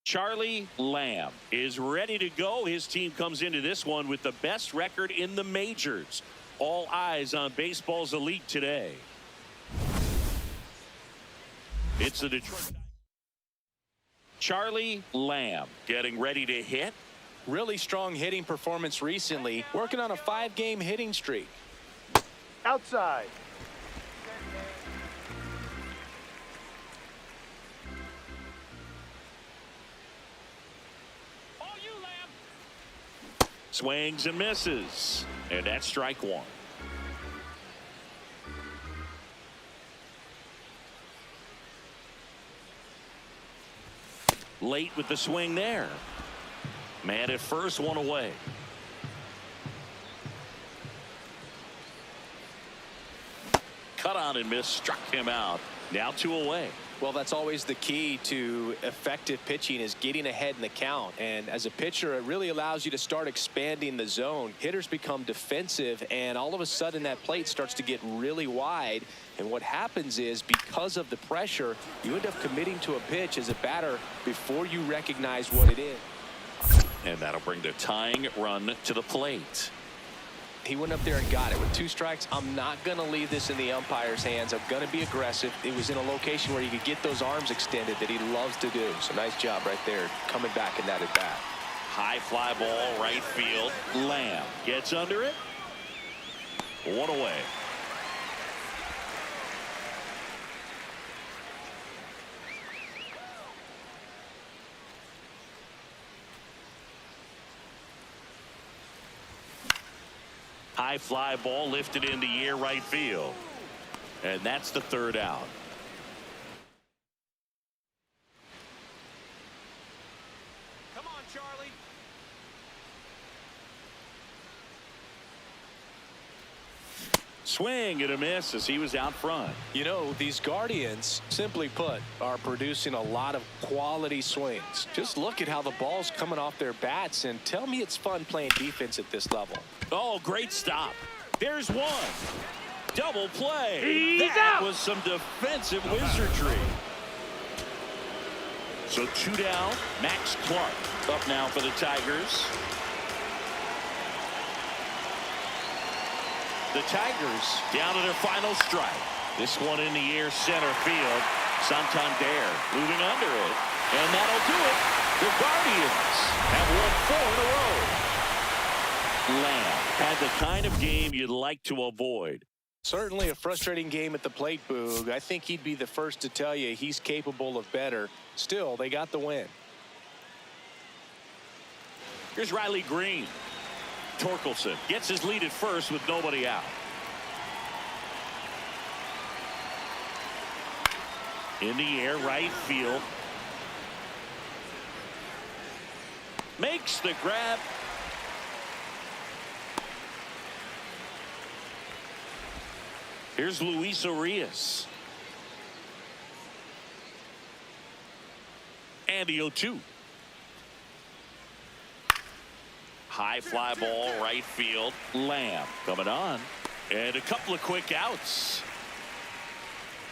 Charlie Lamb is ready to go. His team comes into this one with the best record in the majors. All eyes on baseball's elite today. It's the Detroit. Charlie Lamb getting ready to hit. Really strong hitting performance recently, working on a 5-game hitting streak. Outside. Swings and misses, and that's strike one. Late with the swing there. Man at first, one away. Cut on and miss, struck him out. Now 2 away. Well, that's always the key to effective pitching, is getting ahead in the count. And as a pitcher, it really allows you to start expanding the zone. Hitters become defensive, and all of a sudden that plate starts to get really wide. And what happens is, because of the pressure, you end up committing to a pitch as a batter before you recognize what it is. And that'll bring the tying run to the plate. He went up there and got it with 2 strikes. I'm not going to leave this in the umpire's hands. I'm going to be aggressive. It was in a location where he could get those arms extended that he loves to do. So nice job right there, coming back in that at bat. High fly ball, right field. Lamb gets under it. 1 away. High fly ball lifted into the air, right field. And that's the 3rd out. Come on, Charlie. Swing and a miss as he was out front. You know, these Guardians, simply put, are producing a lot of quality swings. Just look at how the ball's coming off their bats, and tell me it's fun playing defense at this level. Oh, great stop. There's one. Double play. He's that out. was some defensive wizardry. So 2 down. Max Clark up now for the Tigers. The Tigers down to their final strike. This one in the air, center field. Santander moving under it. And that'll do it. The Guardians have won 4 in a row. Lamb had the kind of game you'd like to avoid. Certainly a frustrating game at the plate, Boog. I think he'd be the first to tell you he's capable of better. Still, they got the win. Here's Riley Green. Torkelson gets his lead at first with nobody out. In the air, right field. Makes the grab. Here's Luis Urias. And the 0-2. High fly ball, right field. Lamb coming on. And a couple of quick outs.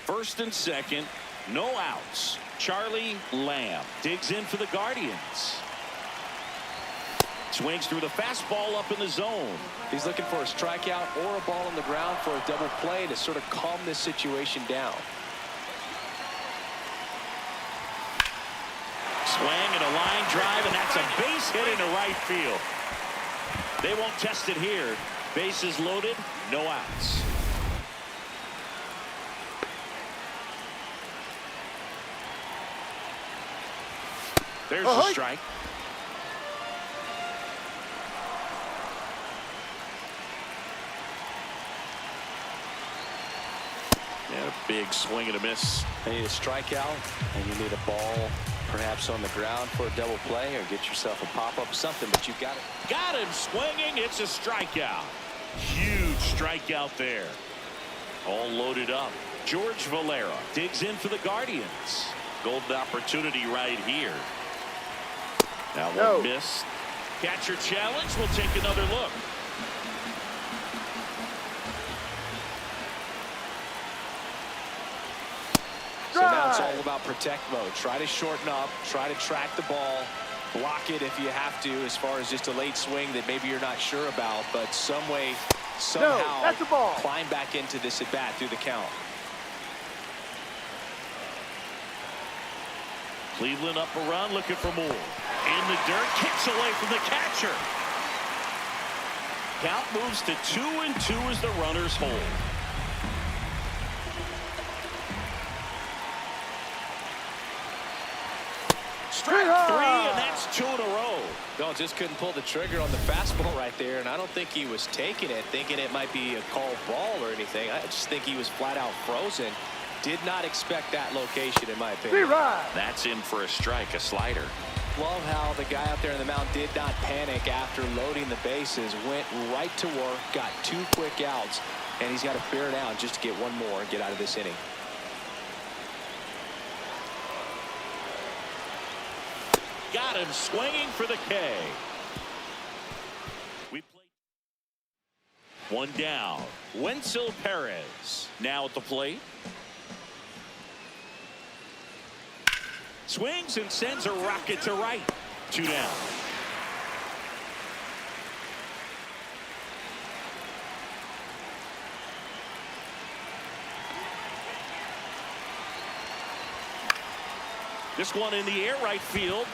First and second, no outs. Charlie Lamb digs in for the Guardians. Swings through the fastball up in the zone. He's looking for a strikeout or a ball on the ground for a double play to sort of calm this situation down. Swing and a line drive, and that's a base hit into right field. They won't test it here. Bases loaded, no outs. There's the strike. Big swing and a miss. You need a strikeout, and you need a ball perhaps on the ground for a double play, or get yourself a pop-up or something, but you've got it. Got him swinging. It's a strikeout. Huge strikeout there. All loaded up. George Valera digs in for the Guardians. Golden opportunity right here. Now one miss. Catcher challenge. We'll take another look. So now it's all about protect mode. Try to shorten up, try to track the ball, block it if you have to, as far as just a late swing that maybe you're not sure about, but some way, somehow, that's a ball. Climb back into this at bat through the count. Cleveland up a run, looking for more. In the dirt, kicks away from the catcher. Count moves to 2-2 as the runners hold. Strike 3, and that's 2 in a row. No, just couldn't pull the trigger on the fastball right there, and I don't think he was taking it, thinking it might be a called ball or anything. I just think he was flat out frozen. Did not expect that location, in my opinion. That's in for a strike, a slider. Love how the guy out there in the mound did not panic after loading the bases, went right to work, got 2 quick outs, and he's got to bear down just to get one more and get out of this inning. Got him swinging for the K. We played one down. Wenzel Perez now at the plate. Swings and sends a rocket to right. 2 down. This one in the air, right field.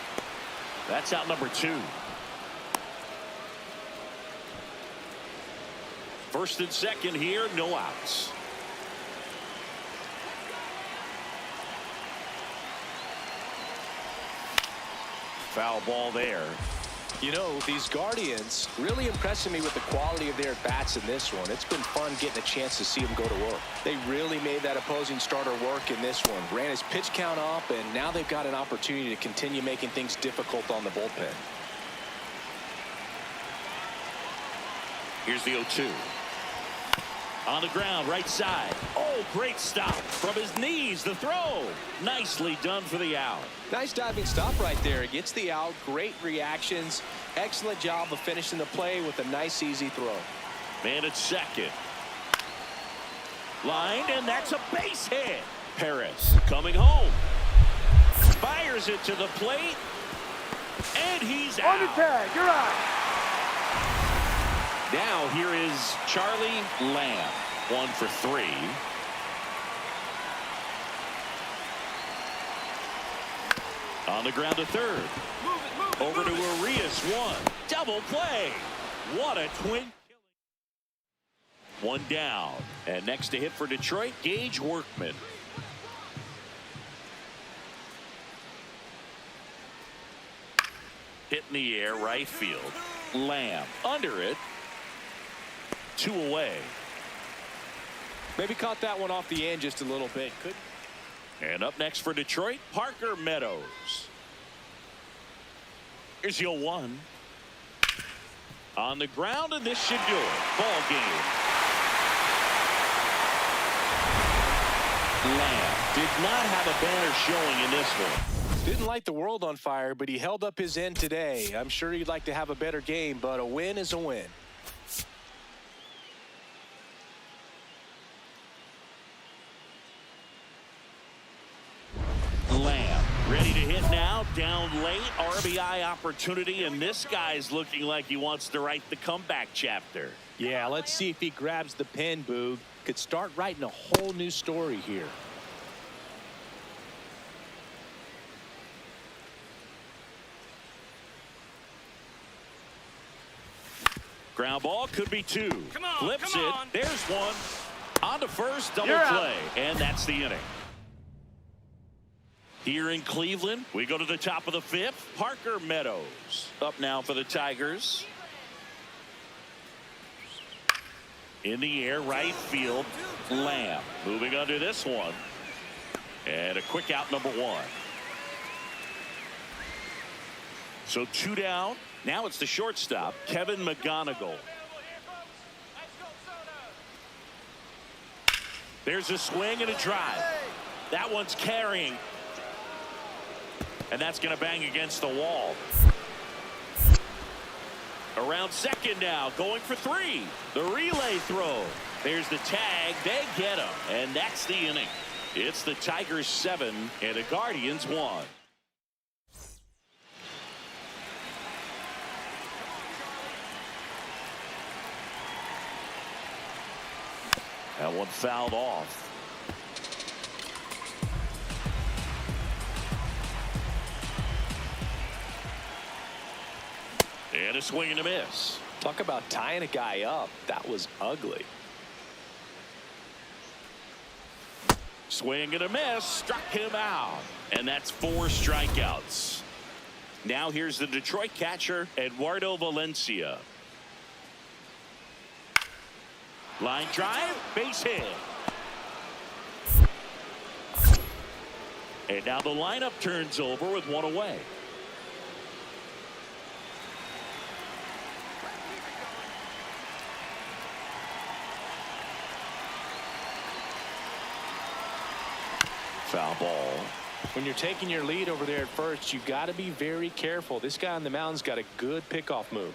That's out number 2. First and second here, no outs. Foul ball there. You know, these Guardians really impressing me with the quality of their bats in this one. It's been fun getting a chance to see them go to work. They really made that opposing starter work in this one. Ran his pitch count up, and now they've got an opportunity to continue making things difficult on the bullpen. Here's the 0-2. On the ground, right side. Oh, great stop. From his knees, the throw. Nicely done for the out. Nice diving stop right there. It gets the out. Great reactions. Excellent job of finishing the play with a nice, easy throw. Man at second. Lined, and that's a base hit. Perez coming home. Fires it to the plate. And he's out. On the tag, you're out. Now here is Charlie Lamb. 1 for 3. On the ground to third. Over to Urias. 1. Double play. What a twin killing. 1 down. And next to hit for Detroit, Gage Workman. Hit in the air, right field. Lamb under it. 2 away. Maybe caught that one off the end just a little bit. Couldn't. And up next for Detroit, Parker Meadows. Here's your 1. On the ground, and this should do it. Ball game. Lamb did not have a banner showing in this one. Didn't light the world on fire, but he held up his end today. I'm sure he'd like to have a better game, but a win is a win. Lamb ready to hit now, down late, RBI opportunity, and this guy's looking like he wants to write the comeback chapter. Yeah, let's see if he grabs the pen, Boog. Could start writing a whole new story here. Ground ball could be 2. Come on, Flips come it. on. There's 1. On to first, double You're play. And that's the inning. Here in Cleveland, we go to the top of the 5th. Parker Meadows up now for the Tigers. In the air, right field, Lamb. Moving under this one. And a quick out, number one. So 2 down. Now it's the shortstop, Kevin McGonigal. There's a swing and a drive. That one's carrying. And that's going to bang against the wall. Around second now, going for 3. The relay throw. There's the tag. They get him. And that's the inning. It's the Tigers 7 and the Guardians 1. That one fouled off. And a swing and a miss. Talk about tying a guy up. That was ugly. Swing and a miss. Struck him out. And that's 4 strikeouts. Now here's the Detroit catcher, Eduardo Valencia. Line drive, base hit. And now the lineup turns over with 1 away. Foul ball. When you're taking your lead over there at first, you got to be very careful. This guy on the mound's got a good pickoff move.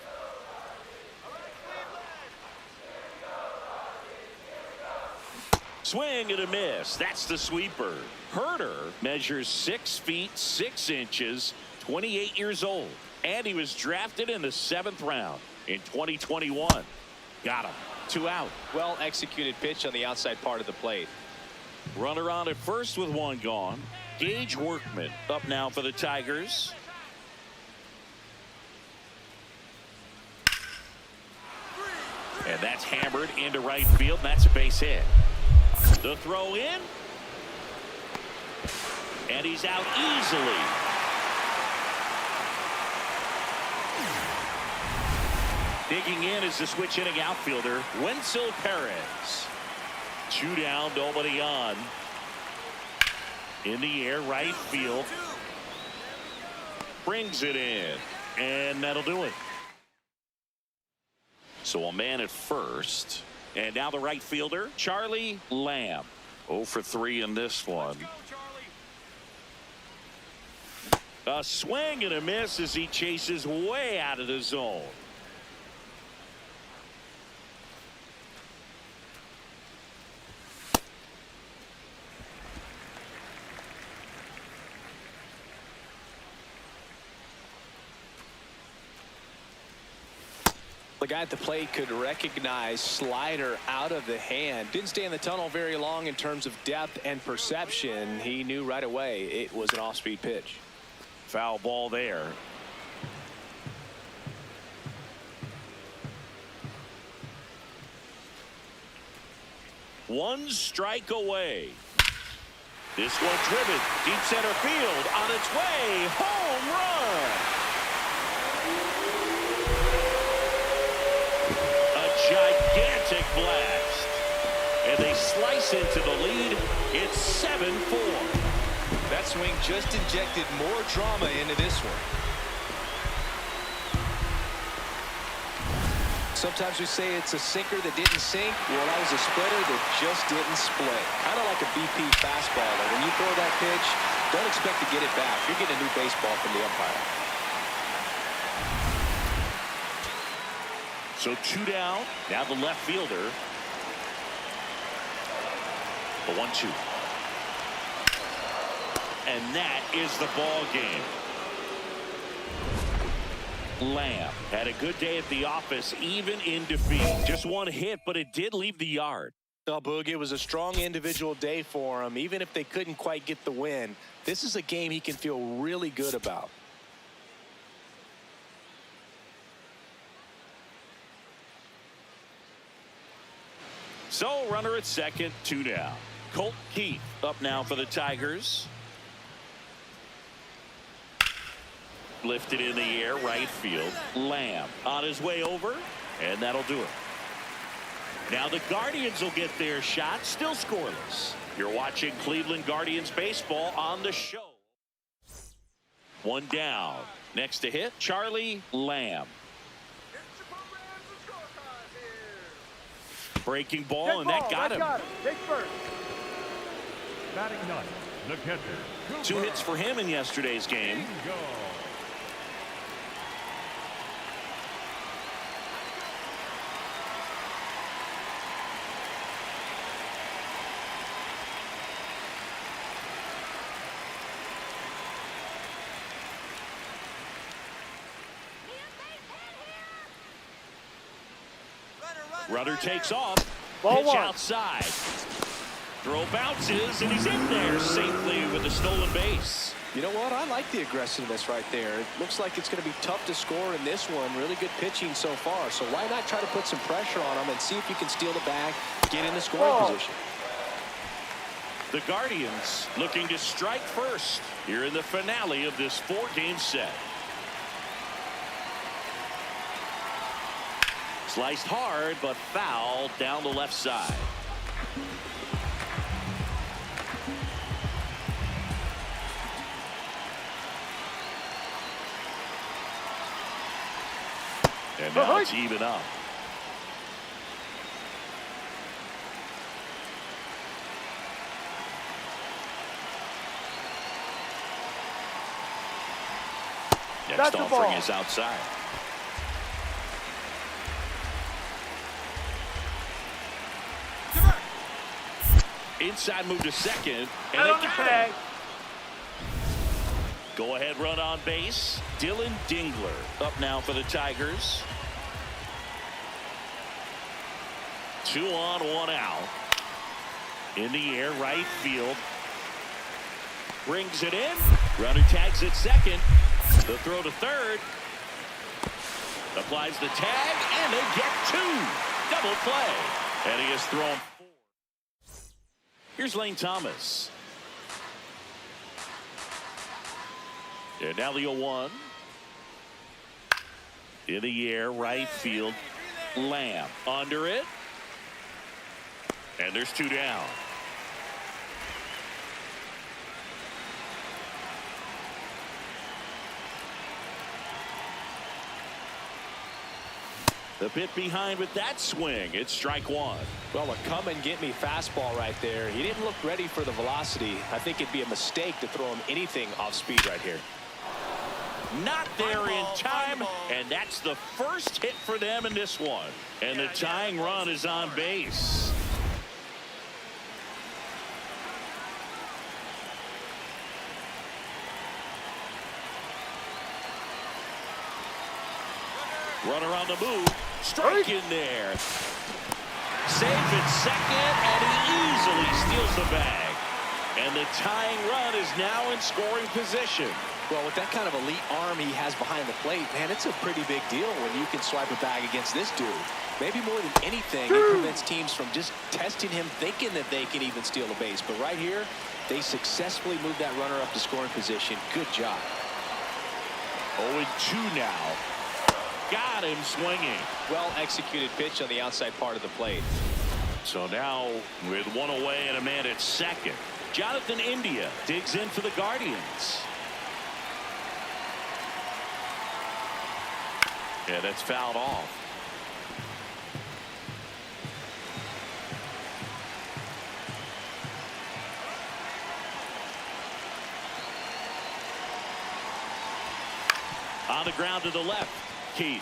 Swing and a miss. That's the sweeper. Herder measures 6 feet 6 inches, 28 years old, and he was drafted in the 7th round in 2021. Got him. 2 out. Well executed pitch on the outside part of the plate. Runner on at first with 1 gone. Gage Workman up now for the Tigers. And that's hammered into right field. And that's a base hit. The throw in. And he's out easily. Digging in is the switch hitting outfielder, Wenzel Perez. 2 down, nobody on. In the air, right field. Brings it in. And that'll do it. So a man at first. And now the right fielder, Charlie Lamb. 0 for 3 in this one. A swing and a miss as he chases way out of the zone. The guy at the plate could recognize slider out of the hand. Didn't stay in the tunnel very long in terms of depth and perception. He knew right away it was an off-speed pitch. Foul ball there. One strike away. This one driven deep center field on its way. Home run. Gigantic blast, and they slice into the lead. It's 7-4. That swing just injected more drama into this one. Sometimes we say it's a sinker that didn't sink. Well, that was a splitter that just didn't split. Kind of like a BP fastball. When you throw that pitch, don't expect to get it back. You're getting a new baseball from the umpire. So 2 down. Now the left fielder. The 1-2. And that is the ball game. Lamb had a good day at the office, even in defeat. Just 1 hit, but it did leave the yard. No, Boog, it was a strong individual day for him. Even if they couldn't quite get the win, this is a game he can feel really good about. So runner at second, 2 down. Colt Keith up now for the Tigers. Lifted in the air, right field. Lamb on his way over, and that'll do it. Now the Guardians will get their shot, still scoreless. You're watching Cleveland Guardians baseball on the show. One down. Next to hit, Charlie Lamb. Breaking ball, and that got him. Take first. Batting ninth, the catcher. 2 hits for him in yesterday's game. Bingo. Runner takes off. Ball Pitch one. outside. Throw bounces, and he's in there safely with the stolen base. You know what? I like the aggressiveness right there. It looks like it's going to be tough to score in this one. Really good pitching so far. So why not try to put some pressure on him and see if you can steal the bag, get in the scoring position. The Guardians looking to strike first here in the finale of this 4-game set. Sliced hard, but foul down the left side. And now it's even up. Next That's the offering ball. is outside. Inside move to second, and Out they on the got tag. him. Go ahead run on base. Dylan Dingler up now for the Tigers. 2 on, 1 out. In the air, right field. Brings it in. Runner tags at second. The throw to third. Applies the tag, and they get 2. Double play. And he has thrown 4. Here's Lane Thomas. And now the 0-1. In the air, right field. Lamb under it. And there's 2 down. The bit behind with that swing. It's strike 1. Well, a come-and-get-me fastball right there. He didn't look ready for the velocity. I think it'd be a mistake to throw him anything off speed right here. Not there in time, and that's the first hit for them in this one. And the tying run is on base. Runner on the move. Strike in there. Safe at second, and he easily steals the bag. And the tying run is now in scoring position. Well, with that kind of elite arm he has behind the plate, man, it's a pretty big deal when you can swipe a bag against this dude. Maybe more than anything, it prevents teams from just testing him, thinking that they can even steal a base. But right here, they successfully moved that runner up to scoring position. Good job. 0-2 now. Got him swinging. Well executed pitch on the outside part of the plate. So now with 1 away and a man at second, Jonathan India digs in for the Guardians. Yeah, that's fouled off. On the ground to the left. Keith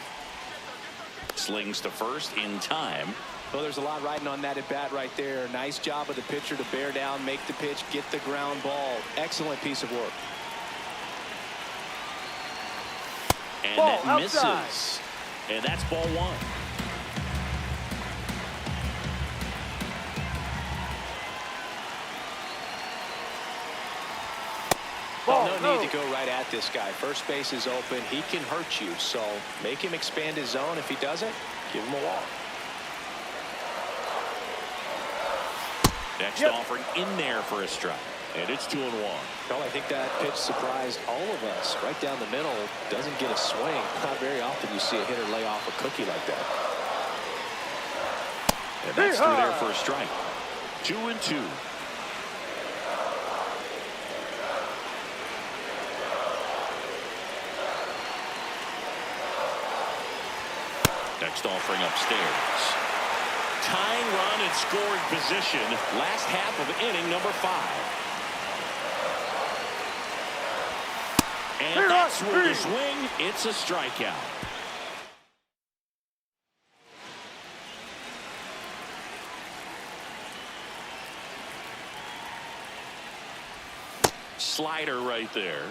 slings to first in time. Well, there's a lot riding on that at bat right there. Nice job of the pitcher to bear down, make the pitch, get the ground ball. Excellent piece of work. And Ball that outside. misses. And that's ball 1. Ball, Well, no need to go right at this guy. First base is open. He can hurt you. So make him expand his zone. If he doesn't, give him a walk. Next offering in there for a strike. And it's 2-1. Well, I think that pitch surprised all of us. Right down the middle, doesn't get a swing. Not very often you see a hitter lay off a cookie like that. And that's through there for a strike. 2-2. Next offering upstairs. Tying run in scoring position. Last half of inning number 5. And that's with the swing. It's a strikeout. Slider right there.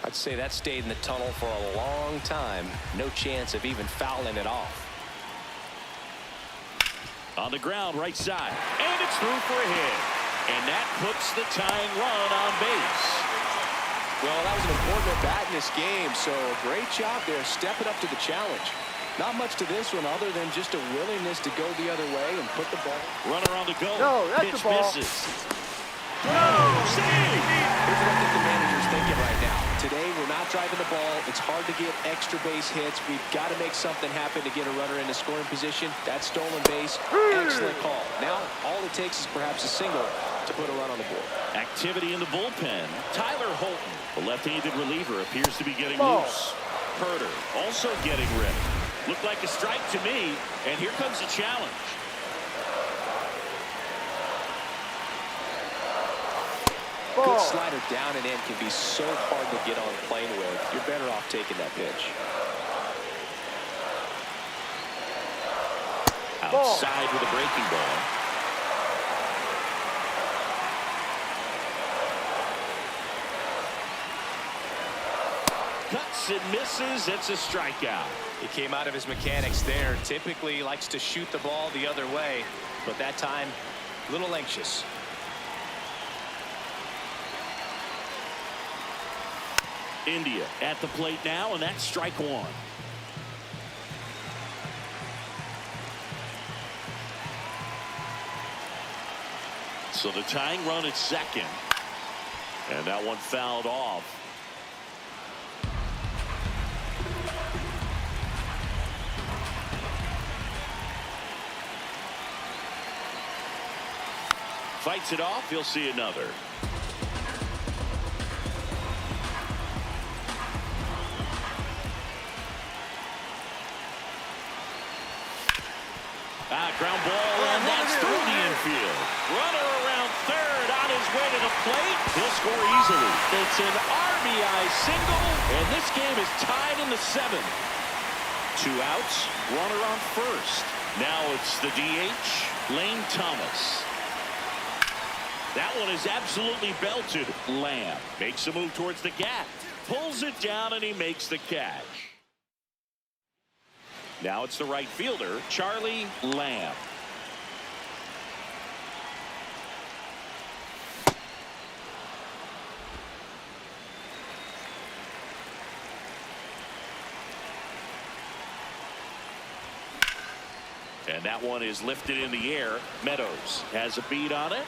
I'd say that stayed in the tunnel for a long time. No chance of even fouling it off. On the ground, right side. And it's through for a hit. And that puts the tying run on base. Well, that was an important at bat in this game, so great job there stepping up to the challenge. Not much to this one other than just a willingness to go the other way and put the ball. Runner on the go. No, that's Pitch the ball. misses. Save! Here's what I think the manager's thinking right now. Today, we're not driving the ball. It's hard to get extra base hits. We've got to make something happen to get a runner into scoring position. That stolen base, excellent call. Now, all it takes is perhaps a single to put a run on the board. Activity in the bullpen. Tyler Holton, the left-handed reliever, appears to be getting Ball. loose. Herder also getting ready. Looked like a strike to me, and here comes the challenge. Good slider down and in can be so hard to get on plane with. You're better off taking that pitch. Outside with a breaking ball. Cuts and misses. It's a strikeout. He came out of his mechanics there. Typically likes to shoot the ball the other way, but that time, a little anxious. India at the plate now, and that's strike 1. So the tying run at second, and that one fouled off. Fights it off. You'll see another. Ground ball, and that's through the infield. Runner around third on his way to the plate. He'll score easily. It's an RBI single, and this game is tied in the 7th. 2 outs, runner on first. Now it's the DH, Lane Thomas. That one is absolutely belted. Lamb makes a move towards the gap, pulls it down, and he makes the catch. Now it's the right fielder, Charlie Lamb. And that one is lifted in the air. Meadows has a beat on it.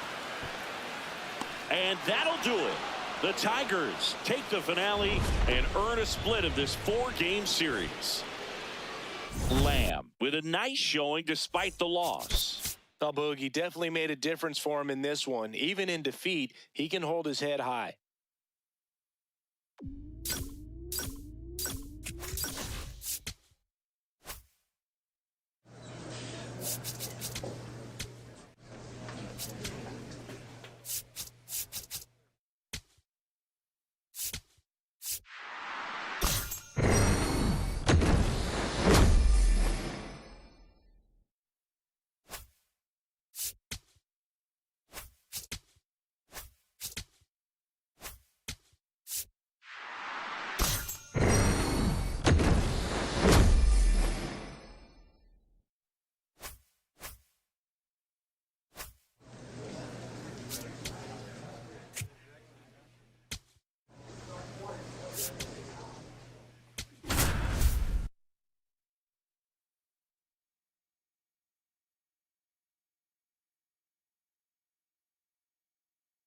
And that'll do it. The Tigers take the finale and earn a split of this 4-game series. Lamb with a nice showing despite the loss. Oh, Boogie definitely made a difference for him in this one. Even in defeat, he can hold his head high.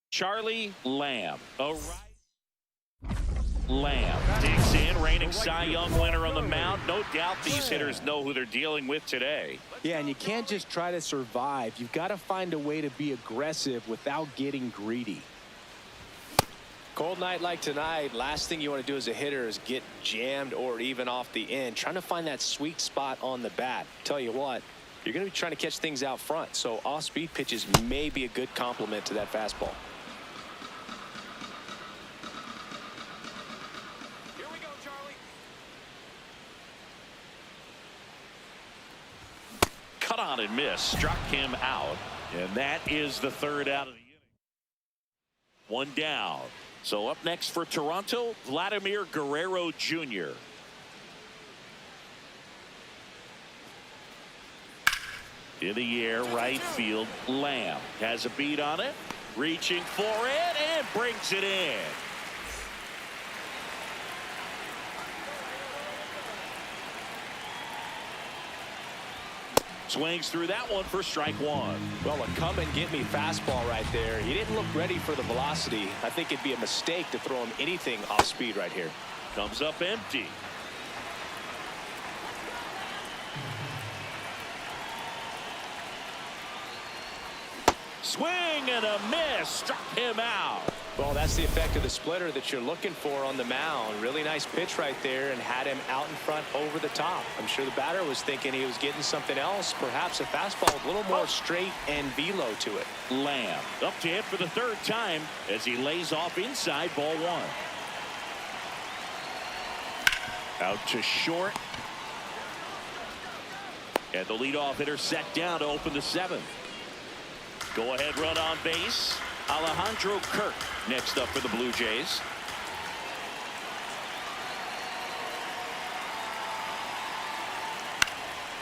Charlie Lamb. All right. Lamb digs in, reigning Cy Young winner on the mound. No doubt these hitters know who they're dealing with today. Yeah, and you can't just try to survive. You've got to find a way to be aggressive without getting greedy. Cold night like tonight, last thing you want to do as a hitter is get jammed or even off the end. Trying to find that sweet spot on the bat. Tell you what, you're going to be trying to catch things out front, so off-speed pitches may be a good complement to that fastball. Here we go, Charlie. Cut on and miss, struck him out, and that is the third out of the inning. One down. So up next for Toronto, Vladimir Guerrero Jr. In the air, right field, Lamb has a beat on it, reaching for it, and brings it in. Swings through that one for strike one. Well, a come and get me fastball right there. He didn't look ready for the velocity. I think it'd be a mistake to throw him anything off speed right here. Comes up empty. Swing and a miss, struck him out. Well, that's the effect of the splitter that you're looking for on the mound. Really nice pitch right there and had him out in front over the top. I'm sure the batter was thinking he was getting something else, perhaps a fastball with a little more straight and velo to it. Lamb up to hit for the third time as he lays off inside, ball one. Out to short. And the leadoff hitter set down to open the seventh. Go ahead run on base. Alejandro Kirk next up for the Blue Jays.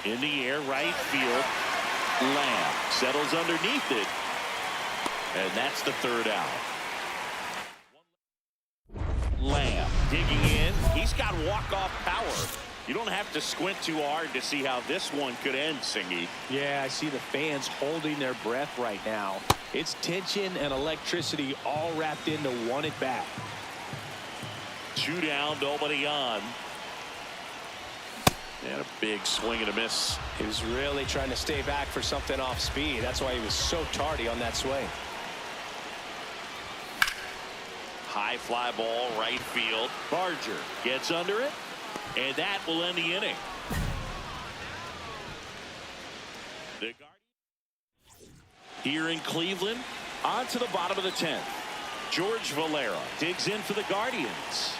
In the air, right field. Lamb settles underneath it. And that's the third out. Lamb digging in. He's got walk-off power. You don't have to squint too hard to see how this one could end, Singy. Yeah, I see the fans holding their breath right now. It's tension and electricity all wrapped into one at bat. Two down, nobody on. And a big swing and a miss. He was really trying to stay back for something off speed. That's why he was so tardy on that swing. High fly ball, right field. Barger gets under it, and that will end the inning. The here in Cleveland, on to the bottom of the 10th. George Valera digs in for the Guardians.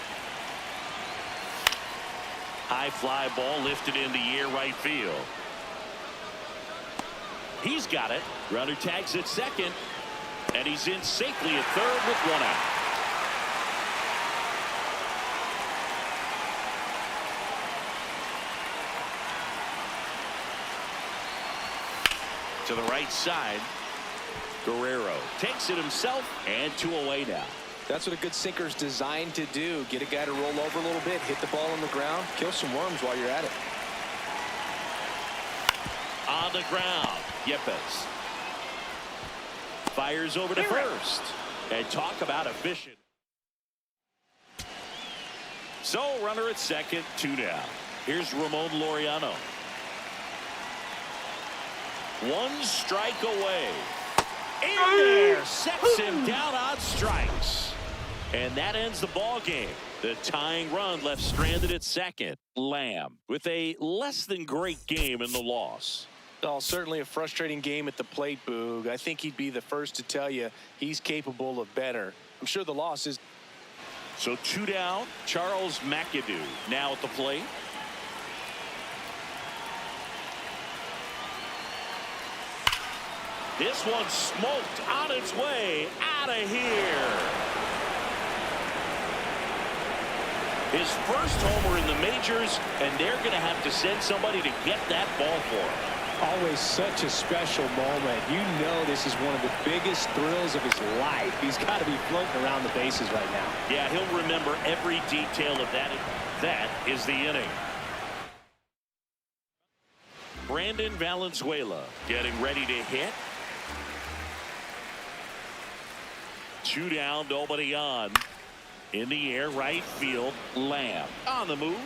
High fly ball lifted in the air, right field. He's got it. Runner tags at second, and he's in safely at third with one out. To the right side, Guerrero takes it himself, and 2 away now. That's what a good sinker's designed to do. Get a guy to roll over a little bit, hit the ball on the ground, kill some worms while you're at it. On the ground, Yepes fires over to first, and talk about efficient. So runner at second, 2 down. Here's Ramon Laureano. 1 strike away. In there, sets him down on strikes. And that ends the ball game. The tying run left stranded at second. Lamb with a less than great game in the loss. Oh, certainly a frustrating game at the plate, Boog. I think he'd be the first to tell you he's capable of better. I'm sure the loss is. So 2 down. Charles McAdoo now at the plate. This one smoked on its way out of here. His first homer in the majors, and they're going to have to send somebody to get that ball for him. Always such a special moment. You know this is one of the biggest thrills of his life. He's got to be floating around the bases right now. Yeah, he'll remember every detail of that. That is the inning. Brandon Valenzuela getting ready to hit. 2 down, nobody on. In the air, right field, Lamb on the move.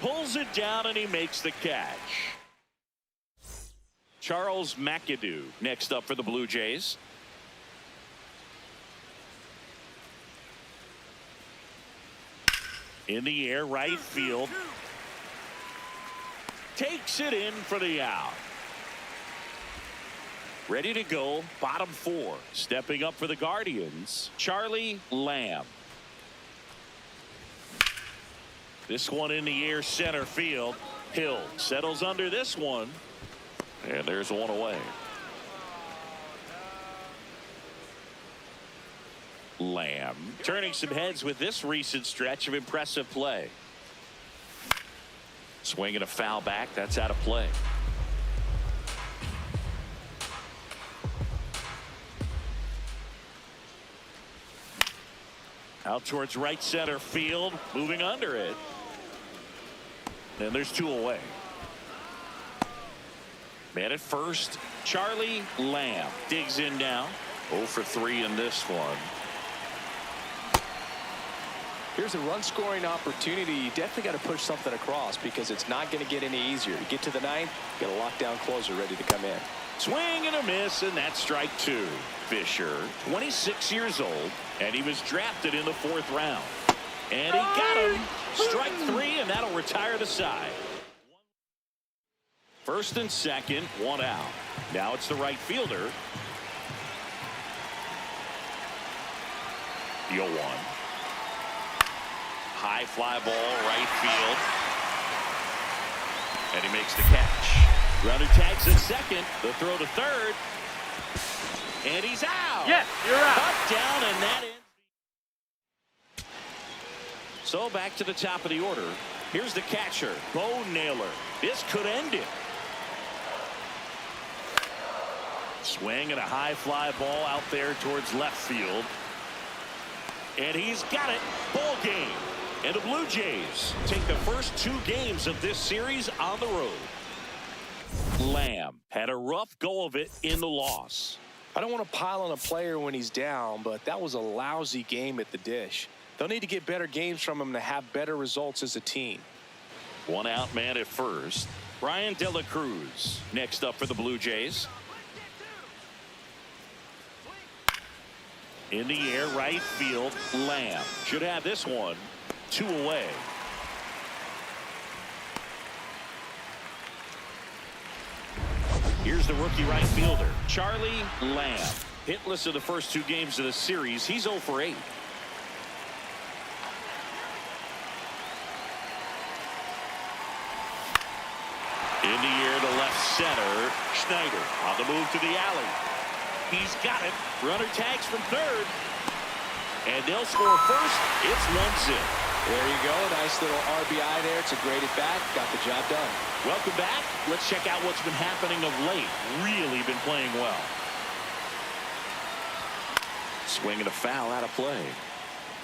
Pulls it down, and he makes the catch. Charles McAdoo next up for the Blue Jays. In the air, right field. Takes it in for the out. Ready to go, bottom four. Stepping up for the Guardians, Charlie Lamb. This one in the air, center field. Hill settles under this one. And there's one away. Lamb turning some heads with this recent stretch of impressive play. Swinging a foul back. That's out of play. Out towards right center field. Moving under it. And there's two away. Man at first, Charlie Lamb digs in now. 0 for 3 in this one. Here's a run scoring opportunity. You definitely got to push something across because it's not going to get any easier. You get to the ninth, got a lockdown closer ready to come in. Swing and a miss, and that's strike two. Fisher, 26 years old, and he was drafted in the 4th round. And he got him. Strike 3, and that'll retire the side. First and second, one out. Now it's the right fielder. The 0-1. High fly ball, right field. And he makes the catch. Runner tags at second. The throw to third. And he's out. Yes, you're out. Cut down, and that ends. So back to the top of the order. Here's the catcher, Bo Naylor. This could end it. Swing and a high fly ball out there towards left field. And he's got it. Ball game. And the Blue Jays take the first 2 games of this series on the road. Lamb had a rough go of it in the loss. I don't want to pile on a player when he's down, but that was a lousy game at the dish. They'll need to get better games from him to have better results as a team. One out man at first. Brian De La Cruz next up for the Blue Jays. In the air, right field, Lamb should have this one. 2 away. Here's the rookie right fielder, Charlie Lamb. Hitless in the first 2 games of the series. He's 0 for 8. In the air to left center. Schneider on the move to the alley. He's got it. Runner tags from third. And they'll score first. It's 1-0. There you go. Nice little RBI there. It's a great at bat. Got the job done. Welcome back. Let's check out what's been happening of late. Really been playing well. Swinging a foul out of play.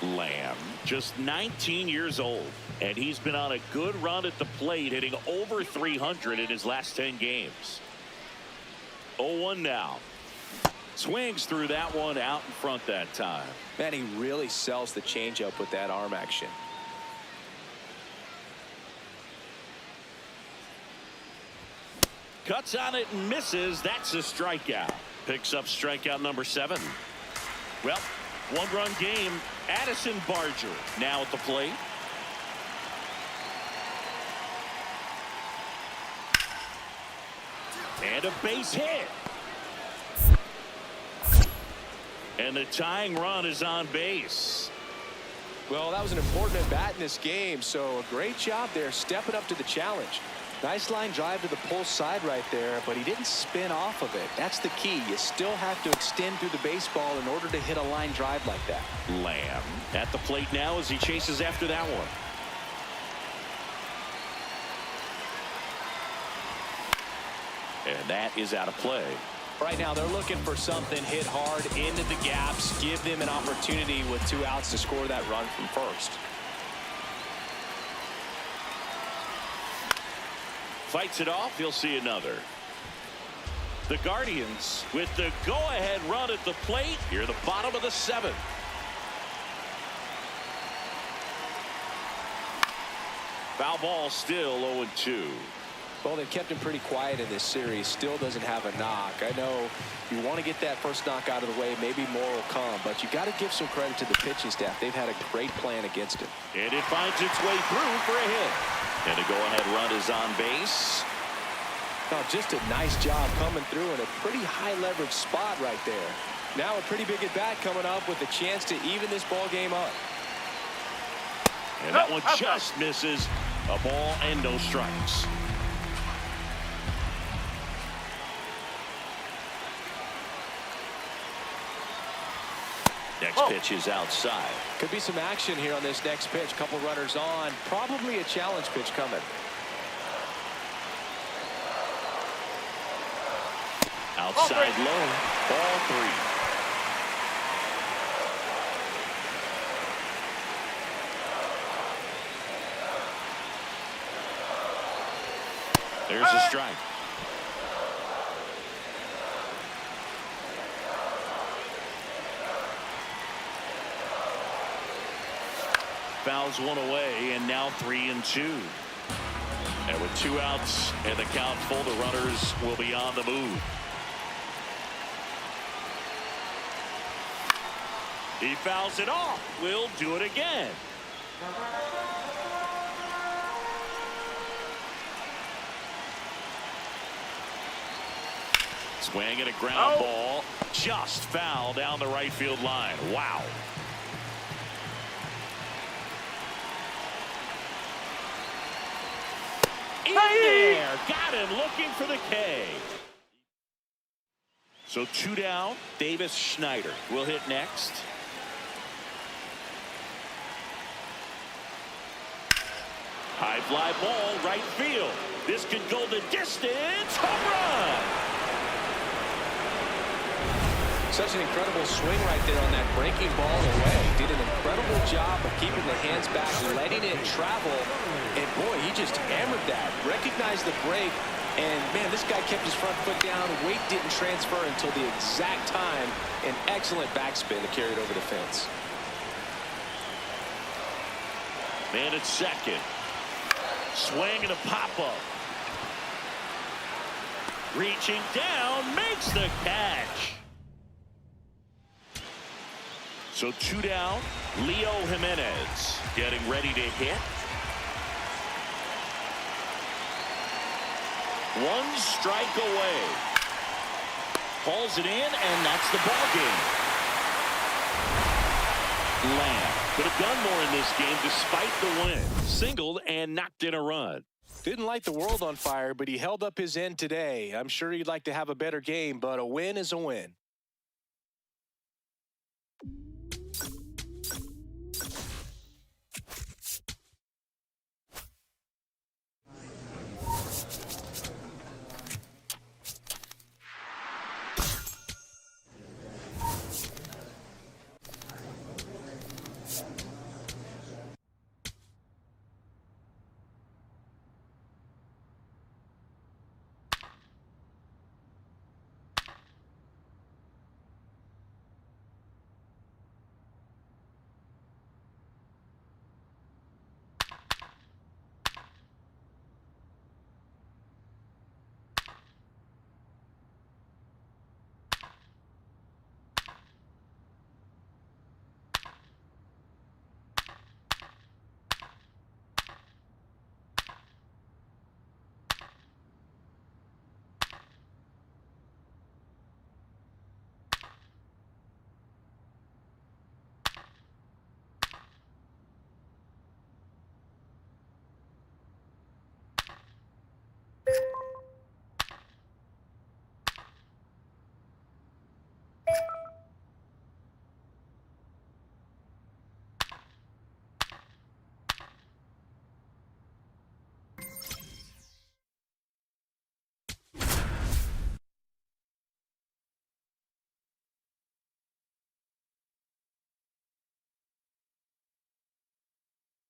Lamb, just 19 years old, and he's been on a good run at the plate, hitting over 300 in his last 10 games. 0-1 now. Swings through that one, out in front that time. Man, he really sells the changeup with that arm action. Cuts on it and misses. That's a strikeout. Picks up strikeout number 7. Well, 1-run game. Addison Barger now at the plate. And a base hit. And the tying run is on base. Well, that was an important at bat in this game, so a great job there stepping up to the challenge. Nice line drive to the pull side right there, but he didn't spin off of it. That's the key. You still have to extend through the baseball in order to hit a line drive like that. Lamb at the plate now as he chases after that one. And that is out of play. Right now they're looking for something hit hard into the gaps, give them an opportunity with 2 outs to score that run from first. Fights it off. He'll see another. The Guardians with the go-ahead run at the plate. Here at the bottom of the 7th. Foul ball, still 0-2. Well, they've kept him pretty quiet in this series. Still doesn't have a knock. I know you want to get that first knock out of the way. Maybe more will come, but you got to give some credit to the pitching staff. They've had a great plan against him. And it finds its way through for a hit. And a go-ahead run is on base. Oh, just a nice job coming through in a pretty high leverage spot right there. Now a pretty big at bat coming up with a chance to even this ball game up. And that one just misses. A ball and no strikes. Next pitch is outside. Could be some action here on this next pitch. Couple runners on. Probably a challenge pitch coming. Outside low. Ball 3. There's a strike. Fouls one away, and now 3-2. And with 2 outs and the count full, the runners will be on the move. He fouls it off. We'll do it again. Swing and a ground ball. Just foul down the right field line. Wow. In there. Got him looking for the K. So 2 down. Davis Schneider will hit next. High fly ball, right field. This could go the distance. Home run. Such an incredible swing right there on that breaking ball away. Did an incredible job of keeping the hands back, letting it travel. And boy, he just hammered that. Recognized the break. And man, this guy kept his front foot down. Weight didn't transfer until the exact time. An excellent backspin to carry it over the fence. Man at second. Swing and a pop-up. Reaching down, makes the catch. So 2 down. Leo Jimenez getting ready to hit. 1 strike away. Calls it in, and that's the ball game. Lamb could have done more in this game despite the win. Singled and knocked in a run. Didn't light the world on fire, but he held up his end today. I'm sure he'd like to have a better game, but a win is a win.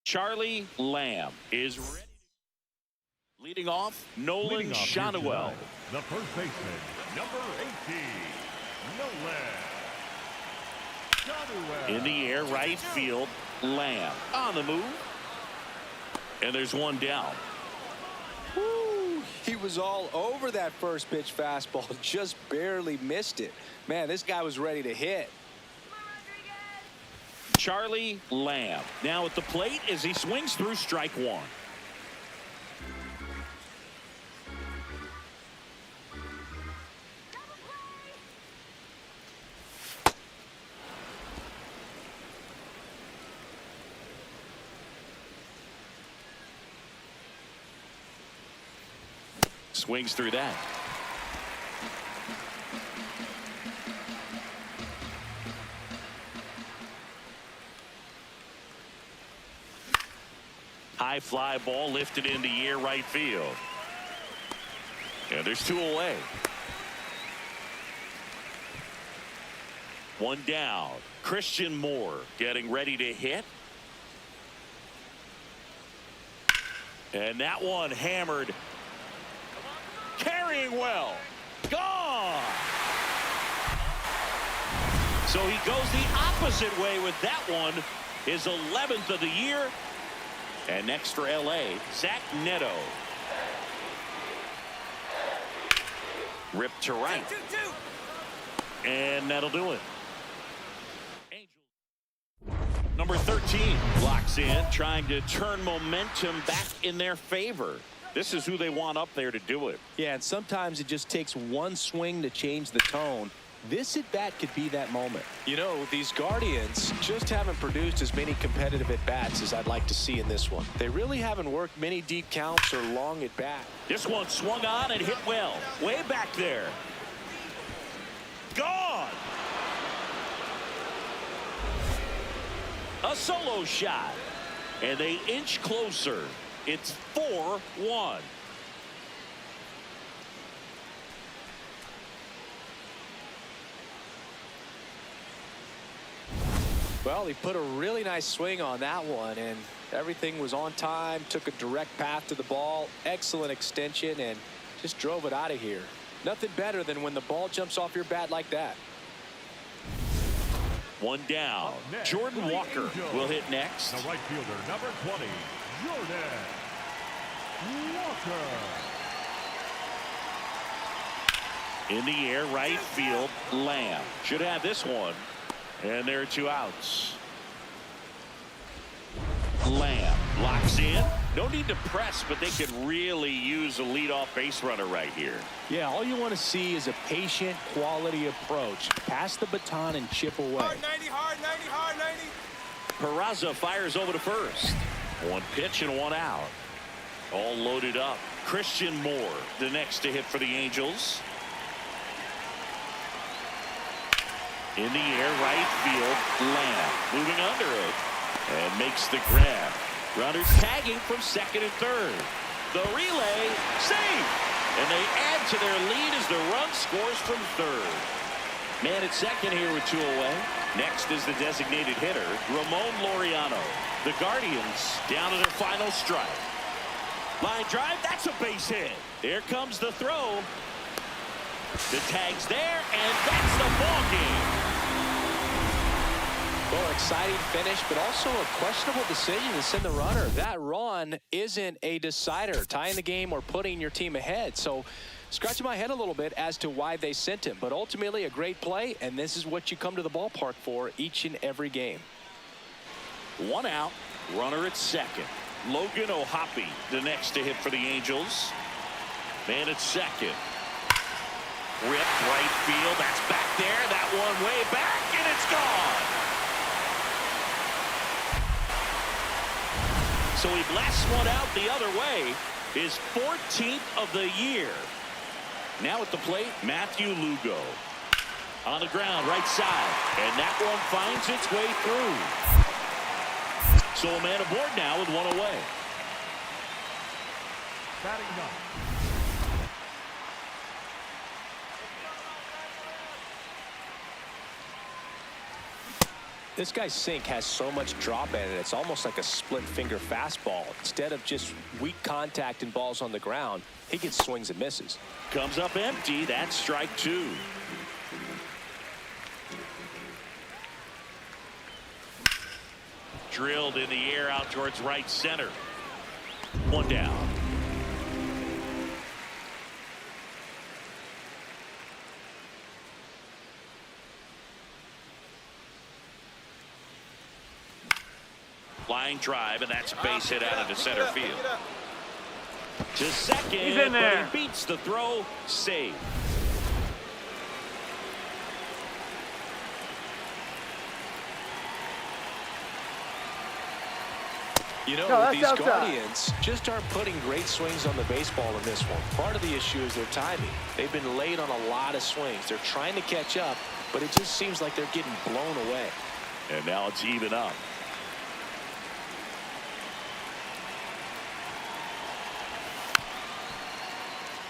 Charlie Lamb is ready. Leading off, Nolan Shanuel. The first baseman, number 18, Nolan Shanuel. In the air, right field, Lamb on the move. And there's one down. Woo, he was all over that first pitch fastball, just barely missed it. Man, this guy was ready to hit. Charlie Lamb now at the plate as he swings through strike one. Swings through that. High fly ball lifted into air right field. And there's two away. One down. Christian Moore getting ready to hit. And that one hammered. Carrying well. Gone. So he goes the opposite way with that one. His 11th of the year. And next for LA, Zach Neto. Ripped to right. And that'll do it. Number 13 locks in, trying to turn momentum back in their favor. This is who they want up there to do it. Yeah, and sometimes it just takes one swing to change the tone. This at-bat could be that moment. You know, these Guardians just haven't produced as many competitive at-bats as I'd like to see in this one. They really haven't worked many deep counts or long at-bats. This one swung on and hit well. Way back there. Gone. A solo shot. And they inch closer. It's 4-1. Well, he put a really nice swing on that one, and everything was on time, took a direct path to the ball, excellent extension, and just drove it out of here. Nothing better than when the ball jumps off your bat like that. One down. Jordan Walker will hit next. The right fielder, number 20, Jordan Walker. In the air, right field, Lamb. Should have this one. And there are two outs. Lamb locks in. No need to press, but they could really use a leadoff base runner right here. Yeah, all you want to see is a patient, quality approach. Pass the baton and chip away. Hard 90, hard 90, hard 90. Peraza fires over to first. One pitch and one out. All loaded up. Christian Moore, the next to hit for the Angels. In the air, right field, Lamb moving under it and makes the grab. Runners tagging from second and third. The relay, safe, and they add to their lead as the run scores from third. Man at second here with two away. Next is the designated hitter, Ramon Laureano. The Guardians down to their final strike. Line drive, that's a base hit. There comes the throw. The tag's there, and that's the ball game. Well, exciting finish, but also a questionable decision to send the runner. That run isn't a decider, tying the game or putting your team ahead. So scratching my head a little bit as to why they sent him. But ultimately a great play, and this is what you come to the ballpark for each and every game. One out, runner at second. Logan O'Hoppe, the next to hit for the Angels. Man at second. Ripped right field. That's back there. That one way back, and it's gone. So he blasts one out the other way. His 14th of the year. Now at the plate, Matthew Lugo. On the ground, right side. And that one finds its way through. So a man aboard now with one away. Batting ninth. This guy's sink has so much drop in it. It's almost like a split finger fastball. Instead of just weak contact and balls on the ground, he gets swings and misses. Comes up empty. That's strike two. Drilled in the air out towards right center. One down. Line drive, and that's a base hit out into center field. To second, He's in there. but he beats the throw. Save. You know, No, that's these outside. Guardians just aren't putting great swings on the baseball in this one. Part of the issue is their timing. They've been late on a lot of swings. They're trying to catch up, but it just seems like they're getting blown away. And now it's even up.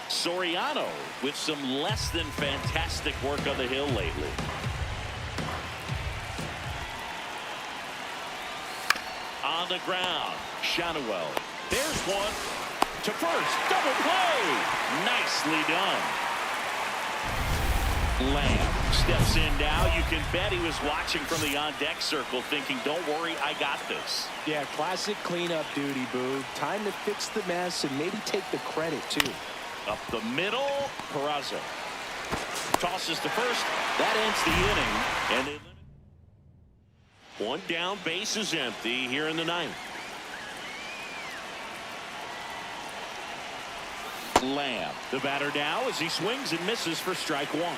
Soriano with some less than fantastic work on the hill lately. On the ground, Shanuel. There's one to first. Double play. Nicely done. Lamb steps in now. You can bet he was watching from the on-deck circle thinking, don't worry, I got this. Yeah, classic cleanup duty, Boog. Time to fix the mess and maybe take the credit, too. Up the middle, Peraza tosses to first. That ends the inning, and they limit. One down, base is empty here in the ninth. Lamb, the batter now as he swings and misses for strike one.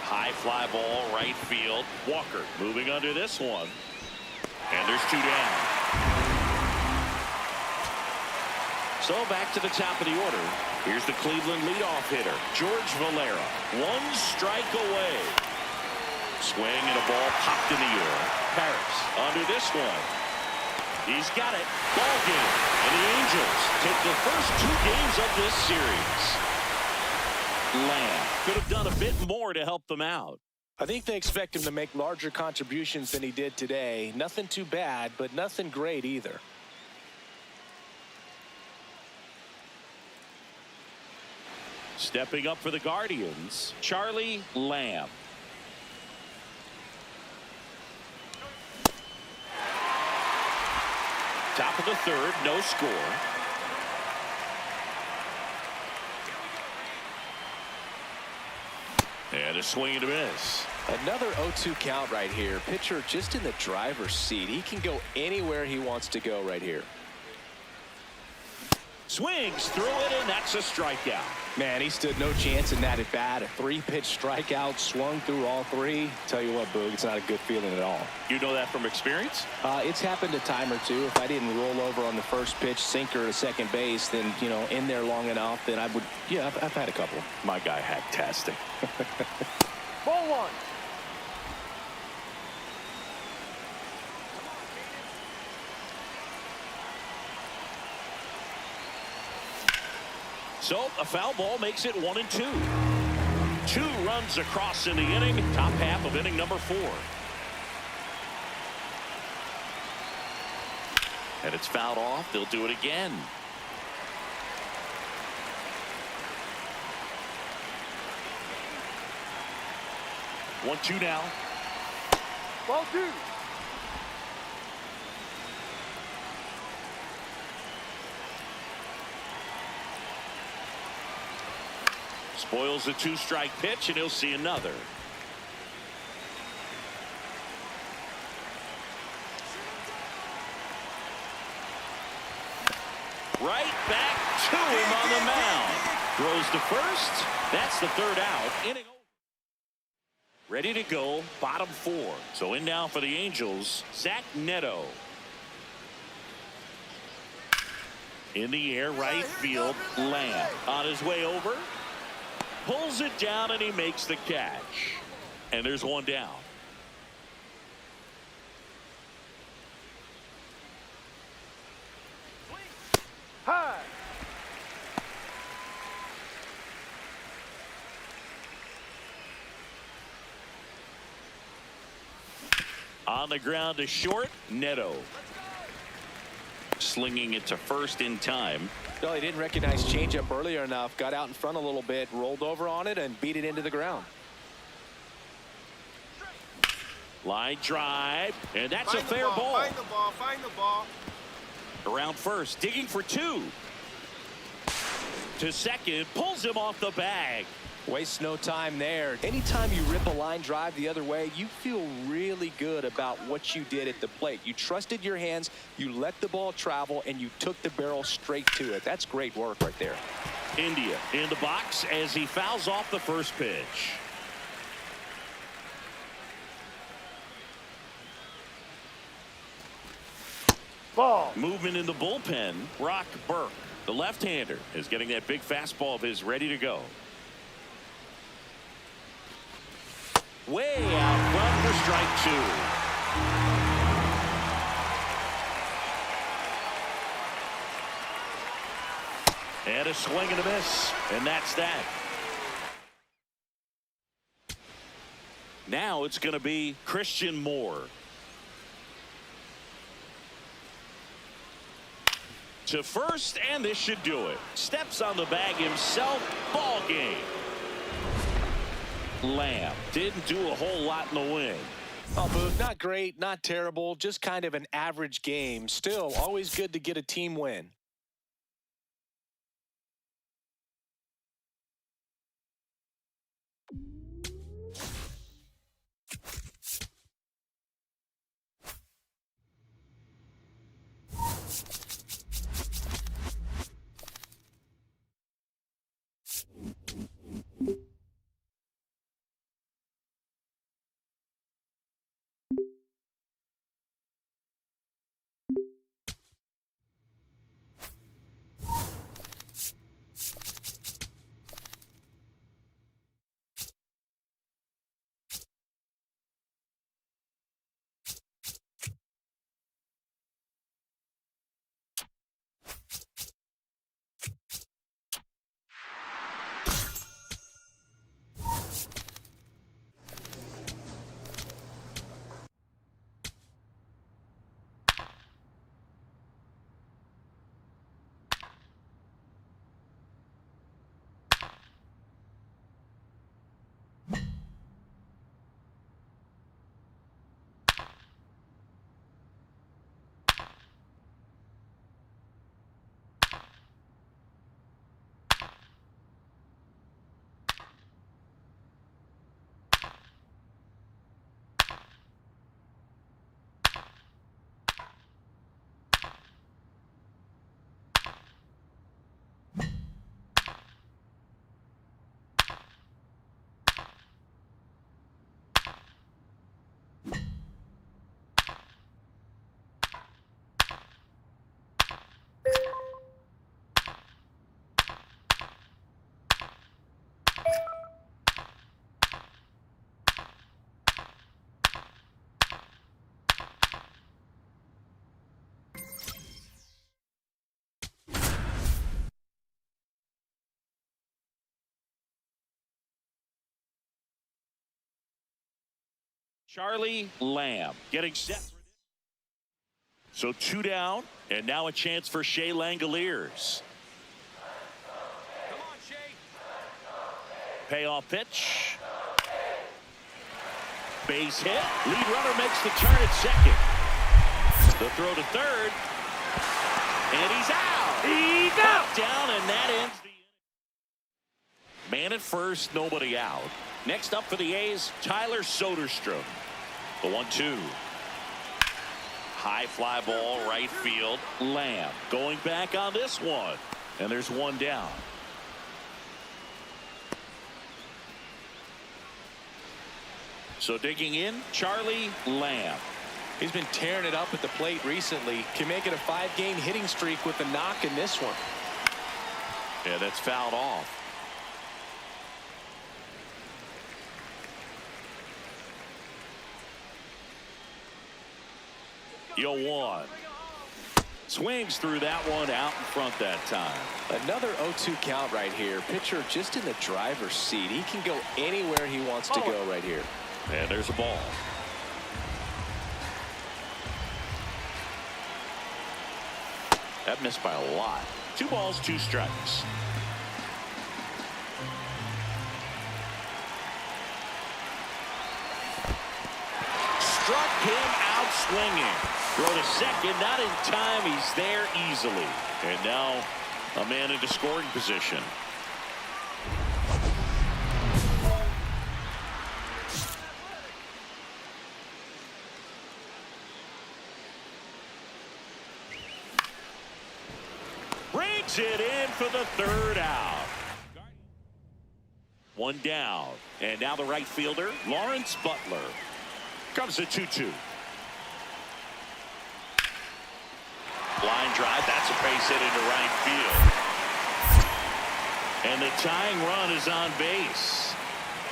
High fly ball, right field. Walker moving under this one. And there's two down. So back to the top of the order. Here's the Cleveland leadoff hitter, George Valera. One strike away. Swing and a ball popped in the air. Paris under this one. He's got it. Ball game. And the Angels take the first two games of this series. Lamb could have done a bit more to help them out. I think they expect him to make larger contributions than he did today. Nothing too bad, but nothing great either. Stepping up for the Guardians, Charlie Lamb. Top of the third, no score. And a swing and a miss. Another 0-2 count right here. Pitcher just in the driver's seat. He can go anywhere he wants to go right here. Swings through it, and that's a strikeout. Man, he stood no chance in that at bat. A three-pitch strikeout, swung through all three. Tell you what, Boog, it's not a good feeling at all. You know that from experience? It's happened a time or two. If I didn't roll over on the first pitch, sinker to second base, then, you know, in there long enough, then I would, yeah, I've had a couple. My guy hack-tastic. Ball one. So a foul ball makes it 1-2. 2 runs across in the inning, top half of inning number 4. And it's fouled off. They'll do it again. One, two now. Ball two. Spoils the 2-strike pitch, and he'll see another. Right back to him on the mound. Throws to first. That's the third out. Inning over. Ready to go, bottom 4. So in now for the Angels, Zach Neto. In the air, right field, Lamb. On his way over. Pulls it down, and he makes the catch. And there's one down. High. On the ground to short, Neto. Slinging it to first in time. No, he didn't recognize changeup earlier enough. Got out in front a little bit, rolled over on it, and beat it into the ground. Line drive, and that's Find a the fair ball. Find the ball. Find the ball. Around first, digging for two. To second, pulls him off the bag. Waste no time there. Anytime you rip a line drive the other way, you feel really good about what you did at the plate. You trusted your hands, you let the ball travel, and you took the barrel straight to it. That's great work right there. India in the box as he fouls off the first pitch. Ball. Movement in the bullpen. Brock Burke, the left-hander, is getting that big fastball of his ready to go. Way out front for strike two. And a swing and a miss, and that's that. Now it's going to be Christian Moore. To first, and this should do it. Steps on the bag himself. Ball game. Lamb didn't do a whole lot in the win. Oh, Booth, not great, not terrible, just kind of an average game. Still, always good to get a team win. Charlie Lamb getting set. So two down, and now a chance for Shea Langoliers. Come on, Shea. Payoff pitch. Base hit. Lead runner makes the turn at second. The throw to third. And he's out. He's out. Down, and that ends the inning. Man at first, nobody out. Next up for the A's, Tyler Soderstrom. The 1-2. High fly ball, right field. Lamb going back on this one. And there's one down. So digging in, Charlie Lamb. He's been tearing it up at the plate recently. Can make it a 5-game hitting streak with a knock in this one. Yeah, that's fouled off. 0-1. Swings through that one out in front that time. Another 0-2 count right here. Pitcher just in the driver's seat. He can go anywhere he wants to go right here. And there's a ball. That missed by a lot. 2 balls, 2 strikes. swinging. Throw to second, not in time. He's there easily. And now a man into scoring position. Brings it in for the third out. One down. And now the right fielder, Lawrence Butler. Comes a 2-2. Line drive. That's a base hit into right field. And the tying run is on base.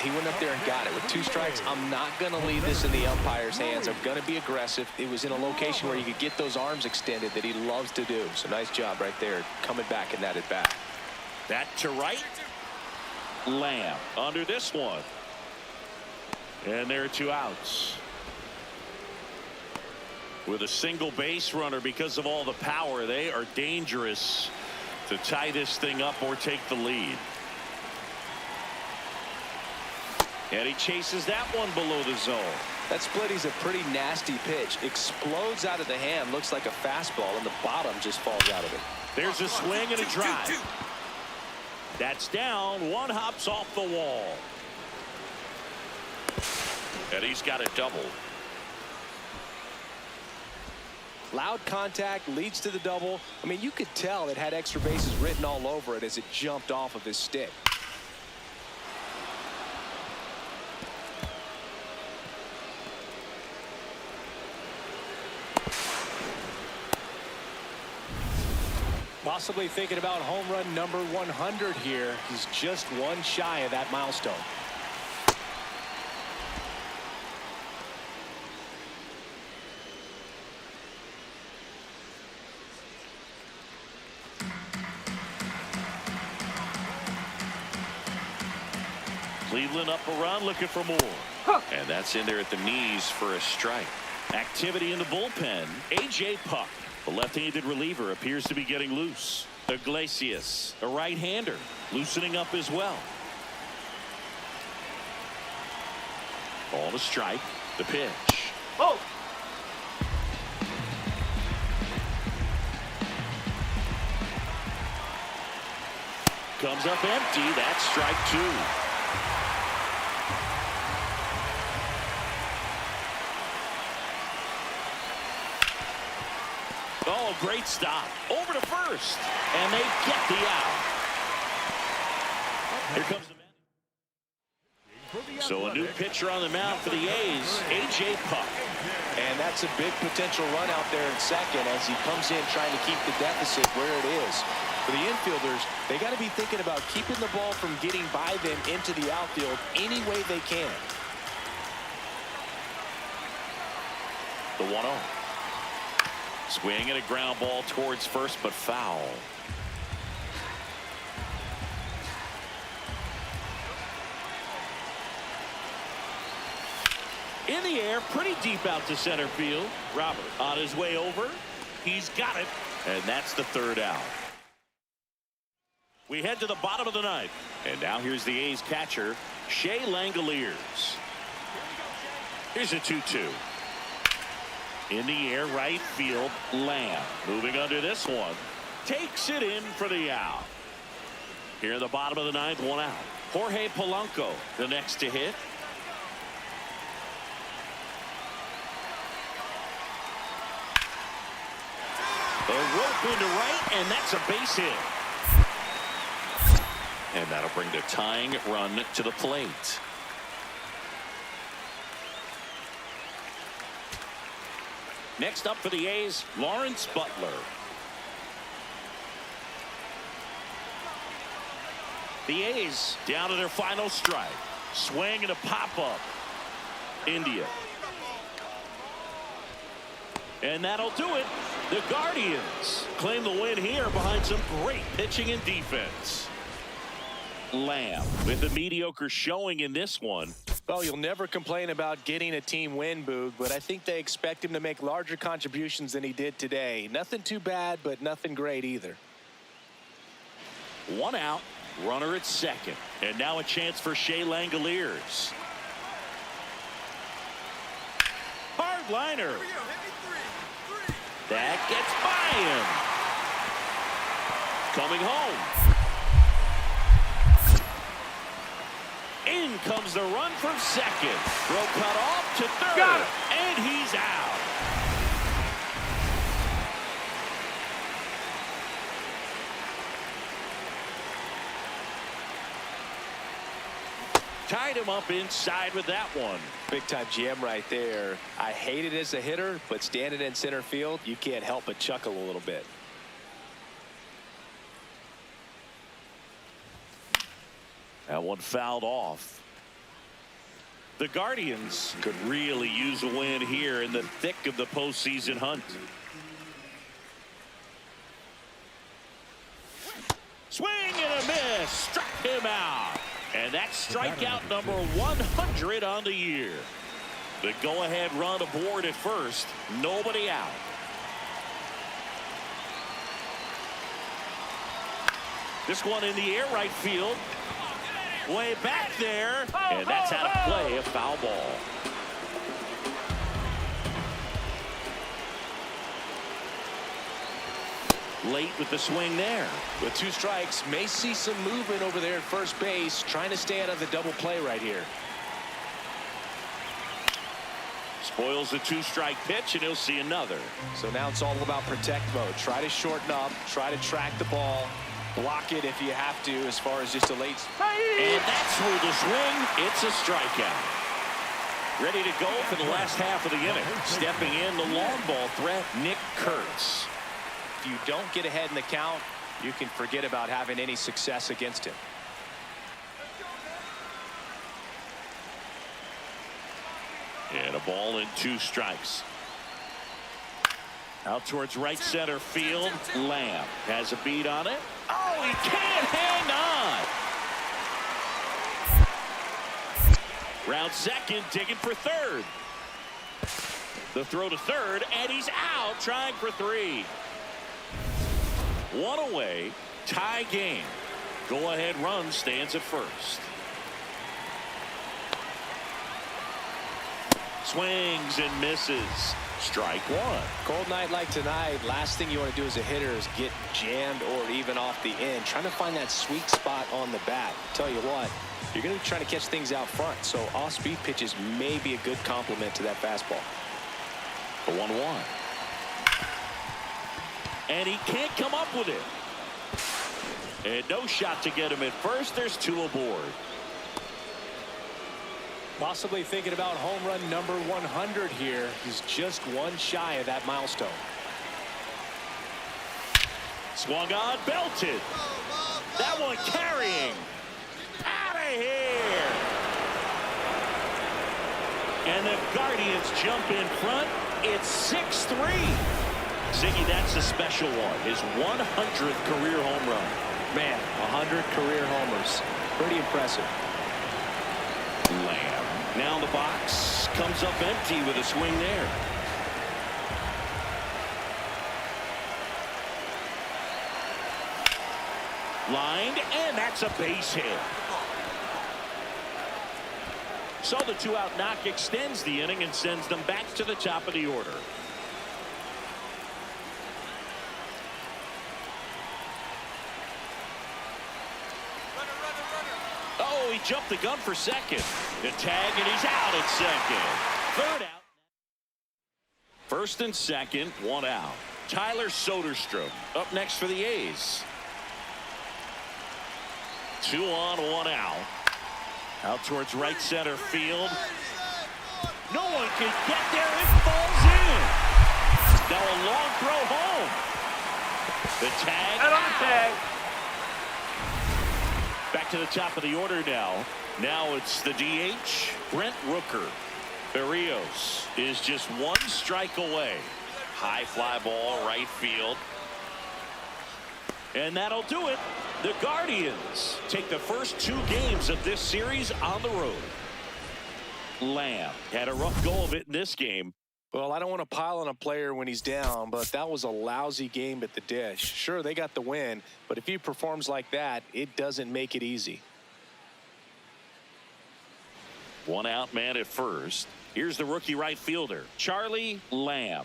He went up there and got it. With 2 strikes, I'm not going to leave this in the umpire's hands. I'm going to be aggressive. It was in a location where you could get those arms extended that he loves to do. So nice job right there, coming back in that at bat. That to right. Lamb under this one. And there are 2 outs. With a single base runner, because of all the power, they are dangerous to tie this thing up or take the lead. And he chases that one below the zone. That splitty's a pretty nasty pitch. Explodes out of the hand, looks like a fastball, and the bottom just falls out of it. There's a swing and a drive. That's down. One hops off the wall. And he's got a double. Loud contact leads to the double. I mean, you could tell it had extra bases written all over it as it jumped off of his stick. Possibly thinking about home run number 100 here. He's just one shy of that milestone. Cleveland up a run, looking for more. And that's in there at the knees for a strike. Activity in the bullpen. A.J. Puck, the left-handed reliever, appears to be getting loose. Iglesias, a right-hander, loosening up as well. Ball to strike. The pitch. Oh! Comes up empty. That's strike 2. Oh, great stop. Over to first. And they get the out. Here comes the man. So a new pitcher on the mound for the A's, A.J. Puck. And that's a big potential run out there in second as he comes in trying to keep the deficit where it is. For the infielders, they got to be thinking about keeping the ball from getting by them into the outfield any way they can. The 1-0. Swing and a ground ball towards first, but foul. In the air, pretty deep out to center field. Robert on his way over. He's got it, and that's the third out. We head to the bottom of the ninth, and now here's the A's catcher, Shea Langoliers. Here's a 2-2. In the air, right field, Lamb. Moving under this one. Takes it in for the out. Here in the bottom of the ninth, 1 out. Jorge Polanco, the next to hit. A rope into right, and that's a base hit. And that'll bring the tying run to the plate. Next up for the A's, Lawrence Butler. The A's down to their final strike. Swing and a pop-up. India. And that'll do it. The Guardians claim the win here behind some great pitching and defense. Lamb with a mediocre showing in this one. Well, you'll never complain about getting a team win, Boog, but I think they expect him to make larger contributions than he did today. Nothing too bad, but nothing great either. 1 out, runner at second. And now a chance for Shea Langoliers. Hard liner. That gets by him. Coming home. In comes the run from second. Throw cut off to third. Got it. And he's out. Tied him up inside with that one. Big time jam right there. I hate it as a hitter, but standing in center field, you can't help but chuckle a little bit. That one fouled off. The Guardians could really use a win here in the thick of the postseason hunt. Swing and a miss. Struck him out. And that's strikeout number 100 on the year. The go-ahead run aboard at first. Nobody out. This one in the air right field. Way back there. And that's out of play, a foul ball. Late with the swing there. With 2 strikes, may see some movement over there at first base, trying to stay out of the double play right here. Spoils the 2-strike pitch, and he'll see another. So now it's all about protect mode. Try to shorten up, try to track the ball, block it if you have to as far as just a late. And that's through the swing. It's a strikeout. Ready to go for the last half of the inning. Stepping in, the long ball threat, Nick Kurtz. If you don't get ahead in the count, you can forget about having any success against him. And a ball and 2 strikes. Out towards right center field. Lamb has a beat on it. Oh, he can't hang on. Round second, digging for third. The throw to third, and he's out trying for 3. 1 away, tie game. Go-ahead run stands at first. Swings and misses. Strike 1. Cold night like tonight, last thing you want to do as a hitter is get jammed or even off the end. Trying to find that sweet spot on the bat. Tell you what, you're going to be trying to catch things out front, so off-speed pitches may be a good complement to that fastball. The 1-1. And he can't come up with it. And no shot to get him at first. There's 2 aboard. Possibly thinking about home run number 100 here. He's just 1 shy of that milestone. Swung on, belted. That one carrying. Out of here. And the Guardians jump in front. It's 6-3. Ziggy, that's a special one. His 100th career home run. Man, 100 career homers. Pretty impressive. Lamb. Now in the box. Comes up empty with a swing there. Lined, and that's a base hit. So the 2-out knock extends the inning and sends them back to the top of the order. Oh, he jumped the gun for second. The tag, and he's out at second. 3rd out. 1st and 2nd, 1 out. Tyler Soderstrom up next for the A's. 2 on, 1 out. Out towards right center field. No one can get there. It falls in. Now a long throw home. The tag. Out on the tag. Back to the top of the order now. Now it's the DH, Brent Rooker. Berrios is just 1 strike away. High fly ball, right field. And that'll do it. The Guardians take the first 2 games of this series on the road. Lamb had a rough go of it in this game. Well, I don't want to pile on a player when he's down, but that was a lousy game at the dish. Sure, they got the win, but if he performs like that, it doesn't make it easy. 1 out man at first. Here's the rookie right fielder, Charlie Lamb.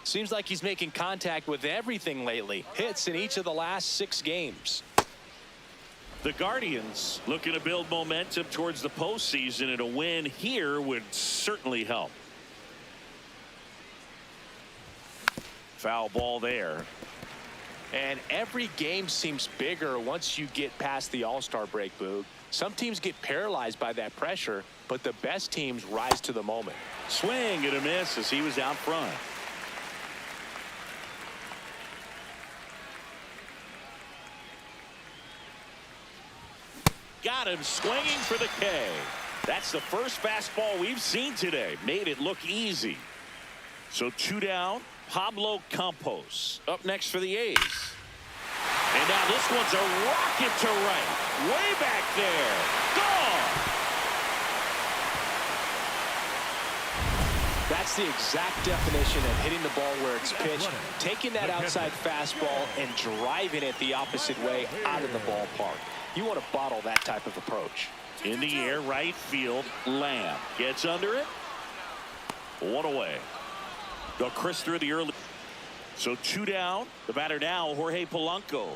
Seems like he's making contact with everything lately. Hits in each of the last 6 games. The Guardians looking to build momentum towards the postseason, and a win here would certainly help. Foul ball there. And every game seems bigger once you get past the All-Star break, Boog. Some teams get paralyzed by that pressure, but the best teams rise to the moment. Swing and a miss as he was out front. Got him swinging for the K. That's the first fastball we've seen today. Made it look easy. So 2 down. Pablo Campos up next for the A's. And now this one's a rocket to right. Way back there. Gone. That's the exact definition of hitting the ball where it's pitched, taking that outside fastball and driving it the opposite way out of the ballpark. You want to bottle that type of approach. In the air, right field. Lamb gets under it. 1 away. The Krister of the early. So 2 down. The batter now, Jorge Polanco.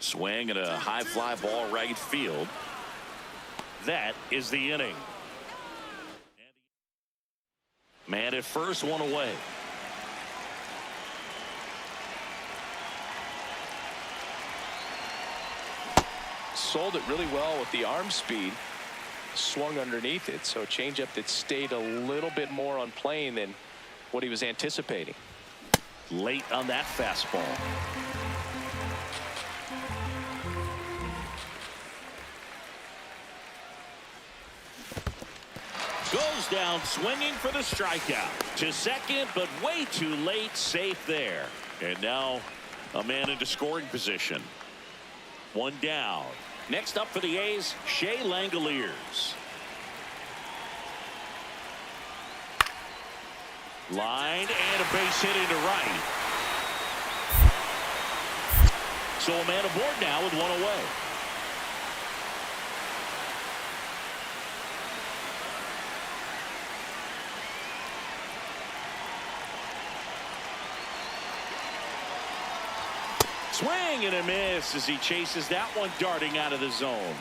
Swing and a high fly ball right field. That is the inning. Man at first, 1 away. Sold it really well with the arm speed. Swung underneath it, so a changeup that stayed a little bit more on plane than what he was anticipating. Late on that fastball. Goes down swinging for the strikeout. To second, but way too late. Safe there. And now a man into scoring position. 1 down. Next up for the A's, Shea Langoliers. Line and a base hit into right. So a man aboard now with 1 away. Swing and a miss as he chases that one darting out of the zone.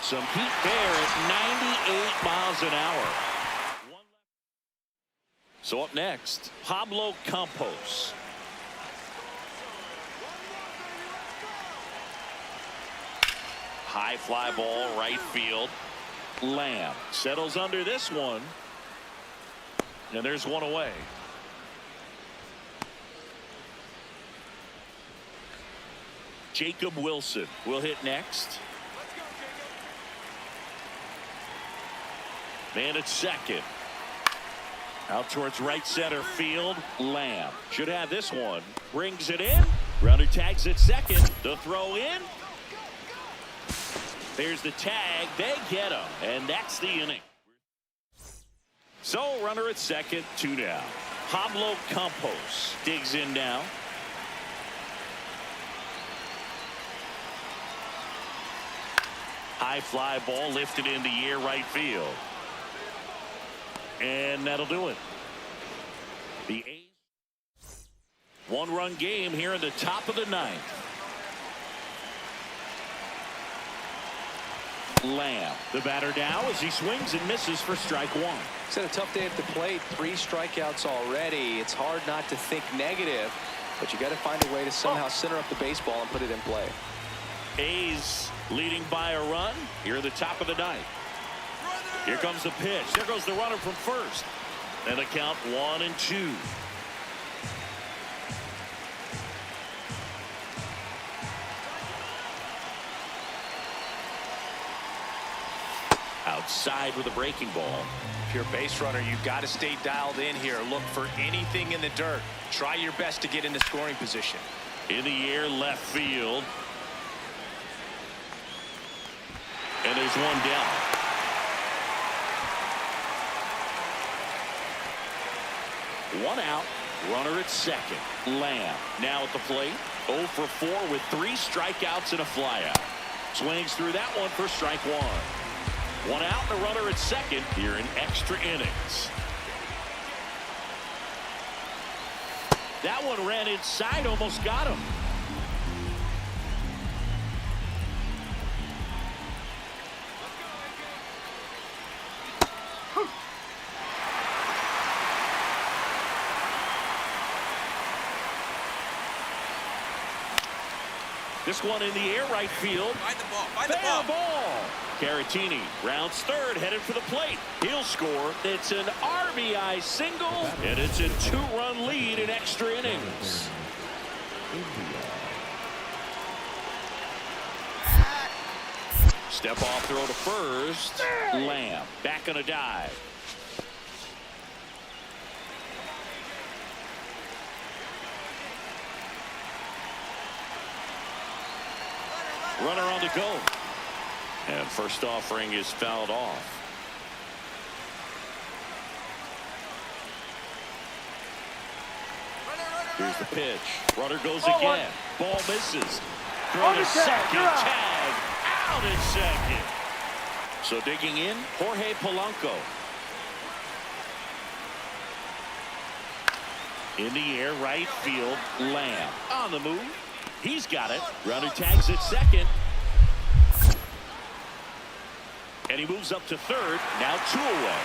Some heat there at 98 miles an hour. So up next, Pablo Campos. High fly ball right field. Lamb settles under this one. And there's 1 away. Jacob Wilson will hit next. Man at second. Out towards right center field. Lamb should have this one. Brings it in. Runner tags at second. The throw in. There's the tag. They get him. And that's the inning. So runner at second, 2 down. Pablo Campos digs in now. High fly ball lifted in the air right field. And that'll do it. The A's 1-run game here in the top of the 9th. Lamb, the batter now as he swings and misses for strike 1. He's had a tough day at the plate. 3 strikeouts already. It's hard not to think negative, but you got to find a way to somehow center up the baseball and put it in play. A's leading by a run here at the top of the 9th. Here comes the pitch. There goes the runner from first. And the count 1-2. Outside with a breaking ball. If you're a base runner, you've got to stay dialed in here. Look for anything in the dirt. Try your best to get into scoring position. In the air left field. There's one down. One out. Runner at second. Lamb now at the plate. 0 for 4 with 3 strikeouts and a flyout. Swings through that one for strike one. One out and a runner at second here in extra innings. That one ran inside, almost got him. This one in the air, right field. Find the ball. Find the Fair ball. ball. Caratini rounds third, headed for the plate. He'll score. It's an RBI single, and it's a 2-run lead in extra innings. Step off throw to first. Lamb back on a dive. Runner on the go. And first offering is fouled off. Here's the pitch. Runner goes again. Ball misses. Throw to second. Tag. Out at second. So digging in, Jorge Polanco. In the air, right field. Lamb on the move. He's got it. Runner tags at second. And he moves up to third. Now 2 away.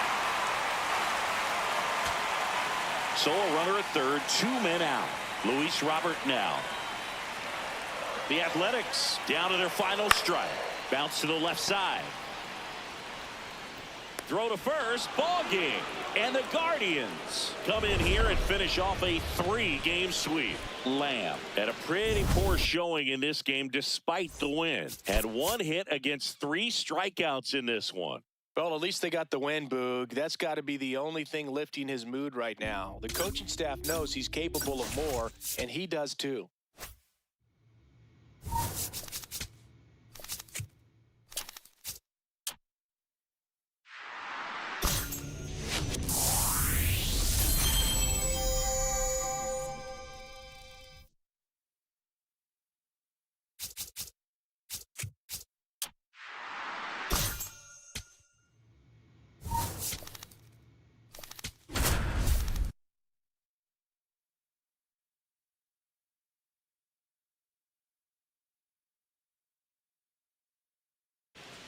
So a runner at third, 2 men out. Luis Robert now. The Athletics down to their final strike. Bounce to the left side. Throw to first. Ball game. And the Guardians come in here and finish off a 3-game sweep. Lamb had a pretty poor showing in this game despite the win. Had 1 hit against 3 strikeouts in this one. Well, at least they got the win, Boog. That's got to be the only thing lifting his mood right now. The coaching staff knows he's capable of more, and he does too.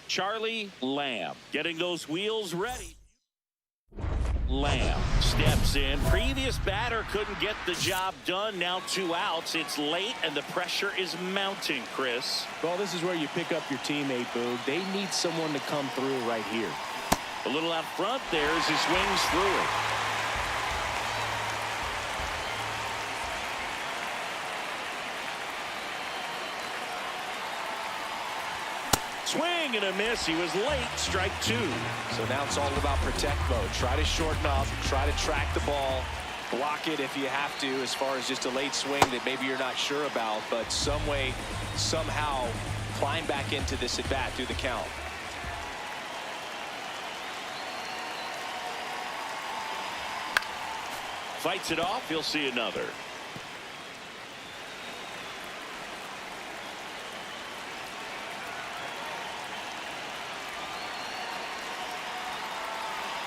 Charlie Lamb getting those wheels ready. Lamb steps in. Previous batter couldn't get the job done. Now 2 outs. It's late and the pressure is mounting, Chris. Well, this is where you pick up your teammate, Boog. They need someone to come through right here. A little out front there as he swings through it. Swing and a miss. He was late. Strike 2. So now it's all about protect mode. Try to shorten up, try to track the ball, block it if you have to, as far as just a late swing that maybe you're not sure about, but some way, somehow climb back into this at bat through the count. Fights it off. He'll see another.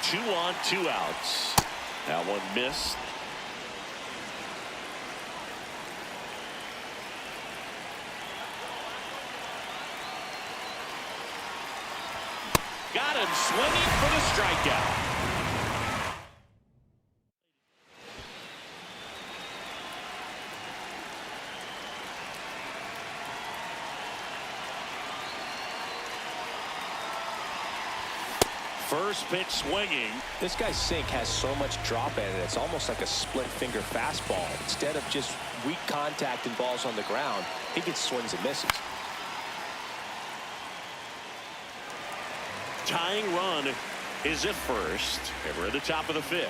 Two on, 2 outs. Now one missed. Got him swinging for the strikeout. First pitch swinging. This guy's sink has so much drop in it. It's almost like a split finger fastball. Instead of just weak contact and balls on the ground, he gets swings and misses. Tying run is at first. And we're at the top of the 5th.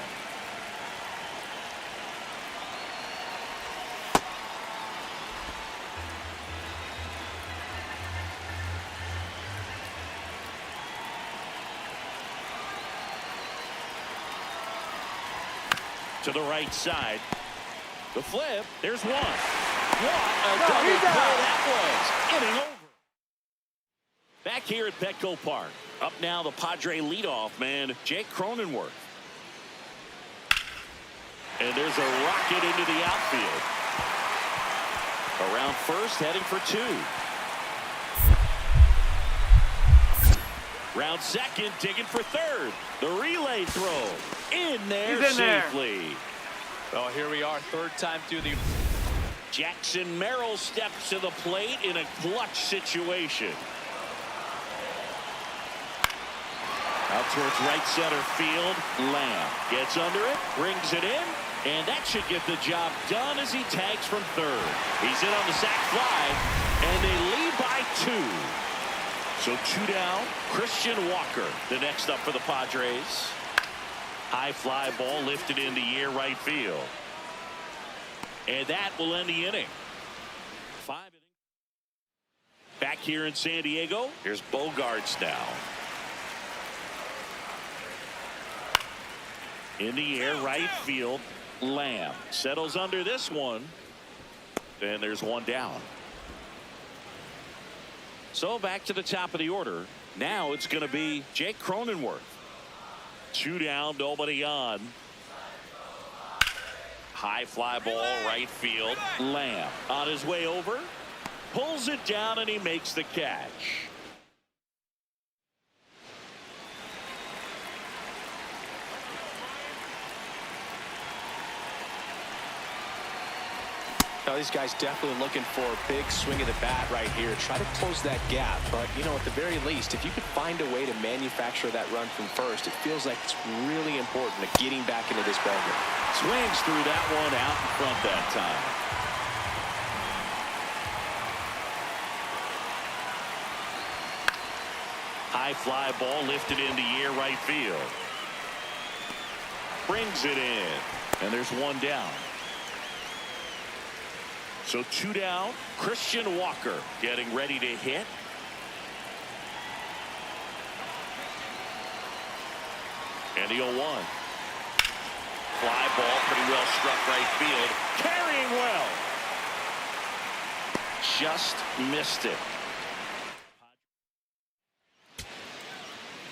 to the right side. The flip. There's one. What a No, double he's play out. that was. Inning over. Back here at Petco Park. Up now the Padre leadoff man, Jake Cronenworth. And there's a rocket into the outfield. Around first, heading for two. Round second, digging for third. The relay throw. In there He's in there. safely. Oh, here we are, third time through the... Jackson Merrill steps to the plate in a clutch situation. Out towards right center field. Lamb gets under it, brings it in, and that should get the job done as he tags from third. He's in on the sac fly, and they lead by 2. So 2 down. Christian Walker, the next up for the Padres. High fly ball lifted into the air right field. And that will end the inning. 5 innings. Back here in San Diego, here's Bogarts now. In the air, right field. Lamb settles under this one. And there's one down. So back to the top of the order. Now it's going to be Jake Cronenworth. 2 down, nobody on. High fly ball, right field. Lamb on his way over. Pulls it down and he makes the catch. Now, these guys definitely looking for a big swing of the bat right here. Try to close that gap. But, you know, at the very least, if you could find a way to manufacture that run from first, it feels like it's really important to getting back into this ballgame. Swings through that one out in front that time. High fly ball lifted in the air right field. Brings it in. And there's one down. So 2 down. Christian Walker getting ready to hit. And the 0-1. Fly ball pretty well struck right field. Carrying well. Just missed it.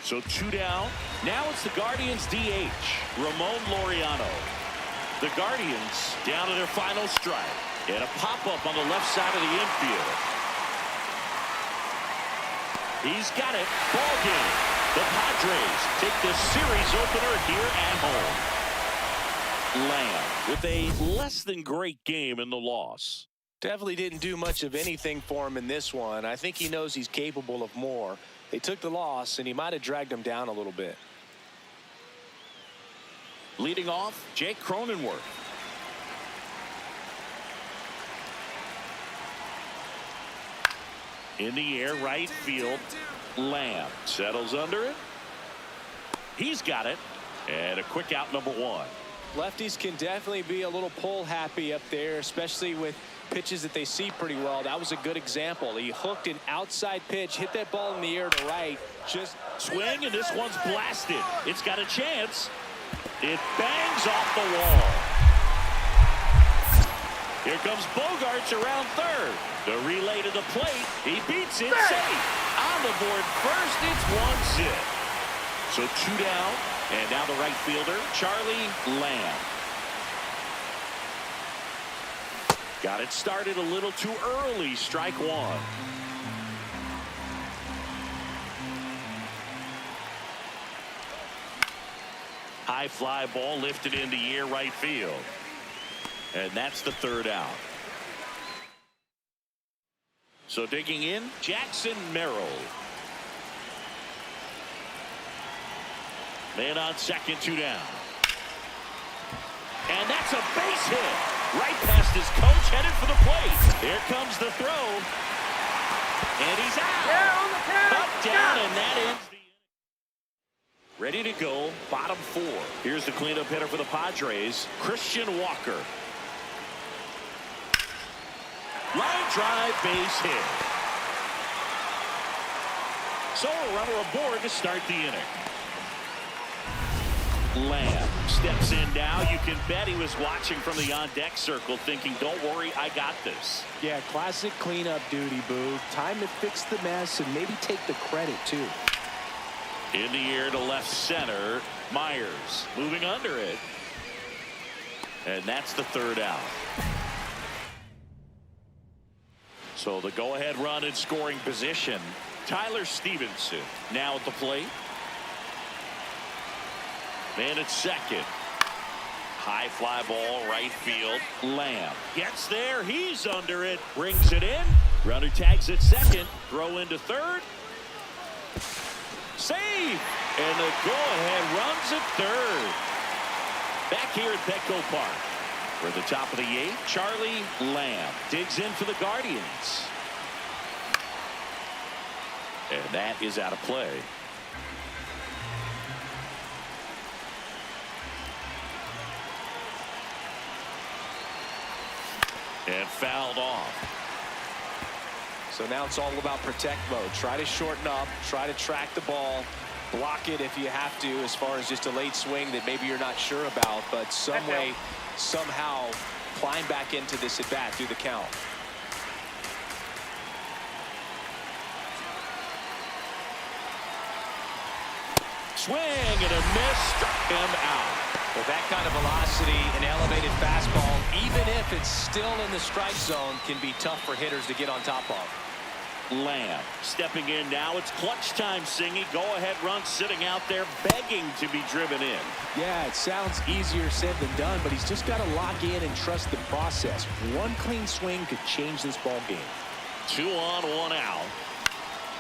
So 2 down. Now it's the Guardians DH, Ramon Laureano. The Guardians down to their final strike. And a pop-up on the left side of the infield. He's got it. Ball game. The Padres take the series opener here at home. Lamb with a less than great game in the loss. Definitely didn't do much of anything for him in this one. I think he knows he's capable of more. They took the loss, and he might have dragged him down a little bit. Leading off, Jake Cronenworth. In the air, right field. Lamb settles under it. He's got it. And a quick out, number 1. Lefties can definitely be a little pull happy up there, especially with pitches that they see pretty well. That was a good example. He hooked an outside pitch, hit that ball in the air to right. Just swing, and this one's blasted. It's got a chance. It bangs off the wall. Here comes Bogarts around third. The relay to the plate. He beats it safe. On the board first, it's 1 zip. So 2 down. And now the right fielder, Charlie Lamb. Got it started a little too early. Strike 1. High fly ball lifted in the air right field. And that's the 3rd out. So digging in, Jackson Merrill. Man on second, 2 down. And that's a base hit. Right past his coach, headed for the plate. Here comes the throw. And he's out. Yeah, on the count. Up, down, and that ends the inning. Ready to go, bottom 4. Here's the cleanup hitter for the Padres, Christian Walker. Line drive, base hit. So a runner aboard to start the inning. Lamb steps in now. You can bet he was watching from the on-deck circle thinking, don't worry, I got this. Yeah, classic cleanup duty, Boog. Time to fix the mess and maybe take the credit, too. In the air to left center. Myers moving under it. And that's the third out. So the go-ahead run in scoring position. Tyler Stevenson now at the plate. Man at second. High fly ball, right field. Lamb gets there. He's under it. Brings it in. Runner tags at second. Throw into third. Save. And the go-ahead runs at third. Back here at Petco Park. For the top of the eighth, Charlie Lamb digs in for the Guardians. And that is out of play. And fouled off. So now it's all about protect mode. Try to shorten up, try to track the ball, block it if you have to, as far as just a late swing that maybe you're not sure about, but some way, somehow climb back into this at bat through the count. Swing and a miss, struck him out. With that kind of velocity, an elevated fastball, even if it's still in the strike zone, can be tough for hitters to get on top of. Lamb stepping in now. It's clutch time, Singy. Go ahead run sitting out there begging to be driven in. Yeah, it sounds easier said than done, but he's just got to lock in and trust the process. One clean swing could change this ball game. 2 on, 1 out.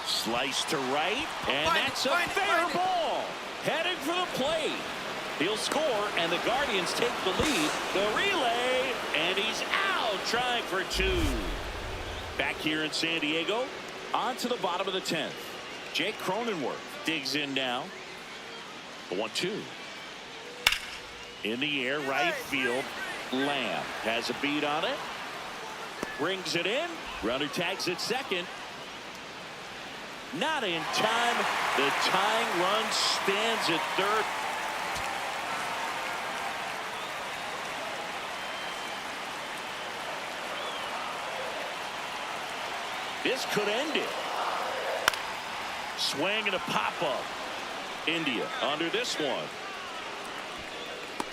Slice to right, and that's a fair ball. Heading for the plate. He'll score, and the Guardians take the lead. The relay, and he's out trying for 2. Back here in San Diego, on to the bottom of the 10th. Jake Cronenworth digs in now. The 1-2. In the air, right field. Lamb has a beat on it. Brings it in. Runner tags at second. Not in time. The tying run stands at third. This could end it. Swing and a pop-up. India under this one.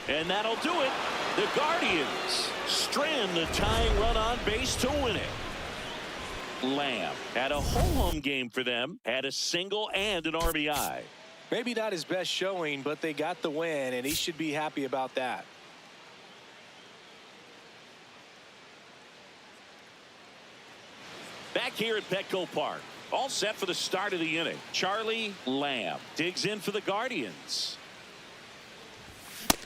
And that'll do it. The Guardians strand the tying run on base to win it. Lamb had a home game for them. Had a single and an RBI. Maybe not his best showing, but they got the win, and he should be happy about that. Back here at Petco Park. All set for the start of the inning. Charlie Lamb digs in for the Guardians.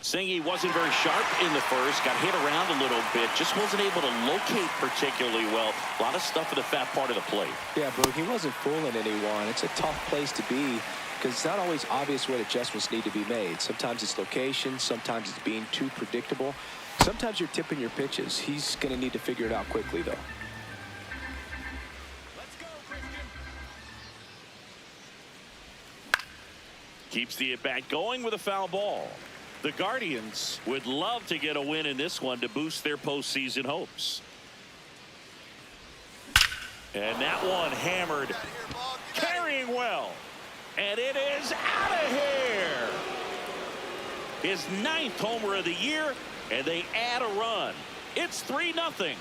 Singy wasn't very sharp in the first. Got hit around a little bit. Just wasn't able to locate particularly well. A lot of stuff in the fat part of the plate. Yeah, Boog, he wasn't fooling anyone. It's a tough place to be because it's not always obvious what adjustments need to be made. Sometimes it's location. Sometimes it's being too predictable. Sometimes you're tipping your pitches. He's going to need to figure it out quickly, though. Keeps the at-bat going with a foul ball. The Guardians would love to get a win in this one to boost their postseason hopes. And that one hammered, carrying well. And it is out of here. His 9th homer of the year, and they add a run. It's 3-0.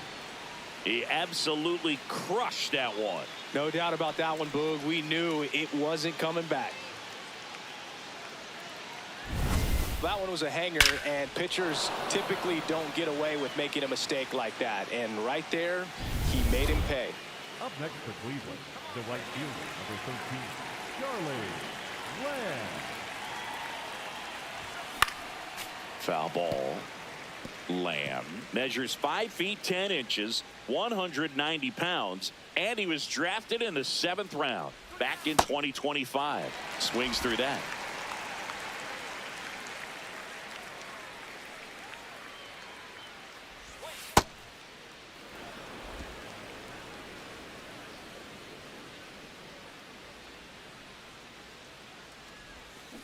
He absolutely crushed that one. No doubt about that one, Boog. We knew it wasn't coming back. That one was a hanger, and pitchers typically don't get away with making a mistake like that. And right there, he made him pay. Up next for Cleveland, the right fielder, number 13, Charlie Lamb. Foul ball. Lamb measures 5 feet 10 inches, 190 pounds, and he was drafted in the 7th round back in 2025. Swings through that.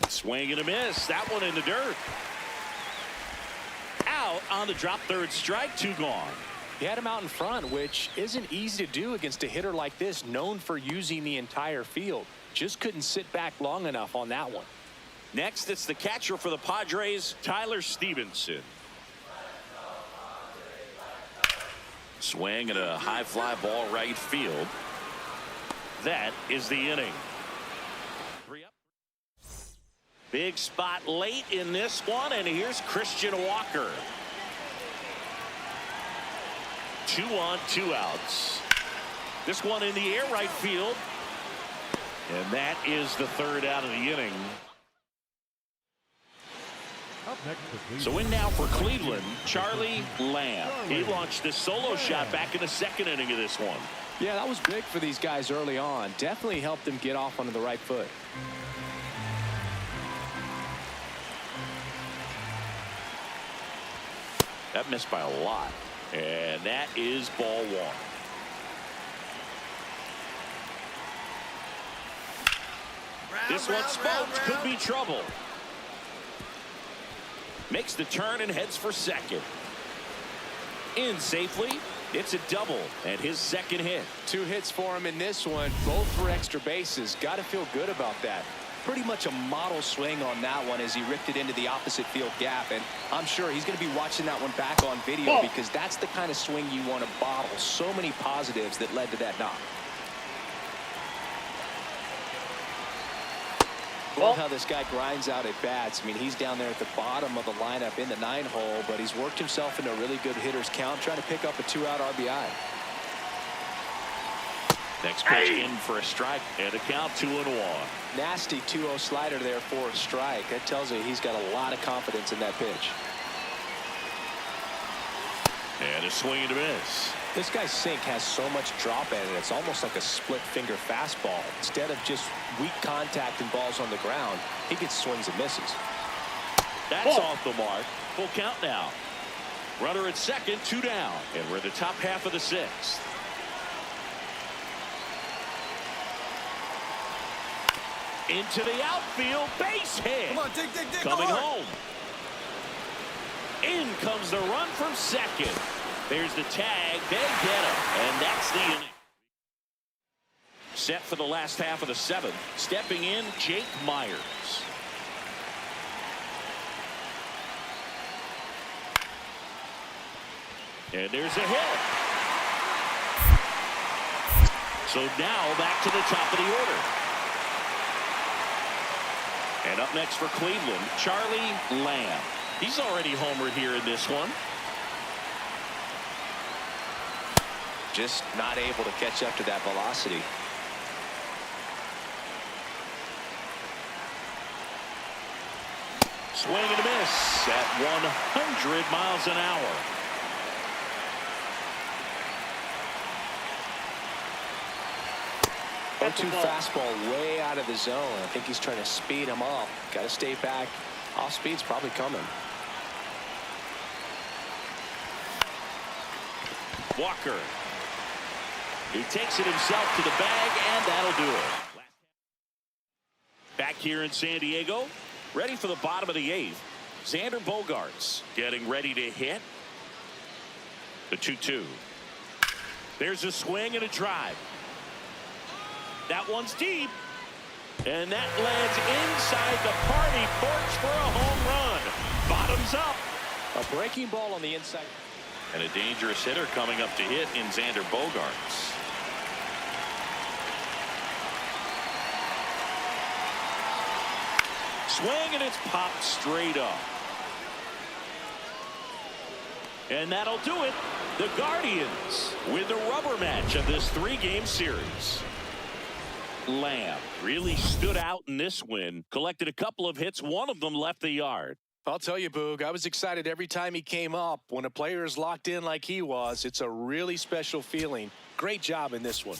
Swing and a miss. That one in the dirt. on the drop, third strike, 2 gone. He had him out in front, which isn't easy to do against a hitter like this, known for using the entire field. Just couldn't sit back long enough on that one. Next, it's the catcher for the Padres, Tyler Stevenson. Swing and a high fly ball right field. That is the inning. 3 up. Big spot late in this one, and here's Christian Walker. 2 on, 2 outs. This one in the air right field. And that is the 3rd out of the inning. Up next for Cleveland. So in now for Cleveland, Charlie Lamb. He launched a solo shot back in the 2nd inning of this one. Yeah, that was big for these guys early on. Definitely helped them get off onto the right foot. That missed by a lot. And that is ball 1. This one smoked, could be trouble. Makes the turn and heads for second. In safely. It's a double and his 2nd hit. 2 hits for him in this one, both for extra bases. Got to feel good about that. Pretty much a model swing on that one as he ripped it into the opposite field gap, and I'm sure he's going to be watching that one back on video because that's the kind of swing you want to bottle. So many positives that led to that knock. Love how this guy grinds out at bats. I mean, he's down there at the bottom of the lineup in the 9-hole, but he's worked himself into a really good hitter's count, trying to pick up a 2-out RBI. Next pitch in for a strike and a count 2-1. Nasty 2-0 slider there for a strike. That tells you he's got a lot of confidence in that pitch. And a swing and a miss. This guy's sink has so much drop in it. It's almost like a split finger fastball. Instead of just weak contact and balls on the ground, he gets swings and misses. That's off the mark. Full count now. Runner at second, 2 down. And we're in the top half of the 6th. Into the outfield, base hit. Come on, dig, Coming home. In comes the run from second. There's the tag. They get him. And that's the inning. Set for the last half of the 7th. Stepping in, Jake Myers. And there's a hit. So now back to the top of the order. And up next for Cleveland, Charlie Lamb. He's already homered here in this one. Just not able to catch up to that velocity. Swing and a miss at 100 miles an hour. Two fastball way out of the zone. I think he's trying to speed him up. Got to stay back. Off speed's probably coming. Walker. He takes it himself to the bag, and that'll do it. Back here in San Diego, ready for the bottom of the 8th. Xander Bogaerts getting ready to hit. The 2-2. There's a swing and a drive. That one's deep. And that lands inside the party porch for a home run. Bottoms up. A breaking ball on the inside. And a dangerous hitter coming up to hit in Xander Bogaerts. Swing and it's popped straight up. And that'll do it. The Guardians win the rubber match of this 3-game series. Lamb really stood out in this win. Collected a couple of hits. One of them left the yard. I'll tell you, Boog, I was excited every time he came up. When a player is locked in like he was, it's a really special feeling. Great job in this one.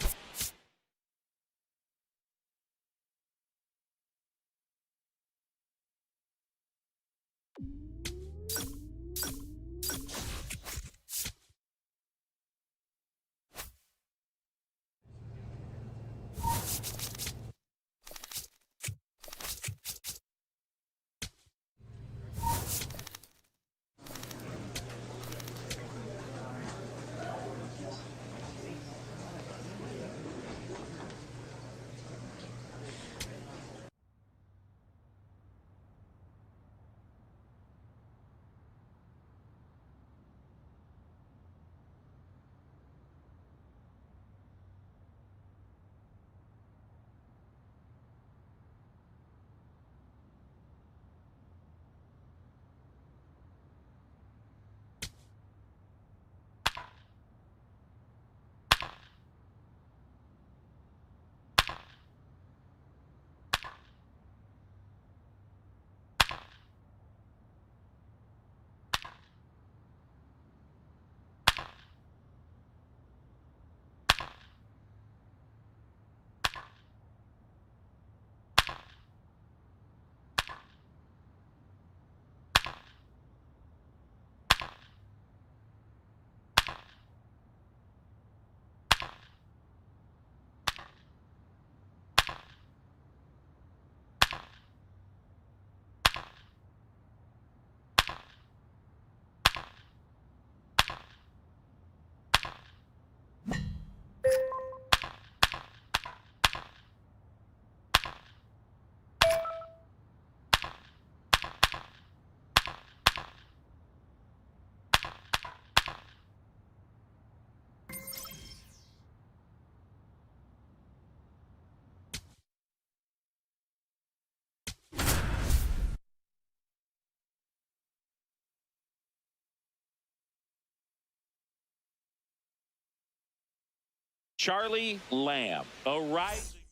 Charlie Lamb, a rising.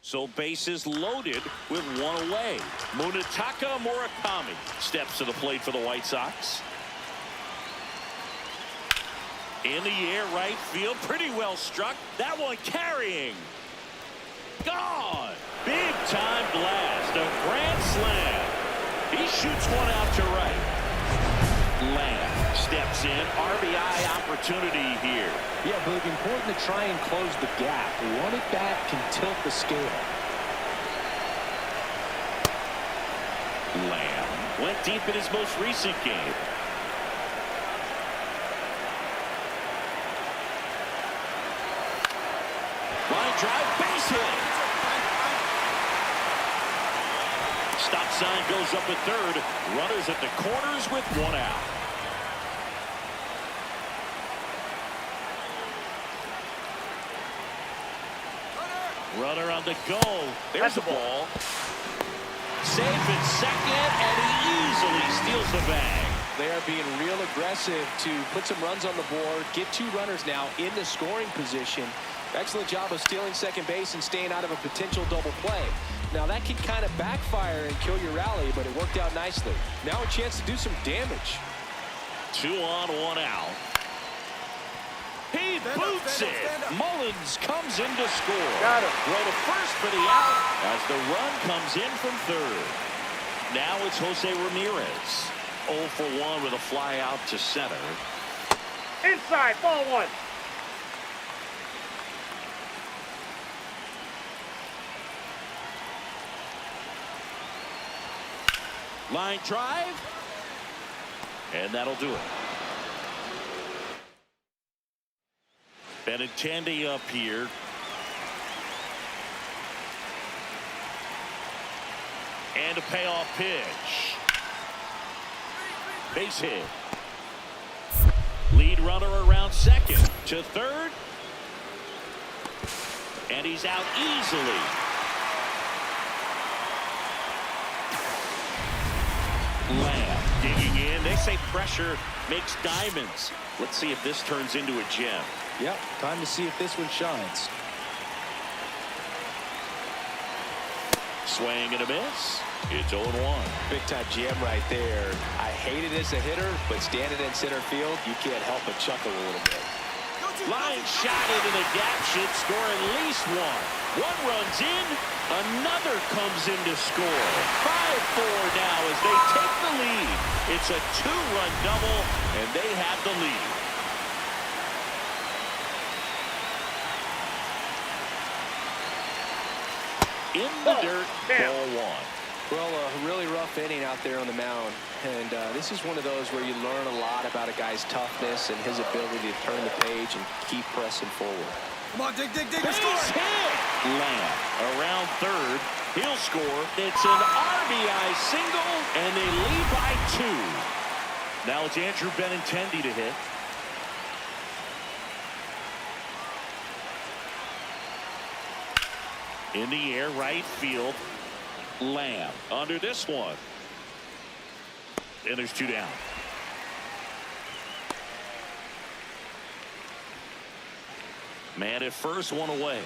So bases loaded with one away. Munetaka Murakami steps to the plate for the White Sox. In the air, right field, pretty well struck. That one carrying. Gone. Big time blast, a grand slam. He shoots one out to right. Lamb steps in, RBI opportunity here. Yeah, Boog, important to try and close the gap. One at bat can tilt the scale. Lamb went deep in his most recent game. Line drive, base hit. Stop sign goes up at third. Runners at the corners with one out. Runner on the go. There's the ball. Safe at second, and he easily steals the bag. They are being real aggressive to put some runs on the board, get two runners now in the scoring position. Excellent job of stealing second base and staying out of a potential double play. Now that can kind of backfire and kill your rally, but it worked out nicely. Now a chance to do some damage. 2 on, 1 out. He boots it. Mullins comes in to score. Got him. Throw to first for the out as the run comes in from third. Now it's Jose Ramirez. 0 for 1 with a fly out to center. Inside, ball 1. Line drive. And that'll do it. Benintendi up here. And a payoff pitch. Base hit. Lead runner around second to third. And he's out easily. Lamb digging in. They say pressure makes diamonds. Let's see if this turns into a gem. Yep, time to see if this one shines. Swing and a miss. It's 0-1. Big time jam right there. I hate it as a hitter, but standing in center field, you can't help but chuckle a little bit. Line shot into the gap should score at least one. One runs in, another comes in to score. 5-4 now as they take the lead. It's a 2-run double, and they have the lead. In the dirt, ball 1. Well, a really rough inning out there on the mound. And this is one of those where you learn a lot about a guy's toughness and his ability to turn the page and keep pressing forward. Come on, dig, Base hit. Lamb around third. He'll score. It's an RBI single, and they lead by 2. Now it's Andrew Benintendi to hit. In the air, right field. Lamb under this one. And there's 2 down. Man at first, 1 away.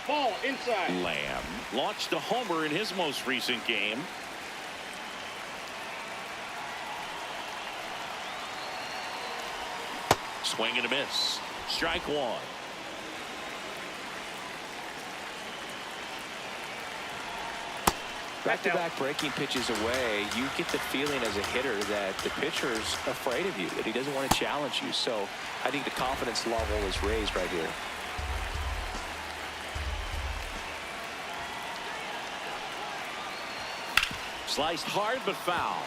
Ball inside. Lamb launched a homer in his most recent game. Swing and a miss. Strike 1. Back-to-back breaking pitches away, you get the feeling as a hitter that the pitcher's afraid of you, that he doesn't want to challenge you. So I think the confidence level is raised right here. Sliced hard but foul.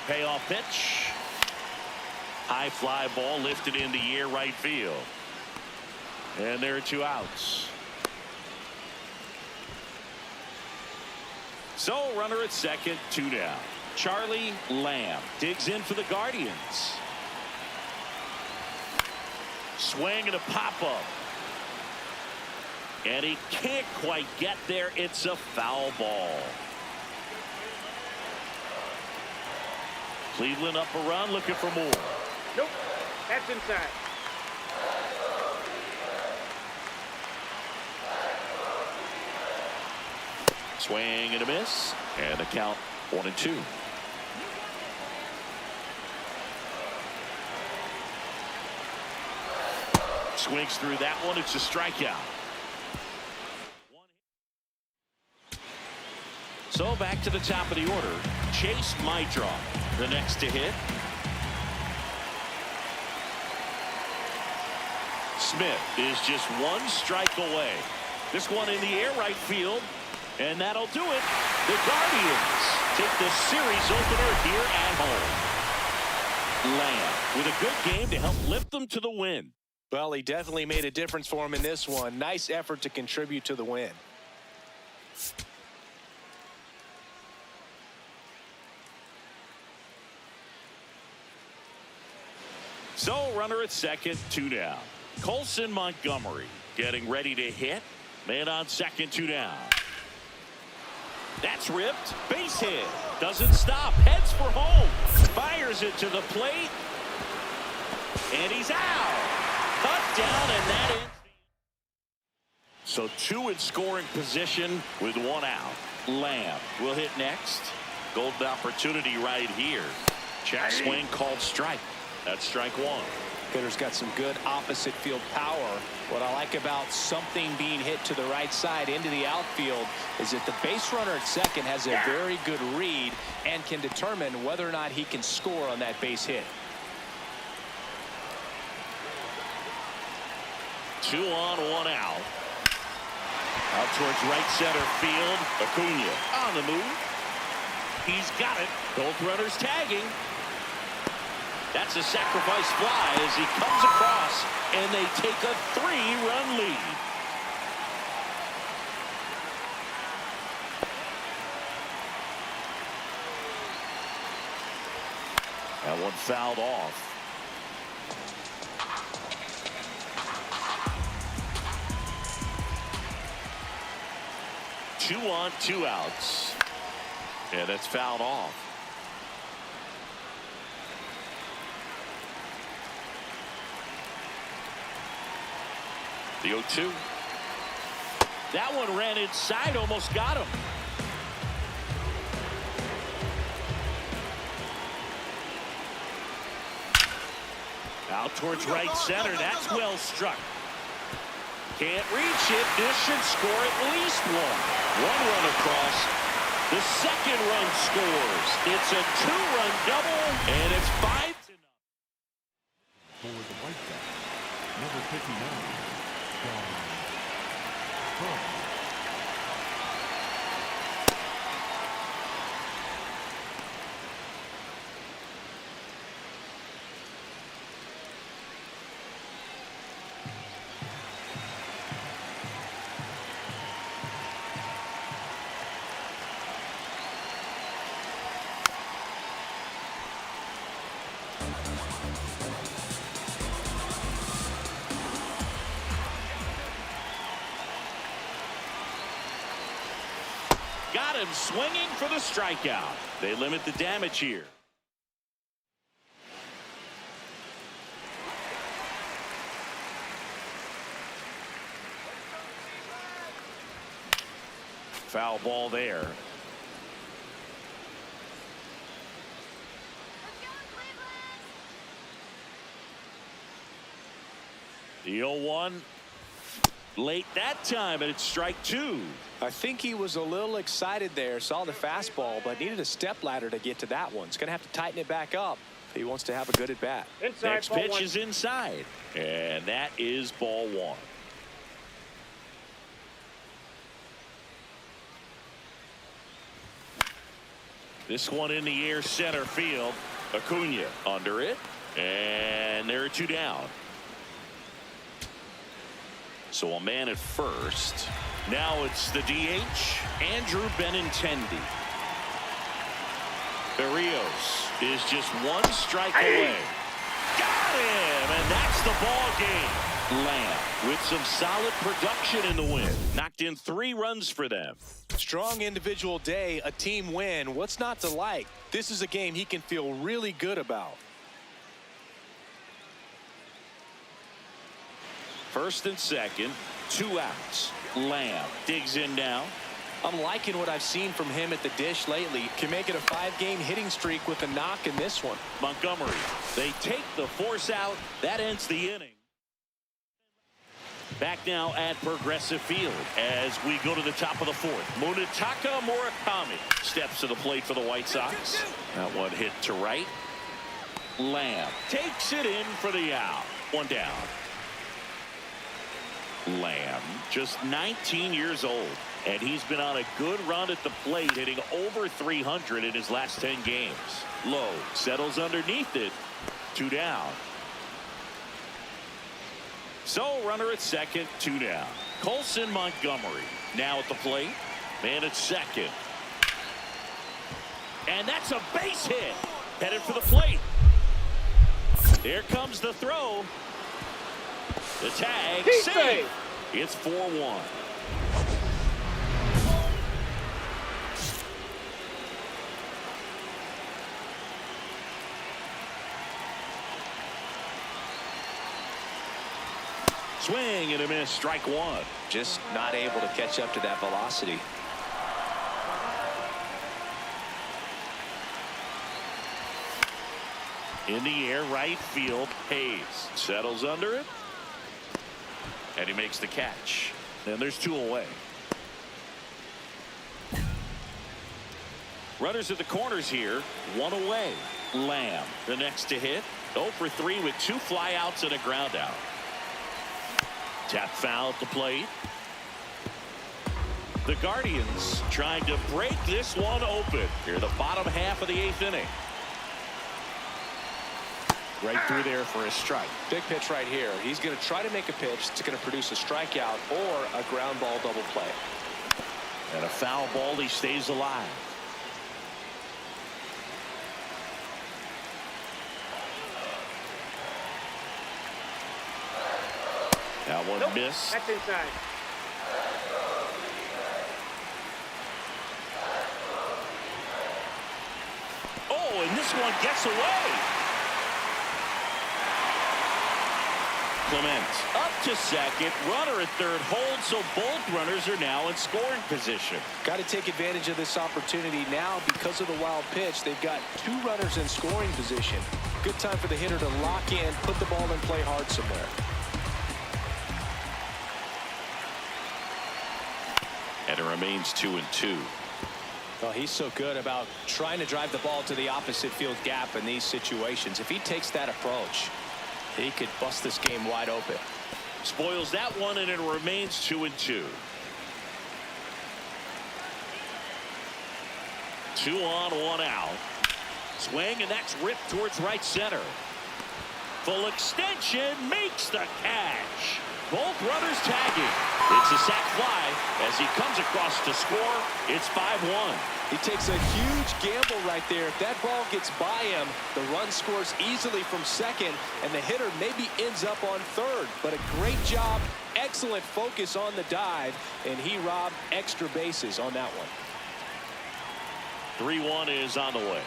Payoff pitch. High fly ball lifted in the air right field. And there are 2 outs. So runner at second, 2 down. Charlie Lamb digs in for the Guardians. Swing and a pop up. And he can't quite get there. It's a foul ball. Cleveland up a run, looking for more. Nope. That's inside. Swing and a miss. And the count 1-2. Swings through that one. It's a strikeout. So back to the top of the order. Chase Mydroff, the next to hit. Smith is just one strike away. This one in the air, right field. And that'll do it. The Guardians take the series opener here at home. Lamb with a good game to help lift them to the win. Well, he definitely made a difference for him in this one. Nice effort to contribute to the win. So runner at second, 2 down. Colson Montgomery getting ready to hit. Man on second, 2 down. That's ripped. Base hit. Doesn't stop. Heads for home. Fires it to the plate. And he's out. Touchdown, and that ends. So 2 in scoring position with 1 out. Lamb will hit next. Golden opportunity right here. Check swing called strike. That's strike 1. Hitter's got some good opposite field power. What I like about something being hit to the right side into the outfield is that the base runner at second has a very good read and can determine whether or not he can score on that base hit. 2 on, 1 out. Out towards right center field. Acuna on the move. He's got it. Both runners tagging. That's a sacrifice fly as he comes across, and they take a 3-run lead. That one fouled off. Two on, 2 outs. Yeah, that's fouled off. The 0-2. That one ran inside, almost got him. Out towards right center. That's well struck. Can't reach it. This should score at least 1. 1 run across. The second run scores. It's a 2-run double, and it's 5-0. For the Whitecaps, number 59. Got him swinging for the strikeout. They limit the damage here. Foul ball there. The 0-1 late that time, and it's strike 2. I think he was a little excited there, saw the fastball, but needed a step ladder to get to that one. He's going to have to tighten it back up if he wants to have a good at bat. Inside, Next ball pitch 1. is inside, and that is ball 1. This one in the air, center field. Acuna under it, and there are 2 down. So a man at first. Now it's the DH, Andrew Benintendi. Berrios is just 1 strike away. Got him, and that's the ball game. Lamb with some solid production in the win. Knocked in 3 runs for them. Strong individual day, a team win. What's not to like? This is a game he can feel really good about. First and second, 2 outs. Lamb digs in now. I'm liking what I've seen from him at the dish lately. Can make it a 5-game hitting streak with a knock in this one. Montgomery, they take the force out. That ends the inning. Back now at Progressive Field as we go to the top of the 4th. Munetaka Murakami steps to the plate for the White Sox. That one hit to right. Lamb takes it in for the out. 1 down. Lamb, just 19 years old, and he's been on a good run at the plate, hitting over 300 in his last 10 games. Low settles underneath it. 2 down. So runner at second, 2 down. Colson Montgomery now at the plate. Man at second. And that's a base hit. Headed for the plate. There comes the throw. The tag, save. It's 4-1. Swing and a miss, strike 1. Just not able to catch up to that velocity. In the air, right field. Hayes settles under it. And he makes the catch. And there's 2 away. Runners at the corners here. 1 away. Lamb, the next to hit. 0 for 3 with 2 flyouts and a ground out. Tap foul at the plate. The Guardians trying to break this one open. Here, the bottom half of the 8th inning. Right through there for a strike. Big pitch right here. He's going to try to make a pitch that's going to produce a strikeout or a ground ball double play. And a foul ball, he stays alive. That one missed. That's inside. Oh, and this one gets away. Clement up to second, runner at third holds, so both runners are now in scoring position. Got to take advantage of this opportunity now because of the wild pitch. They've got 2 runners in scoring position. Good time for the hitter to lock in, put the ball in play hard somewhere. And it remains 2-2. Well, he's so good about trying to drive the ball to the opposite field gap in these situations. If he takes that approach, he could bust this game wide open. Spoils that one, and it remains 2-2. 2 on, 1 out. Swing, and that's ripped towards right center. Full extension, makes the catch. Both runners tagging. It's a sac fly as he comes across to score. It's 5-1. He takes a huge gamble right there. If that ball gets by him, the run scores easily from second, and the hitter maybe ends up on third. But a great job, excellent focus on the dive, and he robbed extra bases on that one. 3-1 is on the way.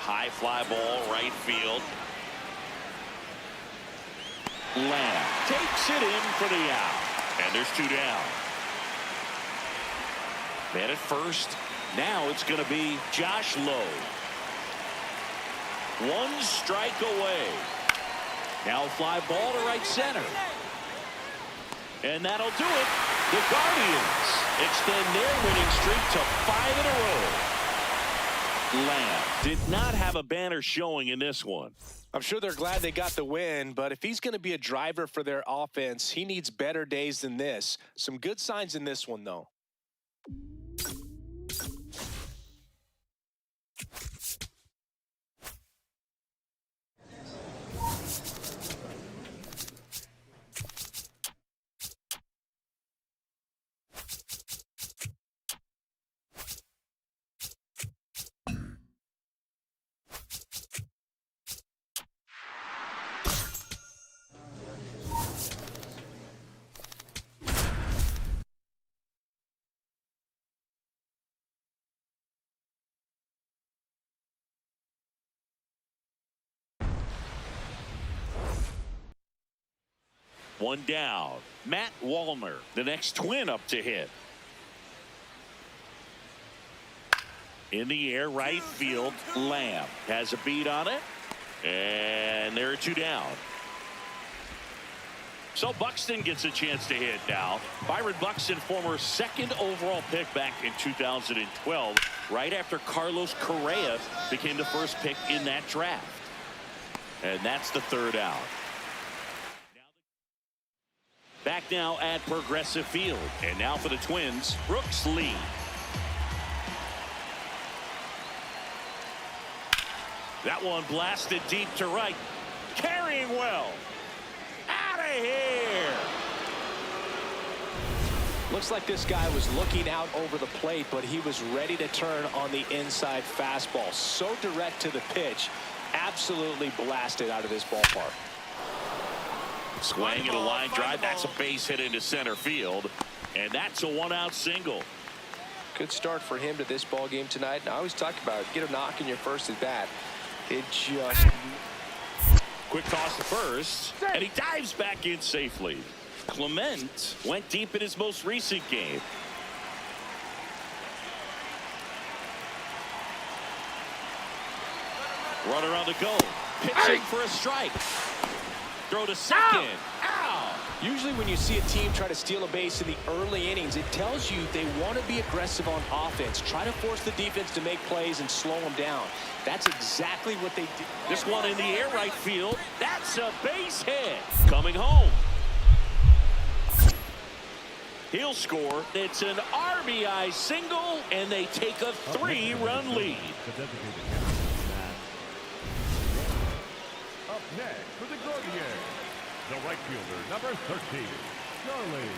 High fly ball, right field. Lamb takes it in for the out. And there's 2 down. Man at first. Now it's going to be Josh Lowe. 1 strike away. Now fly ball to right center. And that'll do it. The Guardians extend their winning streak to 5 in a row. Lamb did not have a banner showing in this one. I'm sure they're glad they got the win, but if he's going to be a driver for their offense, he needs better days than this. Some good signs in this one, though. One down. Matt Wallner, the next Twin up to hit. In the air, right field, Lamb has a beat on it. And there are two down. So Buxton gets a chance to hit now. Byron Buxton, former second overall pick back in 2012, right after Carlos Correa became the first pick in that draft. And that's the third out. Back now at Progressive Field. And now for the Twins, Brooks Lee. That one blasted deep to right. Carrying well. Out of here. Looks like this guy was looking out over the plate, but he was ready to turn on the inside fastball. So direct to the pitch. Absolutely blasted out of this ballpark. Swing and a line drive. That's a base hit into center field. And that's a one-out single. Good start for him to this ball game tonight. And I always talk about it. Get a knock in your first at bat. It just... Quick toss to first. And he dives back in safely. Clement went deep in his most recent game. Runner on the go. Pitching for a strike. Throw to second. Ow! Usually when you see a team try to steal a base in the early innings, it tells you they want to be aggressive on offense. Try to force the defense to make plays and slow them down. That's exactly what they did. This one in the air, right field. That's a base hit. Coming home. He'll score. It's an RBI single, and they take a 3-run lead. Up next for the Guardians, the right fielder, number 13, Charlie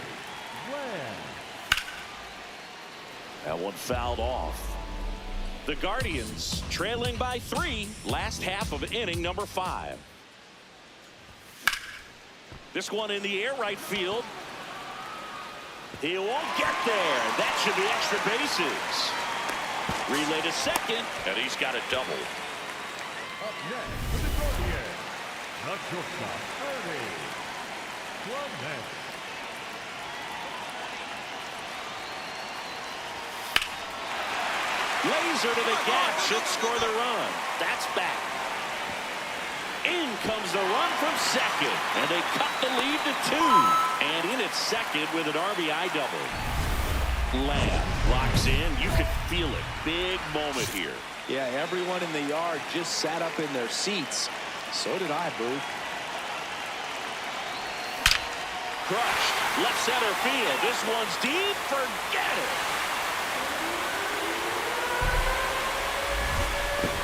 Lamb. That one fouled off. The Guardians trailing by 3, last half of inning number 5. This one in the air, right field. He won't get there. That should be extra bases. Relay to second, and he's got a double. Up next for the Guardians, the shortstop, Ernie Clement. Laser to the gap, should score the run. That's back. In comes the run from second, and they cut the lead to 2. And in at second with an RBI double. Lamb locks in. You could feel it. Big moment here. Yeah, everyone in the yard just sat up in their seats. So did I, Boo. Crushed. Left center field. This one's deep. Forget it.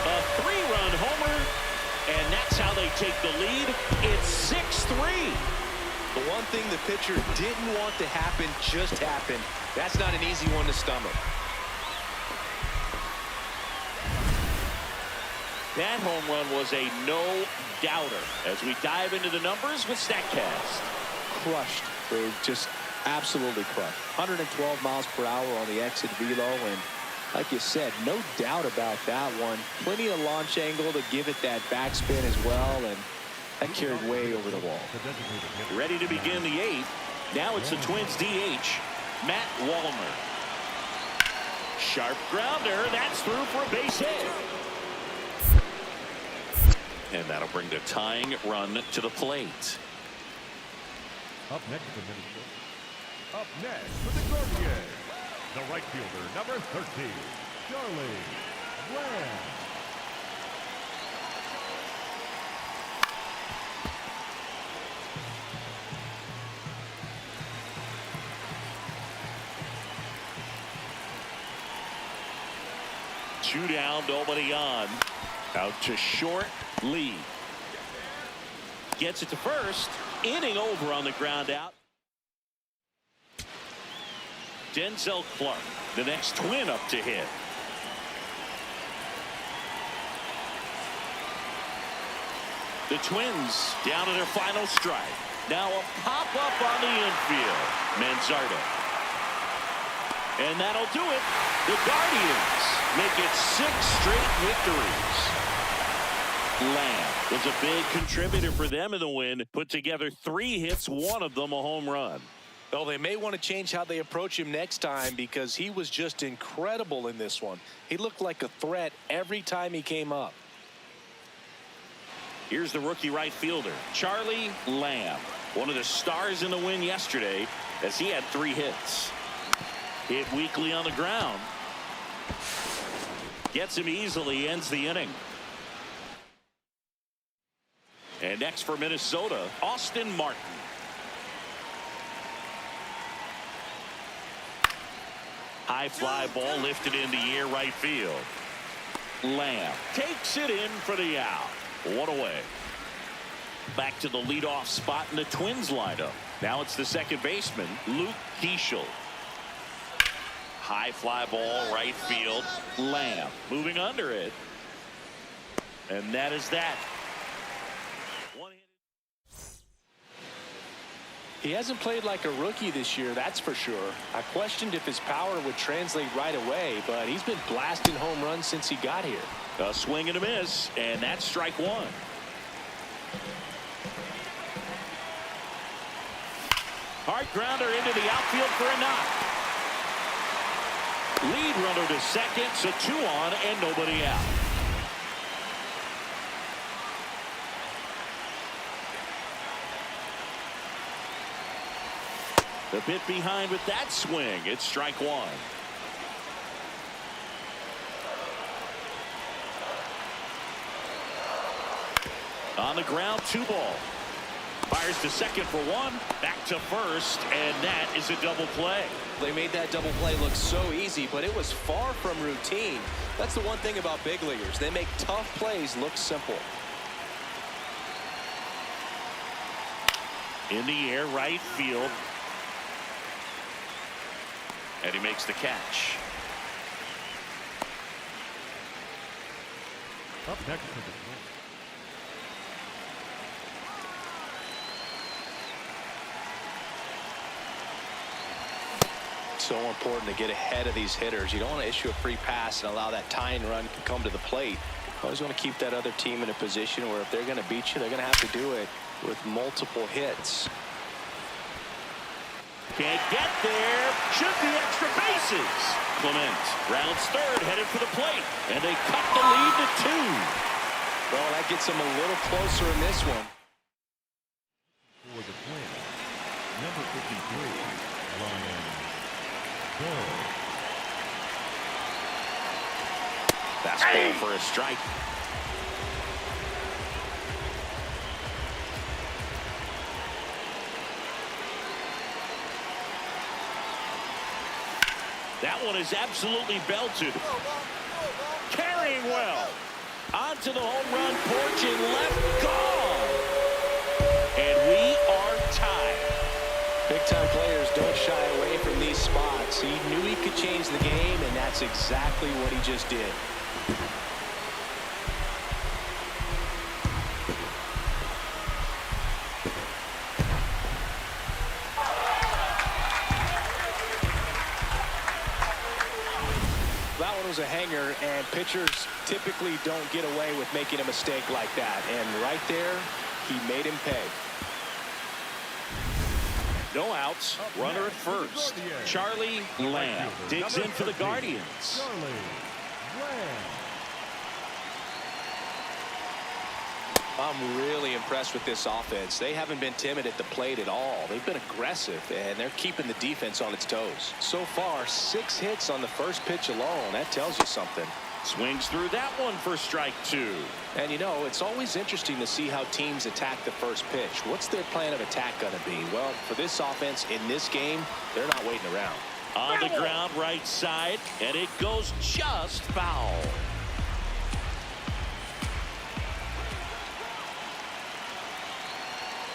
A 3-run homer. And that's how they take the lead. It's 6-3. The one thing the pitcher didn't want to happen just happened. That's not an easy one to stomach. That home run was a no-doubter. As we dive into the numbers with StatCast. Crushed. They just absolutely crushed. 112 miles per hour on the exit velo, and like you said, no doubt about that one. Plenty of launch angle to give it that backspin as well, and that carried way over the wall. Ready to begin the 8th. Now it's the Twins DH, Matt Wallner. Sharp grounder. That's through for a base hit. And that'll bring the tying run to the plate. Up next for Minnesota. Up next for the Guardians, the right fielder, number 13, Charlie Lamb. Two down, nobody on. Out to short, Lee. Gets it to first. Inning over on the ground out. Denzel Clark, the next Twin up to hit. The Twins down to their final strike. Now a pop-up on the infield. Manzardo. And that'll do it. The Guardians make it 6 straight victories. Lamb was a big contributor for them in the win. Put together 3 hits, one of them a home run. Well, they may want to change how they approach him next time because he was just incredible in this one. He looked like a threat every time he came up. Here's the rookie right fielder, Charlie Lamb. One of the stars in the win yesterday as he had 3 hits. Hit weakly on the ground. Gets him easily, ends the inning. And next for Minnesota, Austin Martin. High fly ball lifted in the air right field. Lamb takes it in for the out. 1 away. Back to the leadoff spot in the Twins lineup. Now it's the second baseman, Luke Keeschel. High fly ball right field. Lamb moving under it. And that is that. He hasn't played like a rookie this year, that's for sure. I questioned if his power would translate right away, but he's been blasting home runs since he got here. A swing and a miss, and that's strike 1. Hard grounder into the outfield for a knock. Lead runner to second, so 2 on and nobody out. A bit behind with that swing. It's strike 1. On the ground, 2 ball. Fires to second for 1. Back to first, and that is a double play. They made that double play look so easy, but it was far from routine. That's the one thing about big leaguers. They make tough plays look simple. In the air, right field. And he makes the catch. Up next for the Twins. So important to get ahead of these hitters. You don't want to issue a free pass and allow that tying run to come to the plate. You always want to keep that other team in a position where if they're going to beat you, they're going to have to do it with multiple hits. Can't get there. Should be extra bases. Clement rounds third, headed for the plate. And they cut the lead to 2. Well, that gets them a little closer in this one. For the Twins, number 53, Ryan Burr. Fastball for a strike. That one is absolutely belted. Carrying well. Onto the home run porch and left, gone. And we are tied. Big-time players don't shy away from these spots. He knew he could change the game, and that's exactly what he just did. That one was a hanger, and pitchers typically don't get away with making a mistake like that. And right there, he made him pay. No outs. Runner at first. Charlie Lamb digs in for the Guardians. Charlie Lamb. I'm really impressed with this offense. They haven't been timid at the plate at all. They've been aggressive, and they're keeping the defense on its toes. So far, 6 hits on the first pitch alone. That tells you something. Swings through that one for strike 2. And, you know, it's always interesting to see how teams attack the first pitch. What's their plan of attack going to be? Well, for this offense in this game, they're not waiting around. On the ground, right side, and it goes just foul.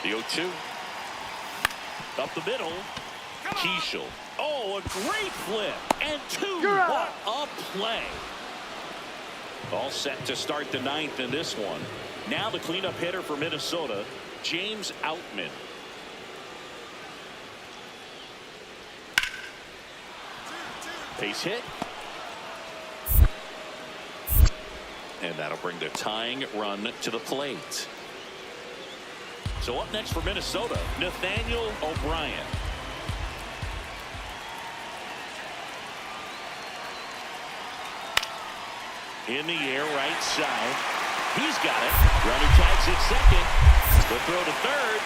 The 0-2. Up the middle. Keeschel. Oh, a great flip. And 2. What a play. All set to start the 9th in this one. Now the cleanup hitter for Minnesota, James Outman. Base hit. and that'll bring the tying run to the plate. So up next for Minnesota, Nathaniel O'Brien. In the air, right side. He's got it. Runner tags at second. The throw to third.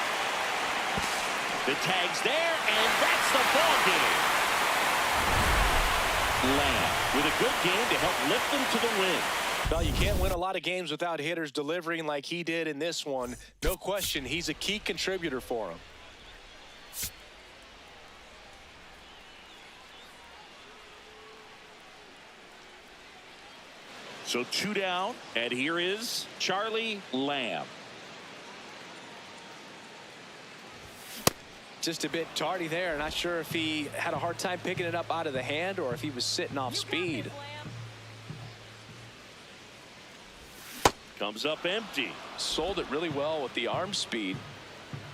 The tag's there, and that's the ball game. Lamb with a good game to help lift them to the win. Well, you can't win a lot of games without hitters delivering like he did in this one. No question, he's a key contributor for him. So 2 down, and here is Charlie Lamb. Just a bit tardy there. Not sure if he had a hard time picking it up out of the hand or if he was sitting off speed. Comes up empty. Sold it really well with the arm speed.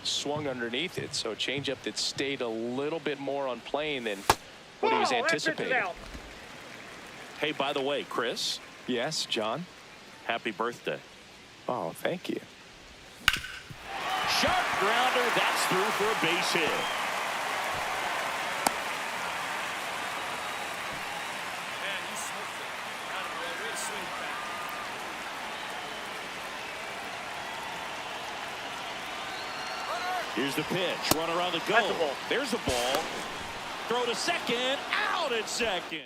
Swung underneath it, so a changeup that stayed a little bit more on plane than what he was anticipating. Hey, by the way, Chris. Yes, John. Happy birthday. Oh, thank you. Sharp grounder. That's through for a base hit. Here's the pitch. Runner on the go. There's a ball. Throw to second. Out at second.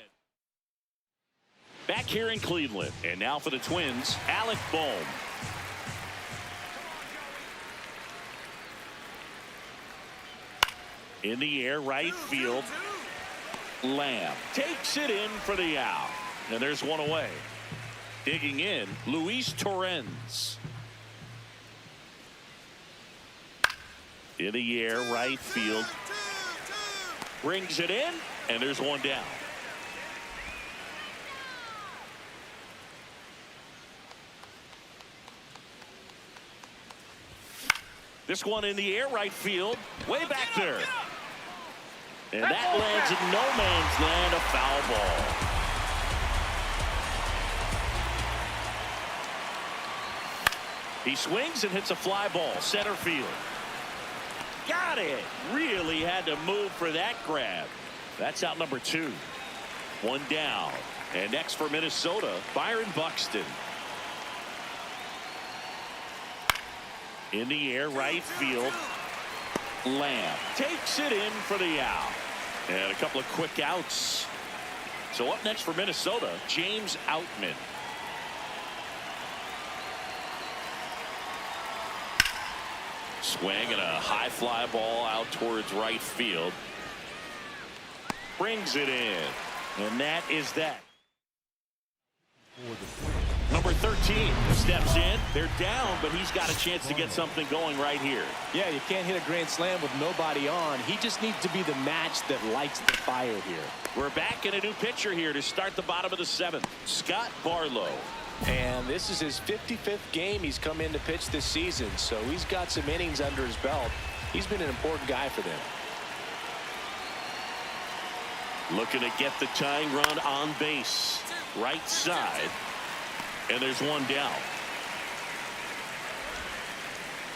Back here in Cleveland. And now for the Twins, Alec Bohm. In the air, right field. Lamb takes it in for the out. And there's one away. Digging in, Luis Torrens. In the air, right field. Brings it in, and there's one down. This one in the air, right field, way back there. And that lands in no man's land, a foul ball. He swings and hits a fly ball, center field. Got it. Really had to move for that grab. That's out number 2. One down. And next for Minnesota, Byron Buxton. In the air, right field. Lamb takes it in for the out. And a couple of quick outs. So up next for Minnesota, James Outman. Swing and a high fly ball out towards right field. Brings it in. And that is that. Number 13 steps in. They're down, but he's got a chance to get something going right here. Yeah, you can't hit a grand slam with nobody on. He just needs to be the match that lights the fire here. We're back in a new pitcher here to start the bottom of the 7th. Scott Barlow. And this is his 55th game he's come in to pitch this season, so he's got some innings under his belt. He's been an important guy for them. Looking to get the tying run on base. Right side. And there's one down.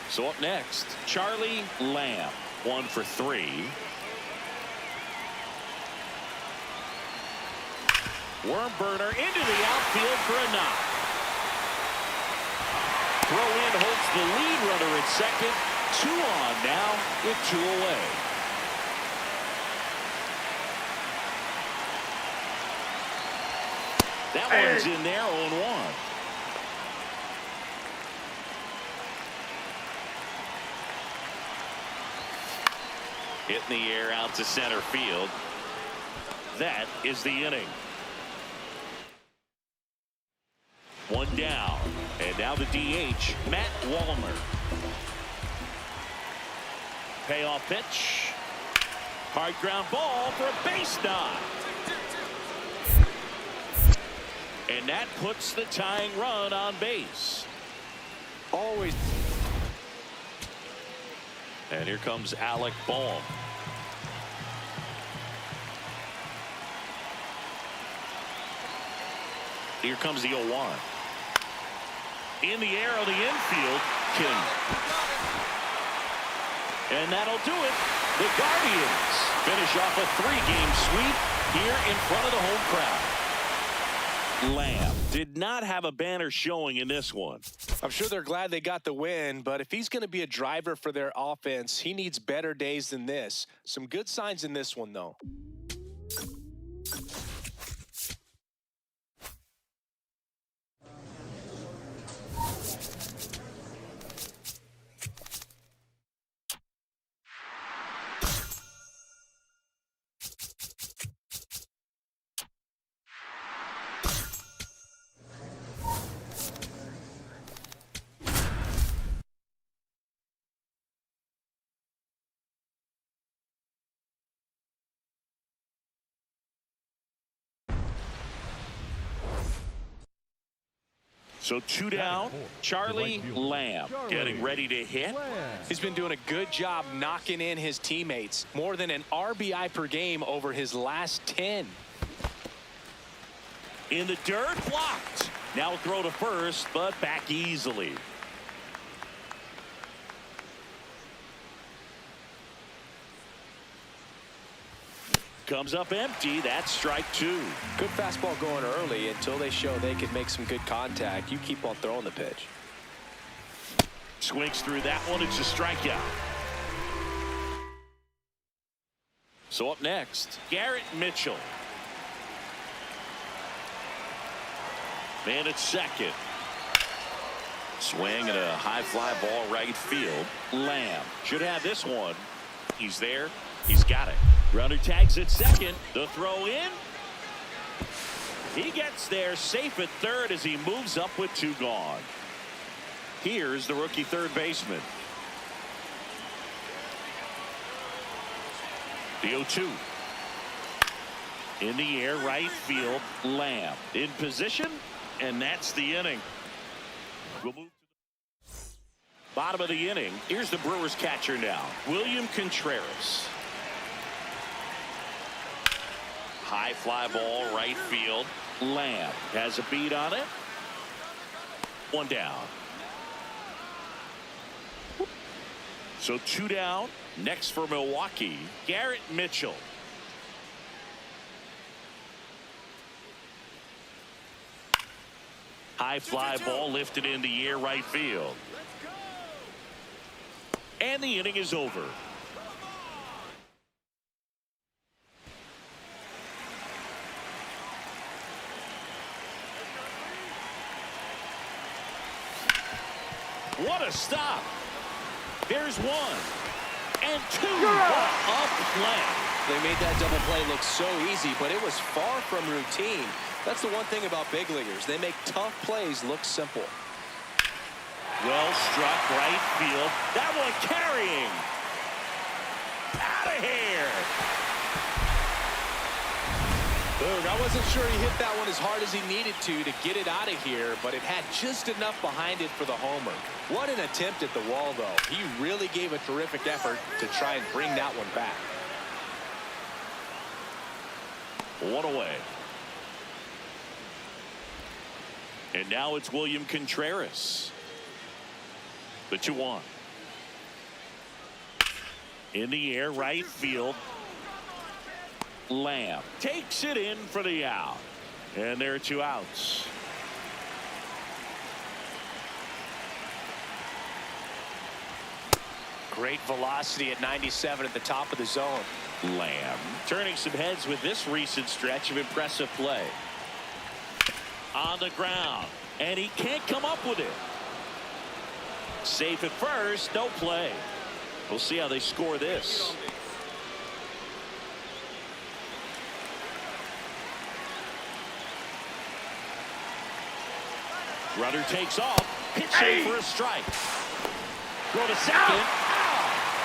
So up next, Charlie Lamb. 1 for 3. Worm burner into the outfield for a knock. Throw in holds the lead runner at second. 2 on now with 2 away. That one's in there, 0-1. Hit in the air out to center field. That is the inning. 1 down. And now the DH, Matt Wallner. Payoff pitch. Hard ground ball for a base knock. And that puts the tying run on base. Always. And here comes Alec Bohm. Here comes the 0-1. In the air on the infield, King. And that'll do it. The Guardians finish off a 3-game sweep here in front of the home crowd. Lamb did not have a banner showing in this one. I'm sure they're glad they got the win, but if he's going to be a driver for their offense, he needs better days than this. Some good signs in this one, though. So 2 down, Charlie Lamb getting ready to hit. He's been doing a good job knocking in his teammates. More than an RBI per game over his last 10. In the dirt, blocked. Now a throw to first, but back easily. Comes up empty. That's strike 2. Good fastball going early until they show they can make some good contact. You keep on throwing the pitch. Swings through that one. It's a strikeout. So up next, Garrett Mitchell. Man at second. Swing and a high fly ball right field. Lamb should have this one. He's there. He's got it. Runner tags at second. The throw in. He gets there safe at third as he moves up with 2 gone. Here's the rookie third baseman. The 0-2. In the air, right field. Lamb in position, and that's the inning. We'll move to the bottom of the inning. Here's the Brewers catcher now, William Contreras. High fly ball, right field. Lamb has a beat on it. 1 down. So 2 down. Next for Milwaukee, Garrett Mitchell. High fly ball lifted in the air, right field. And the inning is over. What a stop. There's 1 and 2. What a play. They made that double play look so easy, but it was far from routine. That's the one thing about big leaguers. They make tough plays look simple. Well struck, right field. That one carrying. Out of here. Boog, I wasn't sure he hit that one as hard as he needed to get it out of here, but it had just enough behind it for the homer. What an attempt at the wall, though. He really gave a terrific effort to try and bring that one back. 1 away. And now it's William Contreras. The 2-1. In the air, right field. Lamb takes it in for the out. And there are 2 outs. Great velocity at 97 at the top of the zone. Lamb turning some heads with this recent stretch of impressive play. On the ground, and he can't come up with it. Safe at first, no play. We'll see how they score this. Runner takes off, pitching for a strike. Throw to second.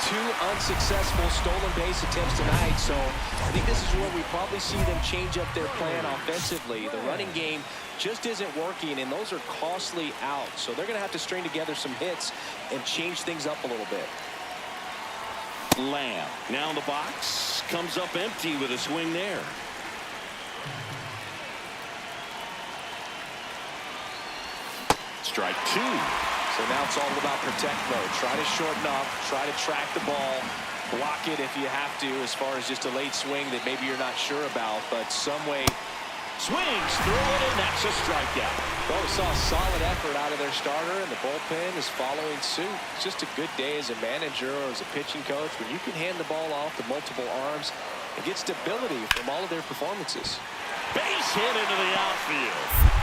2 unsuccessful stolen base attempts tonight, so I think this is where we probably see them change up their plan offensively. The running game just isn't working, and those are costly outs, so they're going to have to string together some hits and change things up a little bit. Lamb now in the box, comes up empty with a swing there. Strike two. So now it's all about protect mode. Try to shorten up, try to track the ball, block it if you have to, as far as just a late swing that maybe you're not sure about, but some way. Swings through it, and that's a strikeout. Well, we saw a solid effort out of their starter, and the bullpen is following suit. It's just a good day as a manager or as a pitching coach when you can hand the ball off to multiple arms and get stability from all of their performances. Base hit into the outfield.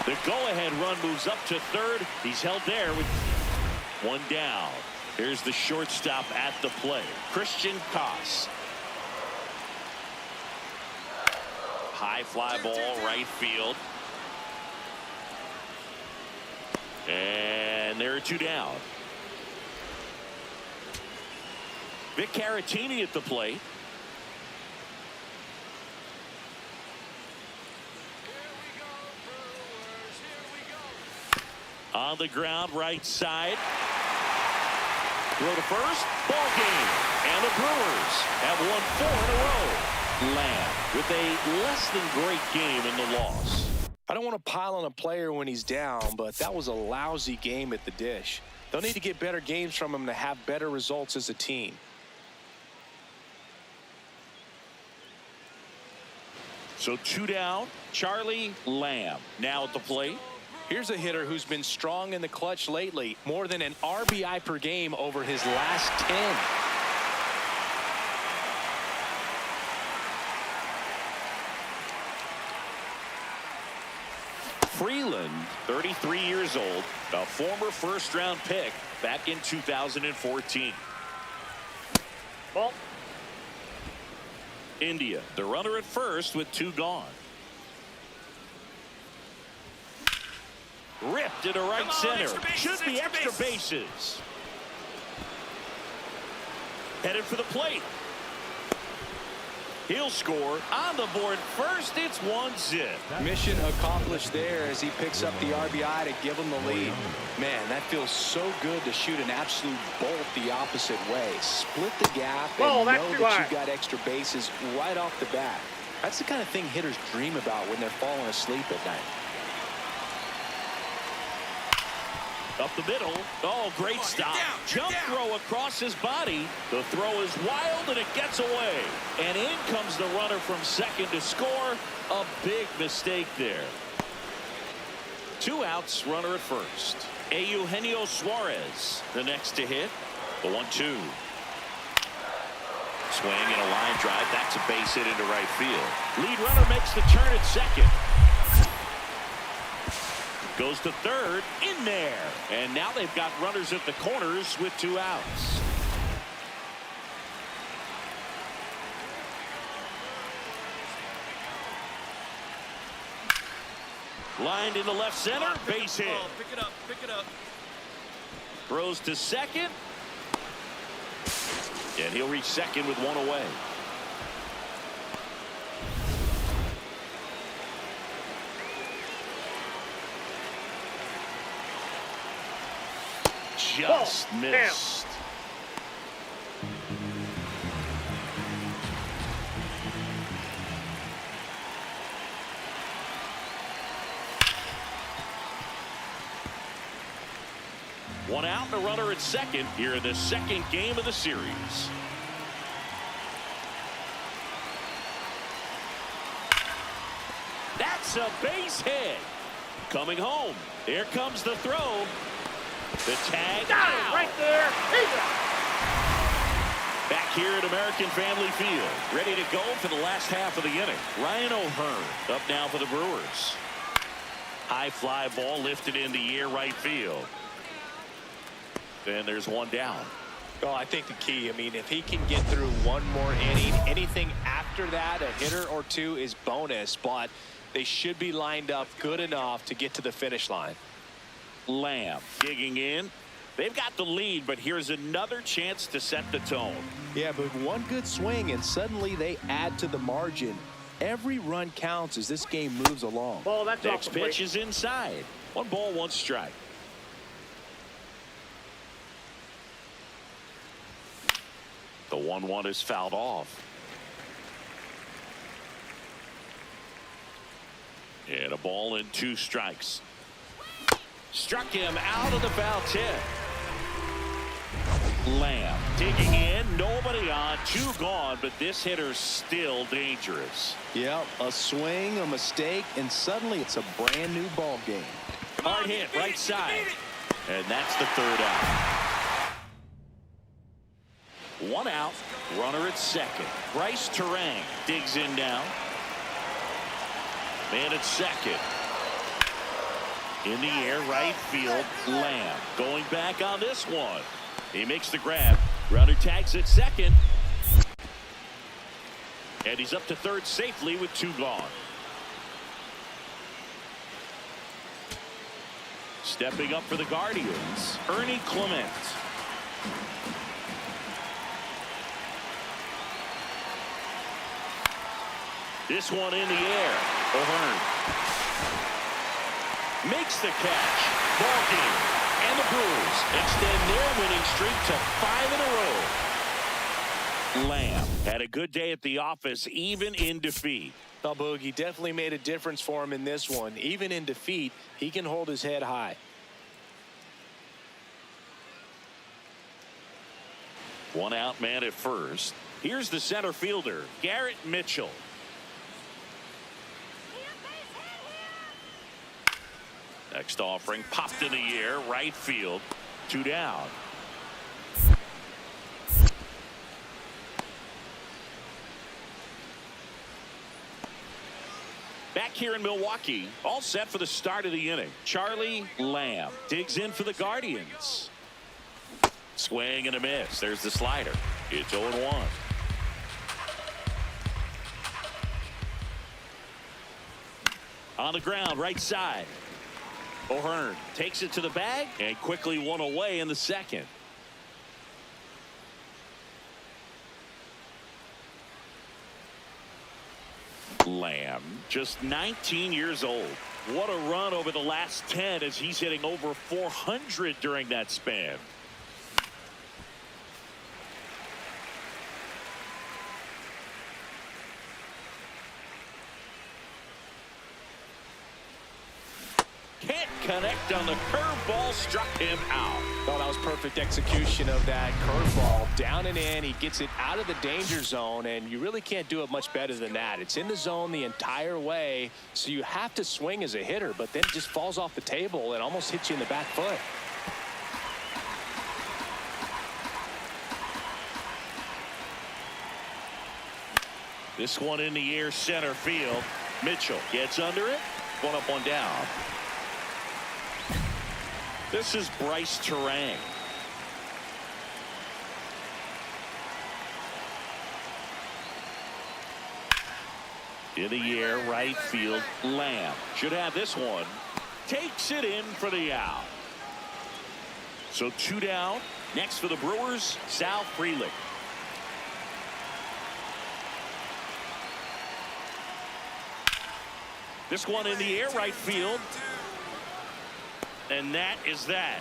The go-ahead run moves up to third. He's held there with one down. Here's the shortstop at the plate, Christian Koss. High fly ball, right field. And there are two down. Vic Caratini at the plate. On the ground, right side. Throw to first. Ball game. And the Brewers have won 4 in a row. Lamb with a less than great game in the loss. I don't want to pile on a player when he's down, but that was a lousy game at the dish. They'll need to get better games from him to have better results as a team. So 2 down. Charlie Lamb now at the plate. Here's a hitter who's been strong in the clutch lately, more than an RBI per game over his last 10. Freeland, 33 years old, a former first-round pick back in 2014. Ball. India, the runner at first with 2 gone. Ripped into right center. Should be extra bases. Headed for the plate. He'll score on the board first. It's 1-0. Mission accomplished there as he picks up the RBI to give him the lead. Man, that feels so good to shoot an absolute bolt the opposite way. Split the gap and know that you've got extra bases right off the bat. That's the kind of thing hitters dream about when they're falling asleep at night. Up the middle. Oh, great stop. Jump throw across his body. The throw is wild, and it gets away. And in comes the runner from second to score. A big mistake there. 2 outs, runner at first. Eugenio Suarez, the next to hit. The 1-2. Swing and a line drive. That's a base hit into right field. Lead runner makes the turn at second. Goes to third, in there. And now they've got runners at the corners with 2 outs. Lined into left center, base hit. Pick it up, pick it up. Throws to second. And he'll reach second with 1 away. Just missed. One out and a runner at second here in the second game of the series. That's a base hit. Coming home. Here comes the throw. The tag. Got it right there. Back here at American Family Field. Ready to go for the last half of the inning. Ryan O'Hearn up now for the Brewers. High fly ball lifted in the air right field. And there's 1 down. Well, I think the key, I mean, if he can get through 1 more inning, anything after that, a hitter or 2 is bonus, but they should be lined up good enough to get to the finish line. Lamb digging in. They've got the lead, but here's another chance to set the tone. Yeah, but 1 good swing and suddenly they add to the margin. Every run counts as this game moves along. Ball, that's Next pitch is inside. 1 ball, 1 strike. The 1-1 is fouled off. And a ball and 2 strikes. Struck him out of the foul tip. Lamb digging in, nobody on, 2 gone, but this hitter's still dangerous. Yep, a swing, a mistake, and suddenly it's a brand new ball game. Hard hit, right side. And that's the 3rd out. 1 out, runner at second. Bryce Terang digs in now. Man at second. In the air, right field, Lamb going back on this one. He makes the grab. Runner tags at second. And he's up to 3rd safely with 2 gone. Stepping up for the Guardians, Ernie Clement. This one in the air. O'Hearn makes the catch. Ball game. And the Brewers extend their winning streak to 5 in a row. Lamb had a good day at the office, even in defeat. Well, Boogie definitely made a difference for him in this one. Even in defeat, he can hold his head high. One out, man at first. Here's the center fielder, Garrett Mitchell. Next offering popped in the air, right field. 2 down. Back here in Milwaukee, all set for the start of the inning. Charlie Lamb digs in for the Guardians. Swing and a miss. There's the slider. It's 0-1. On the ground, right side. O'Hearn takes it to the bag and quickly 1 away in the second. Lamb, just 19 years old. What a run over the last 10 as he's hitting over 400 during that span. Can't connect on the curveball, struck him out. Well, that was perfect execution of that curveball. Down and in, he gets it out of the danger zone, and you really can't do it much better than that. It's in the zone the entire way, so you have to swing as a hitter, but then it just falls off the table and almost hits you in the back foot. This one in the air, center field. Mitchell gets under it. 1 up, 1 down. This is Bryce Terang. In the air, right field, Lamb should have this one. Takes it in for the out. So 2 down. Next for the Brewers, Sal Frelick. This one in the air, right field. And that is that.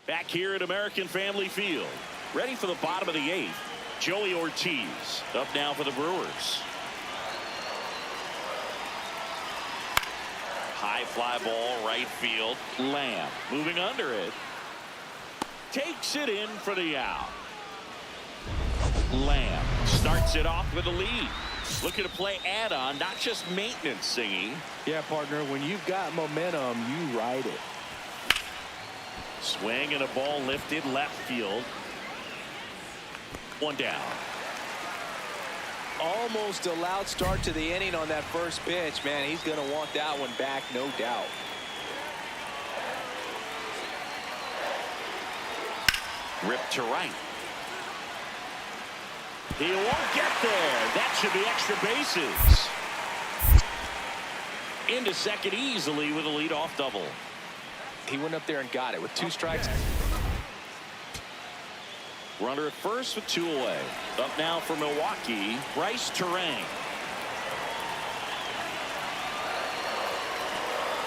Back here at American Family Field. Ready for the bottom of the 8th. Joey Ortiz up now for the Brewers. High fly ball, right field. Lamb moving under it. Takes it in for the out. Lamb starts it off with a lead. Looking to play add-on, not just maintenance, Singy. Yeah, partner, when you've got momentum, you ride it. Swing and a ball lifted left field. 1 down. Almost a loud start to the inning on that first pitch. Man, he's going to want that one back, no doubt. Ripped to right. He won't get there. That should be extra bases. Into second easily with a leadoff double. He went up there and got it with 2 strikes. Runner at first with 2 away. Up now for Milwaukee, Bryce Terang.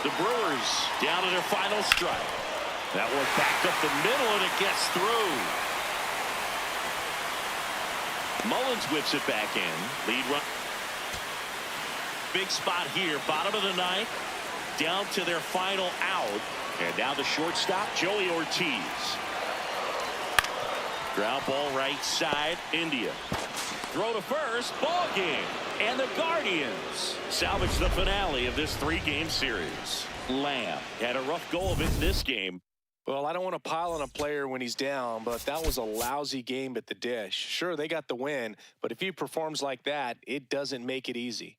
The Brewers down to their final strike. That one backed up the middle and it gets through. Mullins whips it back in. Lead run. big spot here. Bottom of the ninth. Down to their final out. And now the shortstop, Joey Ortiz. Ground ball right side, India. Throw to first, ball game. And the Guardians salvage the finale of this 3-game series. Lamb had a rough go of it in this game. Well, I don't want to pile on a player when he's down, but that was a lousy game at the dish. Sure, they got the win, but if he performs like that, it doesn't make it easy.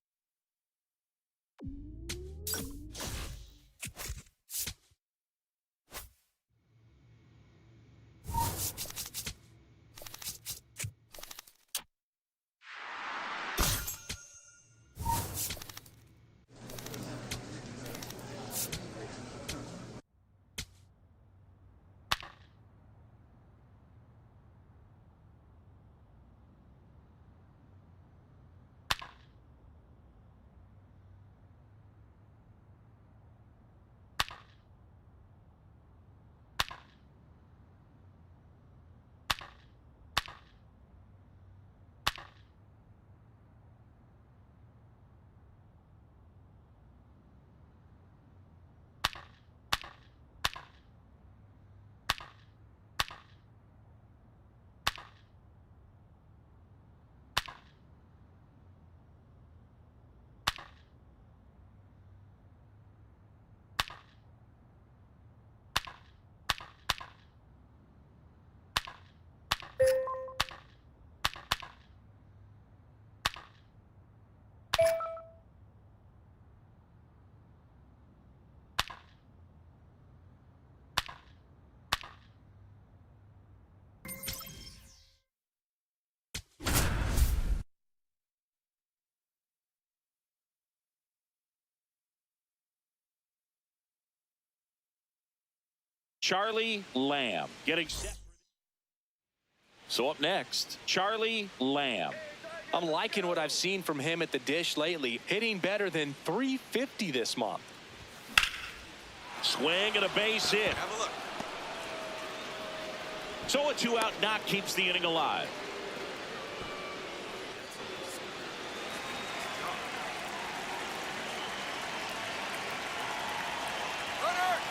Charlie Lamb getting set. So up next, Charlie Lamb. I'm liking what I've seen from him at the dish lately, hitting better than .350 this month. Swing and a base hit. Have a look. So a 2-out knock keeps the inning alive.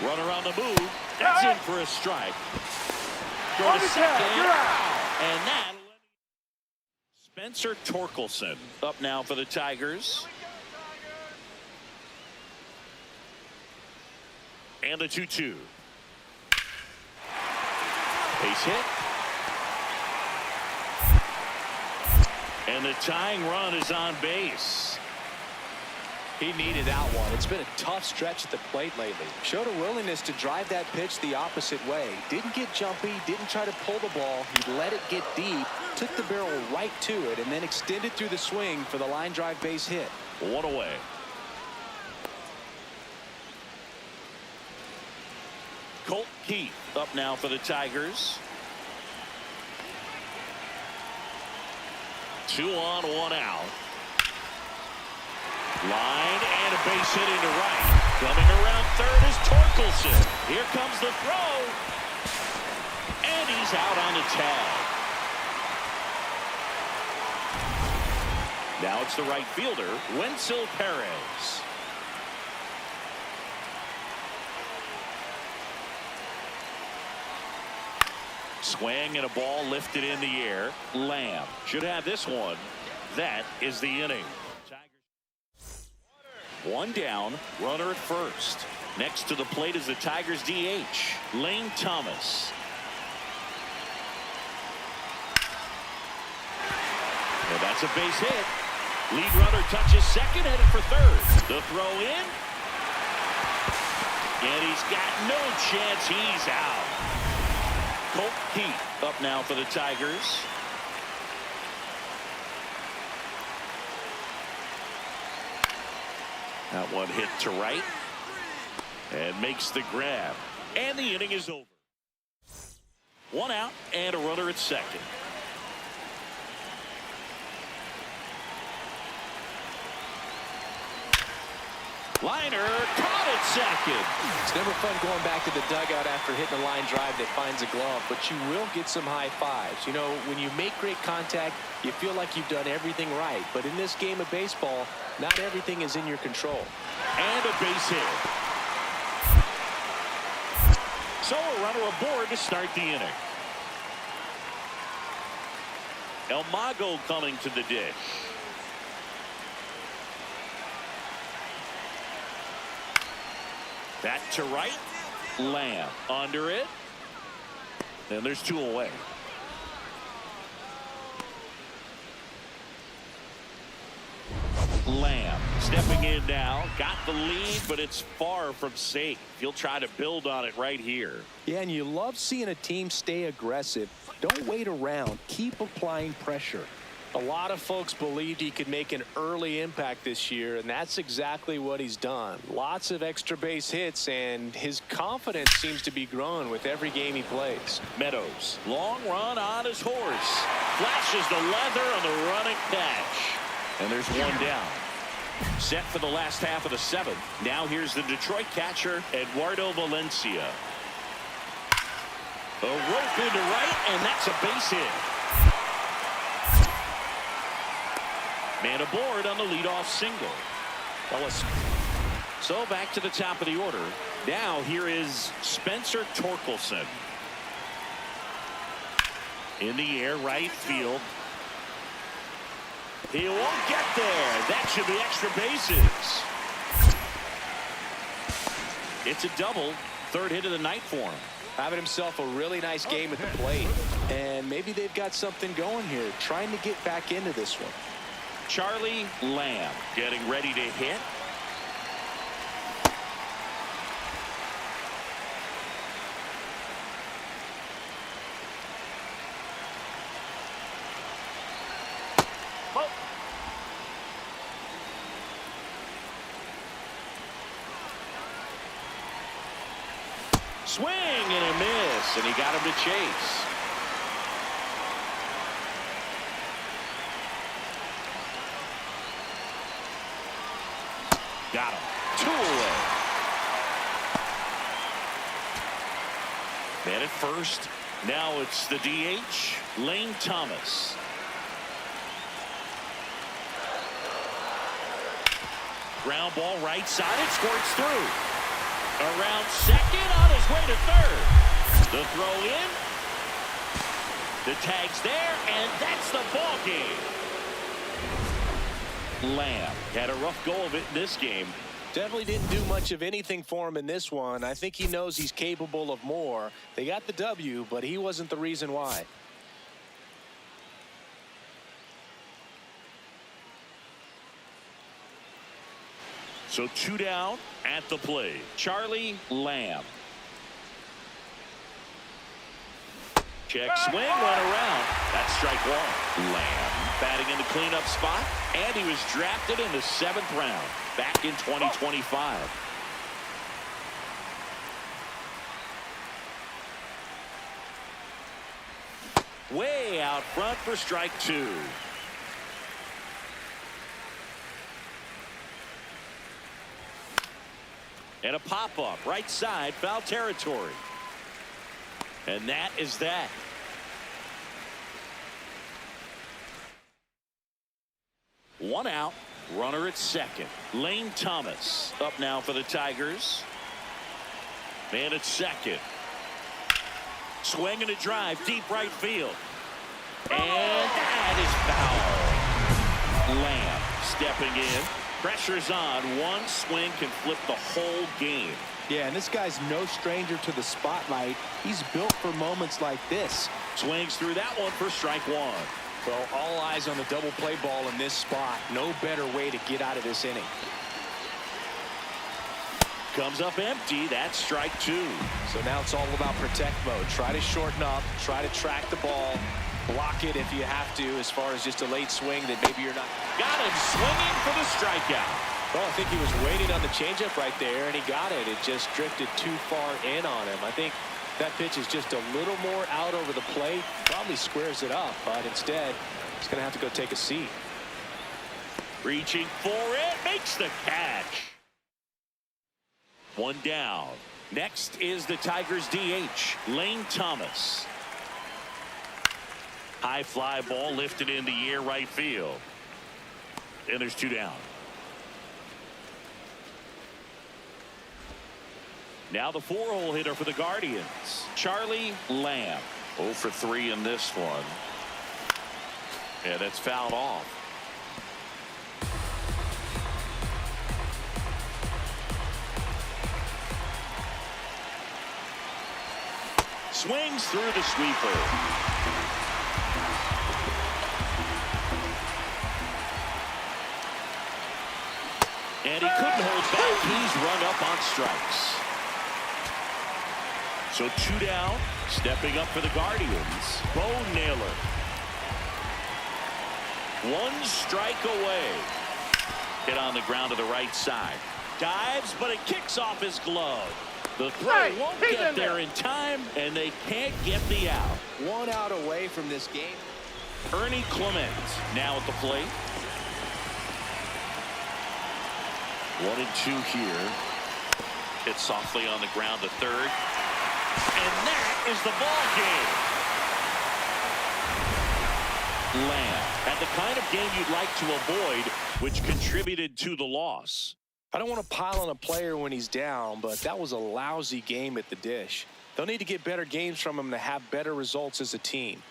Runner on the move. That's in for a strike. Go to second. And that. Spencer Torkelson up now for the Tigers. And the 2-2. Base hit. And the tying run is on base. He needed that one. It's been a tough stretch at the plate lately. Showed a willingness to drive that pitch the opposite way. Didn't get jumpy, didn't try to pull the ball. He let it get deep, took the barrel right to it, and then extended through the swing for the line drive base hit. One away. Colt Keith up now for the Tigers. 2 on, 1 out. Line and a base hit into right. Coming around third is Torkelson. Here comes the throw. And he's out on the tag. Now it's the right fielder, Wenzel Perez. Swing and a ball lifted in the air. Lamb should have this one. That is the inning. One down, runner at first. Next to the plate is the Tigers DH, Lane Thomas. And that's a base hit. Lead runner touches second, headed for third. The throw in. And he's got no chance. He's out. Colt Keith up now for the Tigers. That one hit to right and makes the grab. And the inning is over. 1 out and a runner at second. Liner caught at second. It's never fun going back to the dugout after hitting a line drive that finds a glove, but you will get some high fives. You know, when you make great contact, you feel like you've done everything right. But in this game of baseball, not everything is in your control. And a base hit. So a runner aboard to start the inning. El Mago coming to the dish. Back to right. Lamb under it. And there's two away. Lamb stepping in now. Got the lead, but it's far from safe. He'll try to build on it right here. Yeah, and you love seeing a team stay aggressive. Don't wait around. Keep applying pressure. A lot of folks believed he could make an early impact this year, and that's exactly what he's done. Lots of extra base hits, and his confidence seems to be growing with every game he plays. Meadows, long run on his horse. Flashes the leather on the running catch. And there's one down. Set for the last half of the seventh. Now here's the Detroit catcher, Eduardo Valencia. A rope into right, and that's a base hit. Man aboard on the leadoff single. So back to the top of the order. Now here is Spencer Torkelson. In the air, right field. He won't get there. That should be extra bases. It's a double. Third hit of the night for him. Having himself a really nice game at the plate. And maybe they've got something going here, trying to get back into this one. Charlie Lamb getting ready to hit. Swing and a miss, and he got him to chase. Got him. Two away. Man at first. Now it's the DH, Lane Thomas. Ground ball right side. It squirts through. Around second, on his way to third. The throw in. The tag's there, and that's the ball game. Lamb had a rough go of it in this game. Definitely didn't do much of anything for him in this one. I think he knows he's capable of more. They got the W, but he wasn't the reason why. So two down at the plate. Charlie Lamb. Check swing, run around. That's strike one. Lamb batting in the cleanup spot, and he was drafted in the 7th round back in 2025. Way out front for strike two. And a pop-up right side, foul territory. And that is that. One out, runner at second. Lane Thomas up now for the Tigers. Man at second. Swing and a drive, deep right field. And that is foul. Lamb stepping in. Pressure's on. One swing can flip the whole game. Yeah, and this guy's no stranger to the spotlight. He's built for moments like this. Swings through that one for strike one. Well, all eyes on the double play ball in this spot. No better way to get out of this inning. Comes up empty. That's strike two. So now it's all about protect mode. Try to shorten up. Try to track the ball. Block it if you have to, as far as just a late swing that maybe you're not. Got him swinging for the strikeout. Well, I think he was waiting on the changeup right there, and he got it. It just drifted too far in on him. I think that pitch is just a little more out over the plate. Probably squares it up, but instead, he's going to have to go take a seat. Reaching for it. Makes the catch. One down. Next is the Tigers DH, Lane Thomas. High fly ball lifted in the air right field. And there's two down. Now the 4-hole hitter for the Guardians, Charlie Lamb. 0 for 3 in this one. And that's fouled off. Swings through the sweeper. And he couldn't hold back. He's run up on strikes. So 2 down. Stepping up for the Guardians, Bo Naylor. 1 strike away. Hit on the ground to the right side. Dives, but it kicks off his glove. The throw won't get there in time, and they can't get the out. 1 out away from this game. Ernie Clement now at the plate. 1-2 here. Hit softly on the ground to third. And that is the ball game. Lamb had the kind of game you'd like to avoid, which contributed to the loss. I don't want to pile on a player when he's down, but that was a lousy game at the dish. They'll need to get better games from him to have better results as a team.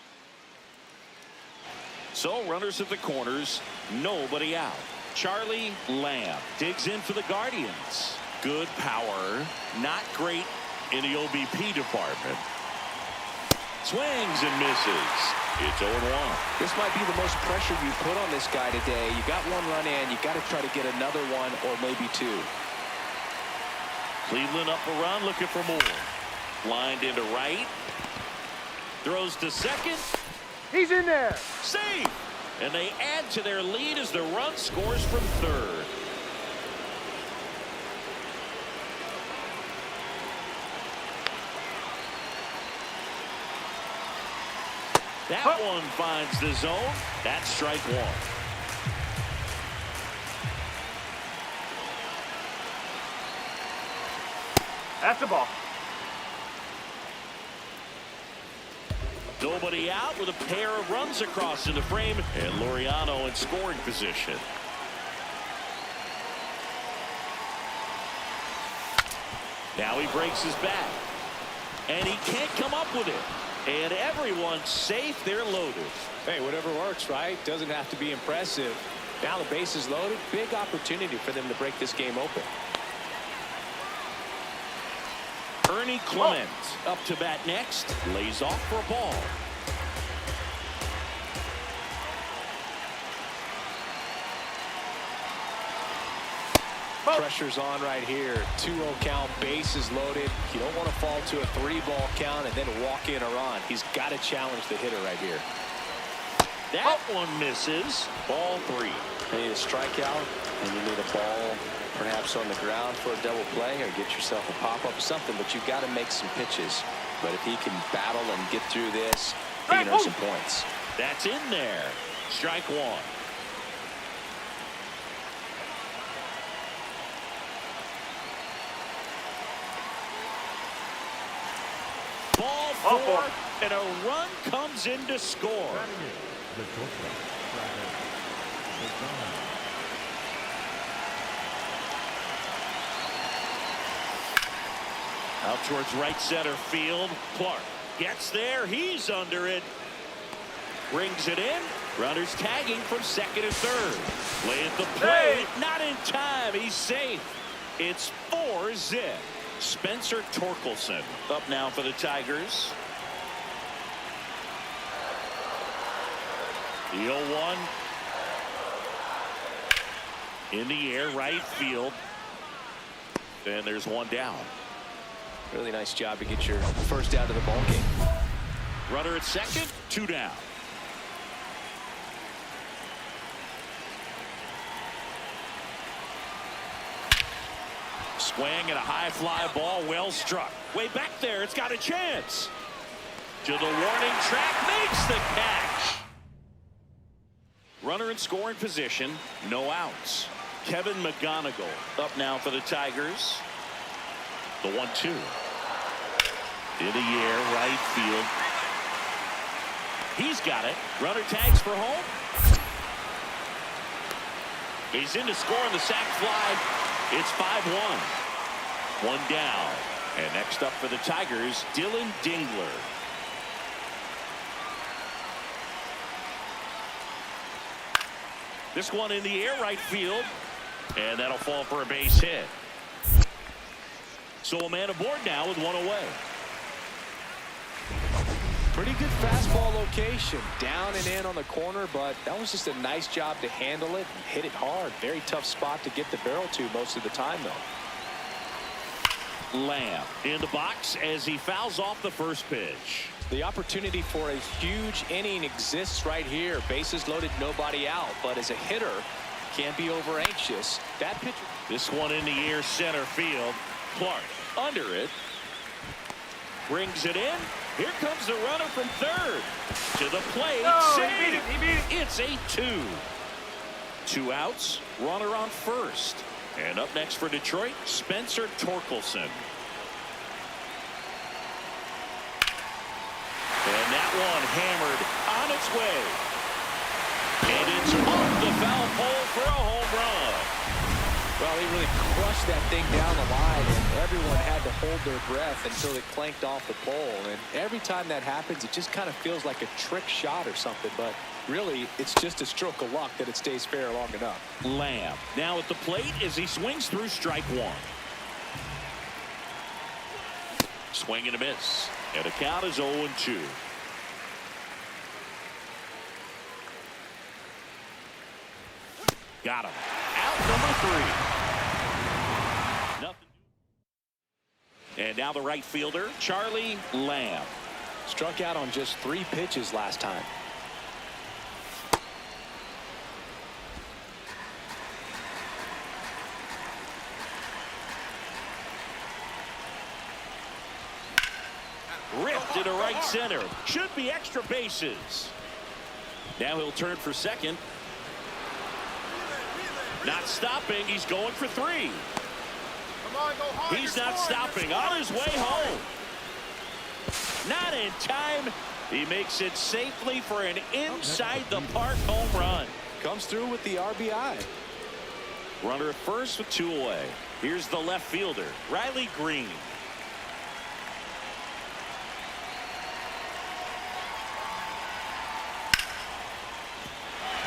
So runners at the corners, nobody out. Charlie Lamb digs in for the Guardians. Good power, not great in the OBP department. Swings and misses. It's 0-1. This might be the most pressure you put on this guy today. You got 1 run in. You got to try to get another 1 or maybe 2. Cleveland up a run, looking for more. Lined into right. Throws to second. He's in there. Safe. And they add to their lead as the run scores from third. That one finds the zone. That's strike 1. That's the ball. Nobody out with a pair of runs across in the frame, and Laureano in scoring position. Now he breaks his back, and he can't come up with it. And everyone's safe. They're loaded. Hey, whatever works, right? Doesn't have to be impressive. Now the base is loaded. Big opportunity for them to break this game open. Ernie Clement up to bat next. Lays off for a ball. Pressure's on right here. 2-0 count, bases loaded. You don't want to fall to a 3-ball count and then walk in or on. He's got to challenge the hitter right here. That one misses. Ball 3. You need a strikeout, and you need a ball perhaps on the ground for a double play, or get yourself a pop-up or something, but you've got to make some pitches. But if he can battle and get through this, he can earn some points. That's in there. Strike 1. Ball 4, and a run comes in to score. Out towards right center field. Clark gets there. He's under it. Brings it in. Runners tagging from second and third. Play at the plate. Not in time. He's safe. It's 4-zip. Spencer Torkelson up now for the Tigers. The 0-1. In the air, right field. And there's one down. Really nice job to get your first out of the ball game. Runner at second, 2 down. Swing and a high fly ball, well struck. Way back there, it's got a chance. To the warning track, makes the catch. Runner in scoring position, no outs. Kevin McGonigal up now for the Tigers. The 1-2. In the air, right field. He's got it. Runner tags for home. He's in to score on the sac fly. It's 5-1. One down. And next up for the Tigers, Dylan Dingler. This one in the air, right field. And that'll fall for a base hit. So a man aboard now with one away. Pretty good fastball location. Down and in on the corner, but that was just a nice job to handle it and hit it hard. Very tough spot to get the barrel to most of the time, though. Lamb in the box as he fouls off the first pitch. The opportunity for a huge inning exists right here. Bases loaded, nobody out. But as a hitter, can't be over anxious. That pitch. This one in the air, center field. Clark under it. Brings it in. Here comes the runner from third. To the plate. No, Save. he beat it. He beat it. It's 8-2. 2 outs. Runner on first. And up next for Detroit, Spencer Torkelson. And that one hammered on its way. And it's off the foul pole for a home run. Well, he really crushed that thing down the line, and everyone had to hold their breath until it clanked off the pole. And every time that happens, it just kind of feels like a trick shot or something. But really, it's just a stroke of luck that it stays fair long enough. Lamb now at the plate as he swings through strike one. Swing and a miss. And the count is 0-2. Got him. Out number 3. Nothing. And now the right fielder, Charlie Lamb. Struck out on just 3 pitches last time. Ripped into right center. Should be extra bases. Now he'll turn for second. Not stopping. He's going for 3. Come on, go hard. He's not stopping. On his way home. Not in time. He makes it safely for an inside the park home run. Comes through with the RBI. Runner at first with 2 away. Here's the left fielder, Riley Green.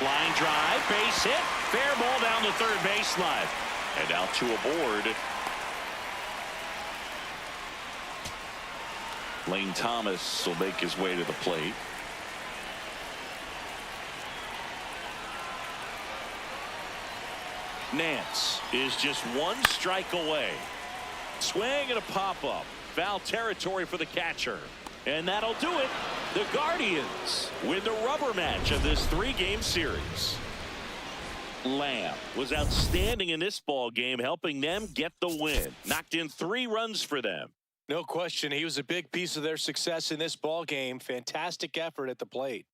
Line drive, base hit, fair ball down the third baseline. And now 2 aboard. Lane Thomas will make his way to the plate. Nance is just 1 strike away. Swing and a pop-up. Foul territory for the catcher. And that'll do it. The Guardians win the rubber match of this 3-game series. Lamb was outstanding in this ball game, helping them get the win. Knocked in 3 runs for them. No question, he was a big piece of their success in this ball game. Fantastic effort at the plate.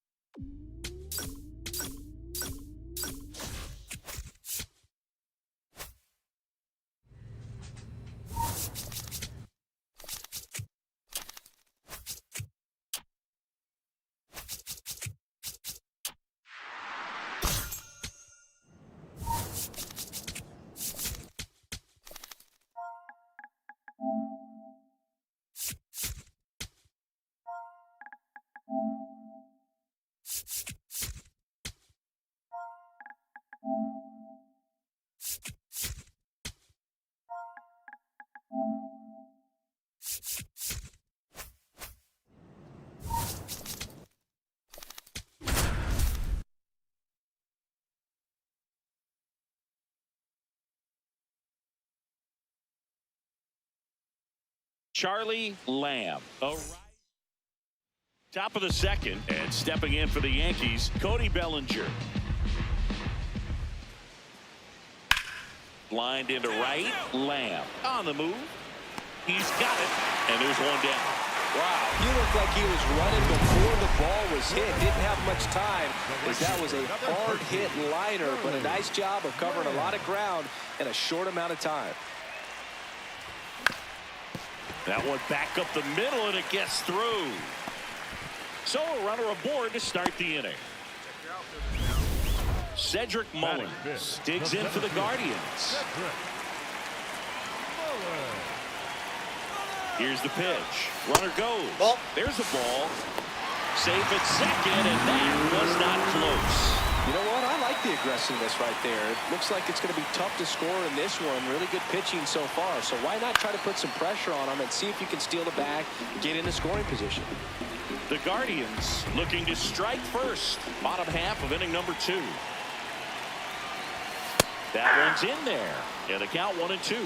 Charlie Lamb. Top of the second, and stepping in for the Yankees, Cody Bellinger. Lined into right, Lamb on the move. He's got it, and there's 1 down. Wow, he looked like he was running before the ball was hit. Didn't have much time, as that was a hard hit liner, but a nice job of covering a lot of ground in a short amount of time. That one back up the middle, and it gets through. So a runner aboard to start the inning. Cedric Mullins digs in for the Guardians. Here's the pitch. Runner goes. Ball. There's a ball. Safe at second, and that was not close. You know what? I like the aggressiveness right there. It looks like it's going to be tough to score in this one. Really good pitching so far. So why not try to put some pressure on them and see if you can steal the bag, get into scoring position. The Guardians looking to strike first. Bottom half of inning number 2. That one's in there. And the count 1-2.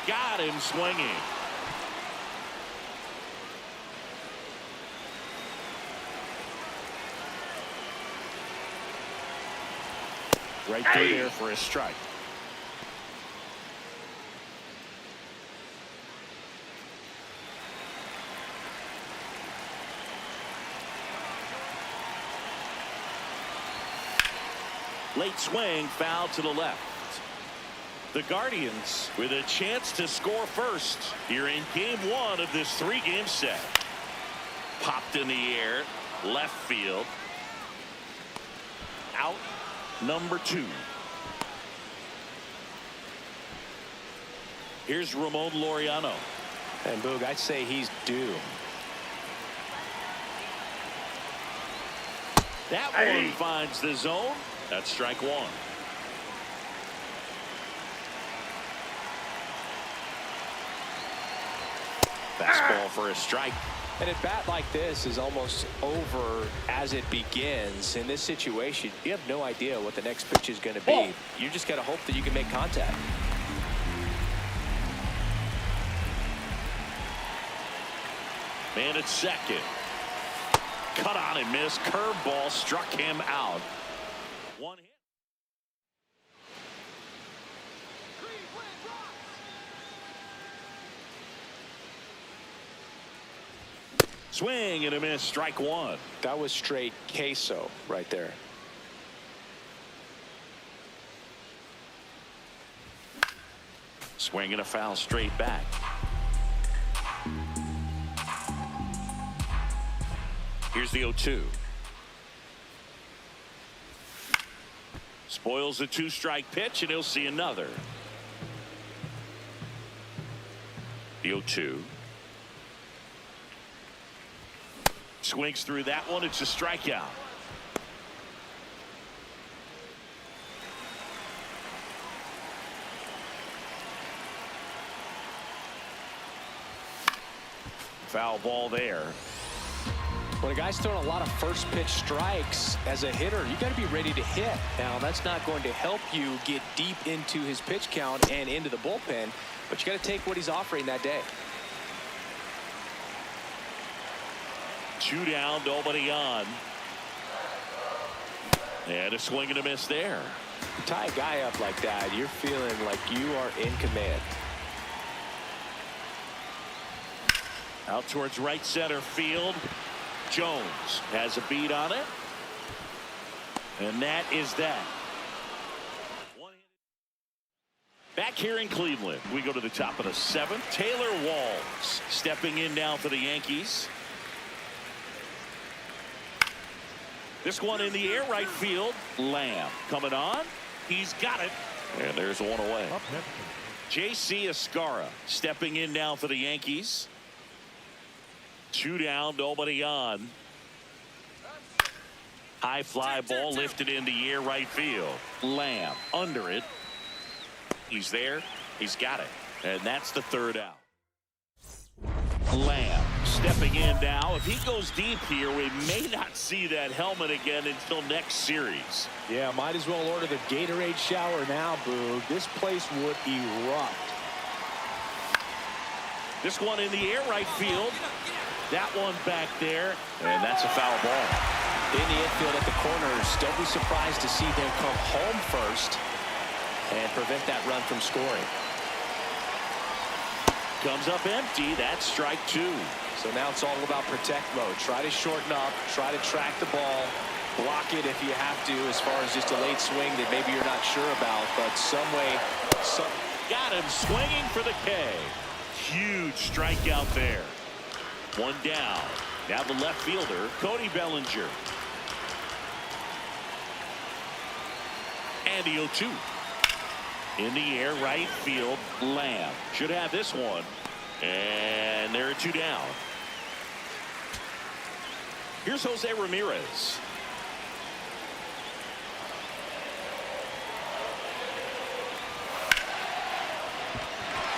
Got him swinging. Right through there for a strike. Late swing, foul to the left. The Guardians with a chance to score first here in game 1 of this 3-game set. Popped in the air, left field. Out number 2. Here's Ramon Laureano. And Boog, I'd say he's due. That one finds the zone. That's strike 1. Fastball for a strike. And a bat like this is almost over as it begins. In this situation, you have no idea what the next pitch is going to be. You just got to hope that you can make contact. Man at second. Cut on and missed. Curveball struck him out. One hit. Swing and a miss. Strike 1. That was straight queso right there. Swing and a foul straight back. Here's the 0-2. Spoils the 2-strike pitch, and he'll see another. The 0-2. Swings through that one. It's a strikeout. Foul ball there. When a guy's throwing a lot of first pitch strikes as a hitter, you got to be ready to hit. Now, that's not going to help you get deep into his pitch count and into the bullpen, but you got to take what he's offering that day. 2 down, nobody on. And a swing and a miss there. You tie a guy up like that, you're feeling like you are in command. Out towards right center field. Jones has a beat on it. And that is that. Back here in Cleveland, we go to the top of the 7th. Taylor Walls stepping in now for the Yankees. This one in the air, right field. Lamb coming on. He's got it. And there's one away. J.C. Escarra stepping in now for the Yankees. 2 down, nobody on. High fly ball lifted in the air, right field. Lamb under it. He's there. He's got it. And that's the 3rd out. Lamb stepping in now. If he goes deep here, we may not see that helmet again until next series. Yeah, might as well order the Gatorade shower now, Boog. This place would erupt. This one in the air, right field. That one back there, and that's a foul ball. In the infield at the corners, don't be surprised to see them come home first and prevent that run from scoring. Comes up empty. That's strike 2. So now it's all about protect mode. Try to shorten up, try to track the ball, block it if you have to, as far as just a late swing that maybe you're not sure about, but got him swinging for the K. Huge strikeout there. One down. Now the left fielder, Cody Bellinger. And the 0-2. In the air, right field, Lamb. Should have this one. And there are 2 down. Here's Jose Ramirez.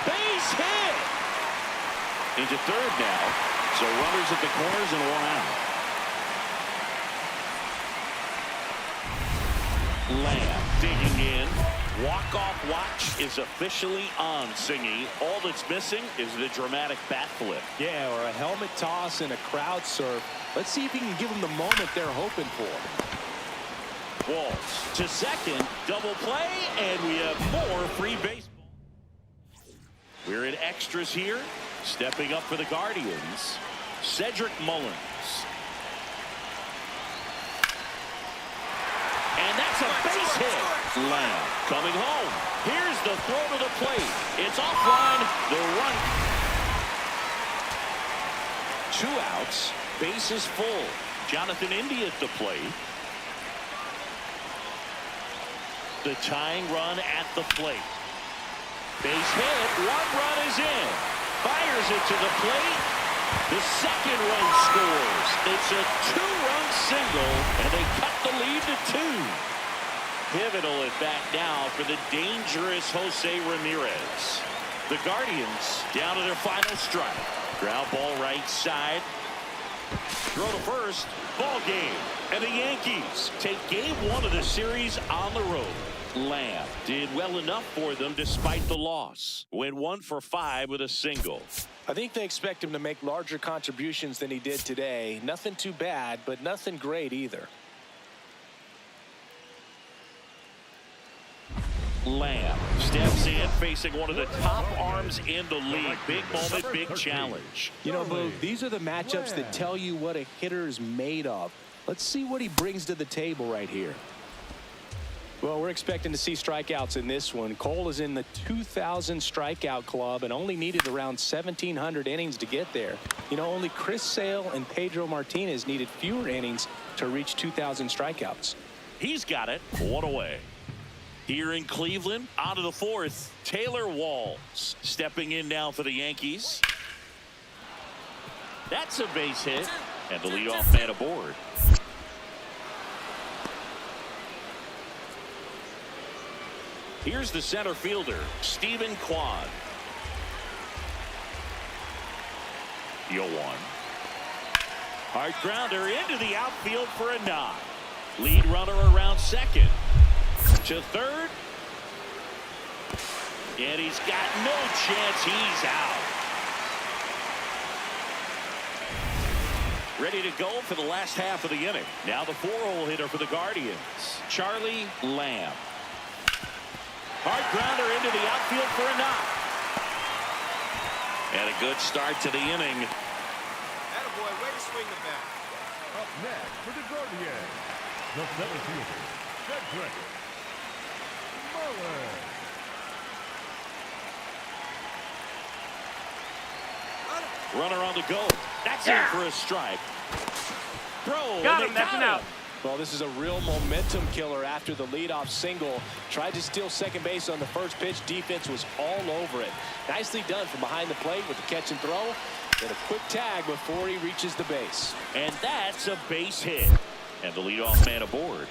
Base hit! Into third now. So runners at the corners and 1 out. Lamb digging in. Walk-off watch is officially on, Singy. All that's missing is the dramatic bat flip. Yeah, or a helmet toss and a crowd surf. Let's see if he can give them the moment they're hoping for. Walls to second, double play, and we have more free baseball. We're in extras here. Stepping up for the Guardians, Cedric Mullins. And that's a base hit. Lamb coming home. Here's the throw to the plate. It's offline. The run. 2 outs. Bases full. Jonathan India at the plate. The tying run at the plate. Base hit. 1 run is in. Fires it to the plate. The second run scores. It's a 2-run single, and they cut the lead to 2. Pivotal at bat now for the dangerous Jose Ramirez. The Guardians down to their final strike. Ground ball right side. Throw to first. Ball game. And the Yankees take game 1 of the series on the road. Lamb did well enough for them despite the loss. Went 1 for 5 with a single. I think they expect him to make larger contributions than he did today. Nothing too bad, but nothing great either. Lamb steps in, facing one of the top arms in the league. Big moment, big challenge. You know, Boog, these are the matchups that tell you what a hitter is made of. Let's see what he brings to the table right here. Well, we're expecting to see strikeouts in this one. Cole is in the 2,000 strikeout club and only needed around 1,700 innings to get there. You know, only Chris Sale and Pedro Martinez needed fewer innings to reach 2,000 strikeouts. He's got it. 1 away. Here in Cleveland, on to the 4th, Taylor Walls stepping in now for the Yankees. That's a base hit, and the leadoff man aboard. Here's the center fielder, Stephen Kwan. 0-1. Hard grounder into the outfield for a knock. Lead runner around second. To third. And he's got no chance. He's out. Ready to go for the last half of the inning. Now the 4-hole hitter for the Guardians, Charlie Lamb. Hard grounder into the outfield for a knock. And a good start to the inning. Attaboy, way to swing the bat. Up next for the Guardians, the center fielder, Cedric Mullins. Runner on the go. That's it for a strike. Throw. Got and him, they that's got an out. him. Well, this is a real momentum killer after the leadoff single. Tried to steal second base on the first pitch. Defense was all over it. Nicely done from behind the plate with the catch and throw. And a quick tag before he reaches the base. And that's a base hit. And the leadoff man aboard.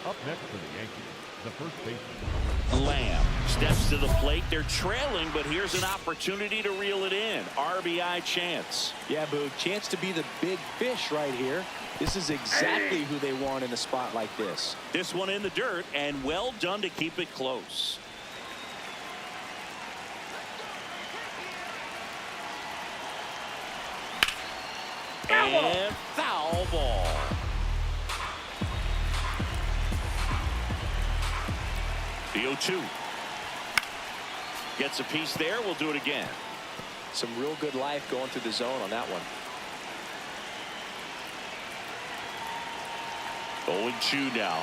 Up next for the Yankees, the first baseman, Lamb steps to the plate. They're trailing, but here's an opportunity to reel it in. RBI chance. Yeah, Boog, chance to be the big fish right here. This is exactly who they want in a spot like this. This one in the dirt, and well done to keep it close. And foul ball. The 0-2. Gets a piece there. We'll do it again. Some real good life going through the zone on that one. 0-2 now.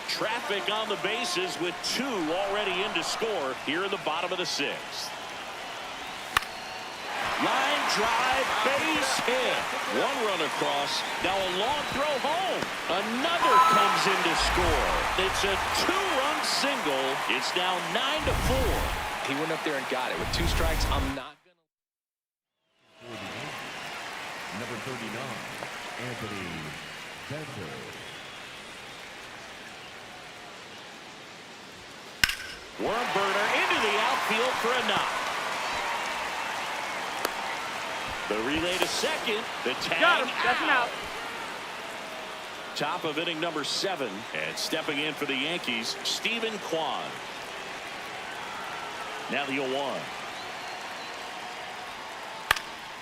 Traffic on the bases with 2 already in to score here in the bottom of the 6th. Line drive, base hit. 1 run across. Now a long throw home. Another comes in to score. It's a 2-run single. It's now 9-4. He went up there and got it. With 2 strikes, I'm not going to. Number 39, Anthony Bender. Worm burner into the outfield for a knock. The relay to second. The tag Got him. That's him out. Top of inning number 7. And stepping in for the Yankees, Stephen Kwan. Now the 0-1.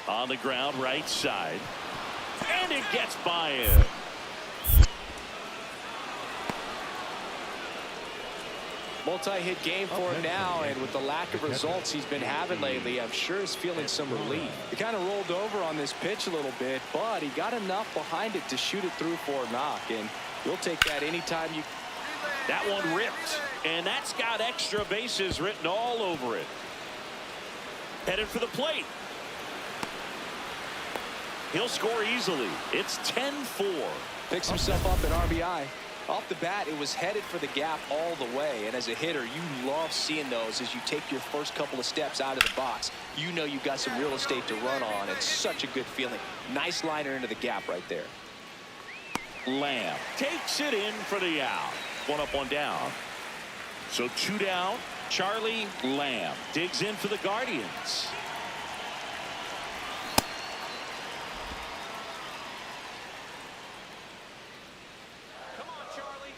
On the ground, right side. And it gets by him. Multi-hit game for him now, and with the lack of results he's been having lately, I'm sure he's feeling some relief. He kind of rolled over on this pitch a little bit, but he got enough behind it to shoot it through for a knock, and you'll take that anytime you. That one ripped, and that's got extra bases written all over it. Headed for the plate. He'll score easily. It's 10-4. Picks himself up an RBI. Off the bat, it was headed for the gap all the way, and as a hitter, you love seeing those as you take your first couple of steps out of the box. You know you've got some real estate to run on. It's such a good feeling. Nice liner into the gap right there. Lamb takes it in for the out. 1 up, 1 down. So 2 down. Charlie Lamb digs in for the Guardians. Come on, Charlie.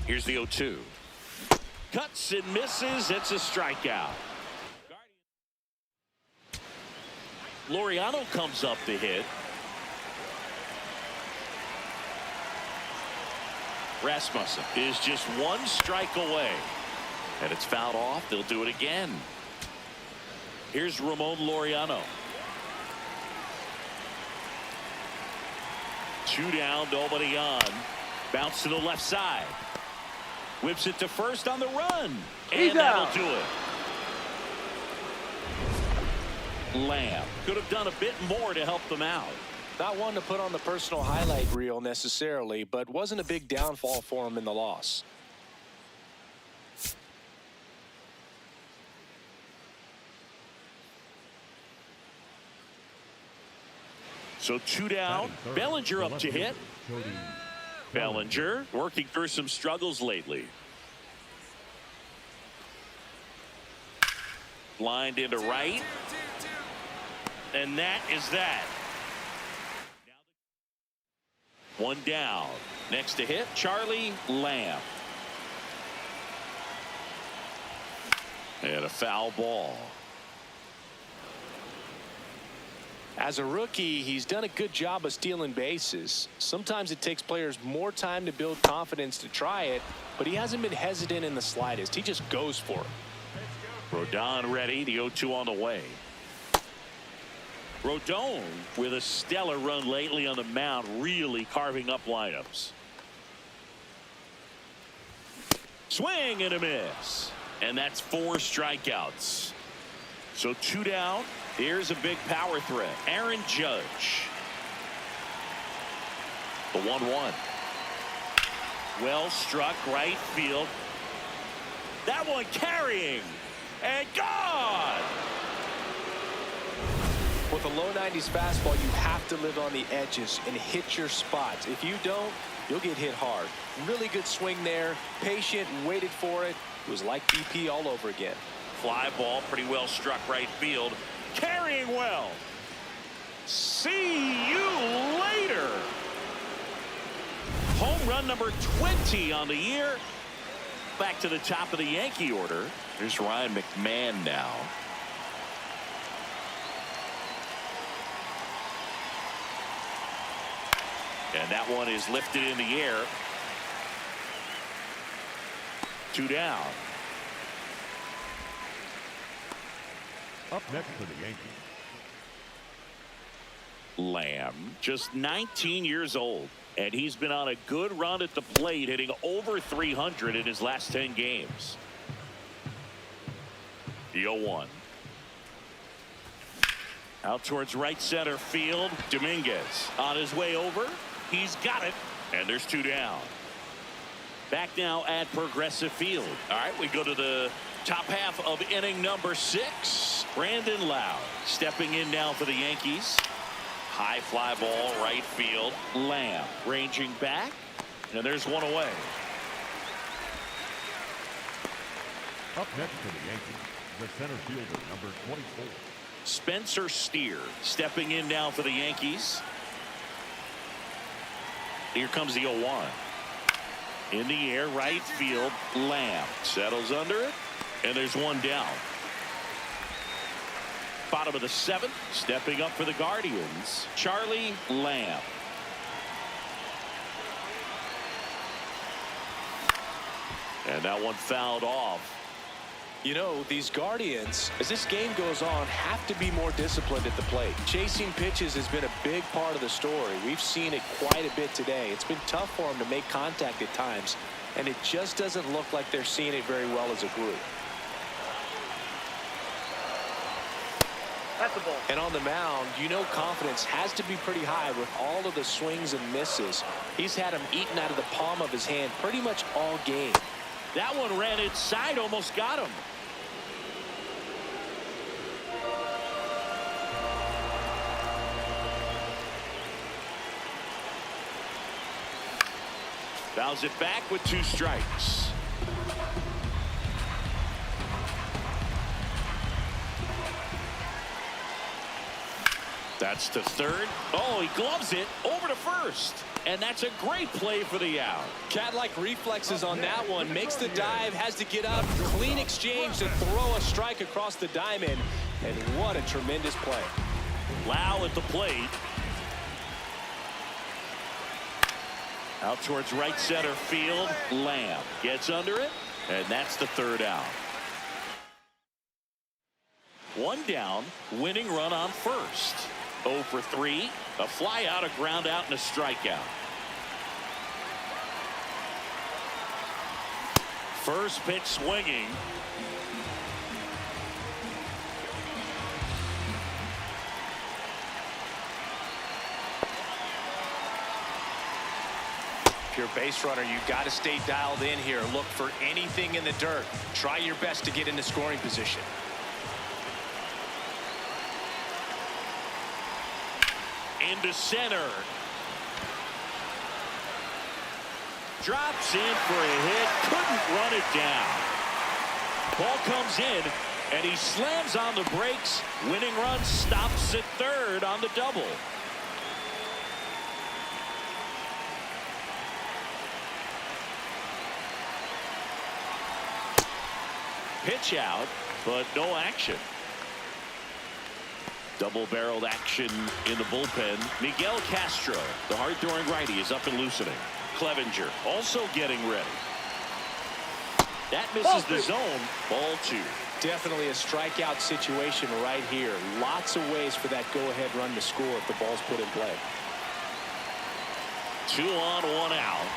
Here's the 0-2. Cuts and misses. It's a strikeout. Laureano comes up to hit. Rasmussen is just 1 strike away. And it's fouled off. They'll do it again. Here's Ramon Laureano. 2 down, nobody on. Bounce to the left side. Whips it to first on the run. And that'll do it. Lamb could have done a bit more to help them out. Not one to put on the personal highlight reel necessarily, but wasn't a big downfall for him in the loss. So 2 down. Bellinger up to hit. Bellinger working through some struggles lately. Lined into right. And that is that. 1 down. Next to hit, Charlie Lamb. And a foul ball. As a rookie, he's done a good job of stealing bases. Sometimes it takes players more time to build confidence to try it, but he hasn't been hesitant in the slightest. He just goes for it. Rodon ready. The 0-2 on the way. Rodon with a stellar run lately on the mound, really carving up lineups. Swing and a miss. And that's 4 strikeouts. So 2 down. Here's a big power threat. Aaron Judge. The 1-1. Well struck right field. That one carrying. And gone. With a low 90s fastball, you have to live on the edges and hit your spots. If you don't, you'll get hit hard. Really good swing there. Patient, waited for it. It was like BP all over again. Fly ball, pretty well struck right field. Carrying well. See you later. Home run number 20 on the year. Back to the top of the Yankee order. Here's Ryan McMahon now. And that one is lifted in the air. 2 down. Up next for the Yankees. Lamb, just 19 years old, and he's been on a good run at the plate, hitting over 300 in his last 10 games. The 0-1. Out towards right center field. Dominguez on his way over. He's got it, and there's 2 down. Back now at Progressive Field. All right, we go to the top half of inning number 6. Brandon Lowe stepping in now for the Yankees. High fly ball, right field. Lamb ranging back, and there's 1 away. Up next for the Yankees, the center fielder, number 24. Spencer Steer stepping in now for the Yankees. Here comes the 0-1. In the air, right field. Lamb settles under it, and there's 1 down. Bottom of the 7th, stepping up for the Guardians, Charlie Lamb. And that one fouled off. You know, these Guardians, as this game goes on, have to be more disciplined at the plate. Chasing pitches has been a big part of the story. We've seen it quite a bit today. It's been tough for them to make contact at times, and it just doesn't look like they're seeing it very well as a group. That's the ball. And on the mound, you know confidence has to be pretty high with all of the swings and misses. He's had them eaten out of the palm of his hand pretty much all game. That one ran inside, almost got him. Fouls it back with 2 strikes. That's to third. Oh, he gloves it over to first. And that's a great play for the out. Cat-like reflexes on that one. Makes the dive, has to get up. Clean exchange to throw a strike across the diamond. And what a tremendous play. Lau at the plate. Out towards right center field. Lamb gets under it. And that's the 3rd out. 1 down. Winning run on first. 0 for 3. A fly out, a ground out, and a strikeout. First pitch swinging. If you're a base runner, you've got to stay dialed in here. Look for anything in the dirt. Try your best to get into scoring position. Into center. Drops in for a hit. Couldn't run it down. Ball comes in, and he slams on the brakes. Winning run stops at 3rd on the double. Pitch out, but no action. Double-barreled action in the bullpen. Miguel Castro, the hard-throwing righty, is up and loosening. Clevenger also getting ready. That misses the zone. Ball 2. Definitely a strikeout situation right here. Lots of ways for that go-ahead run to score if the ball's put in play. 2 on, 1 out.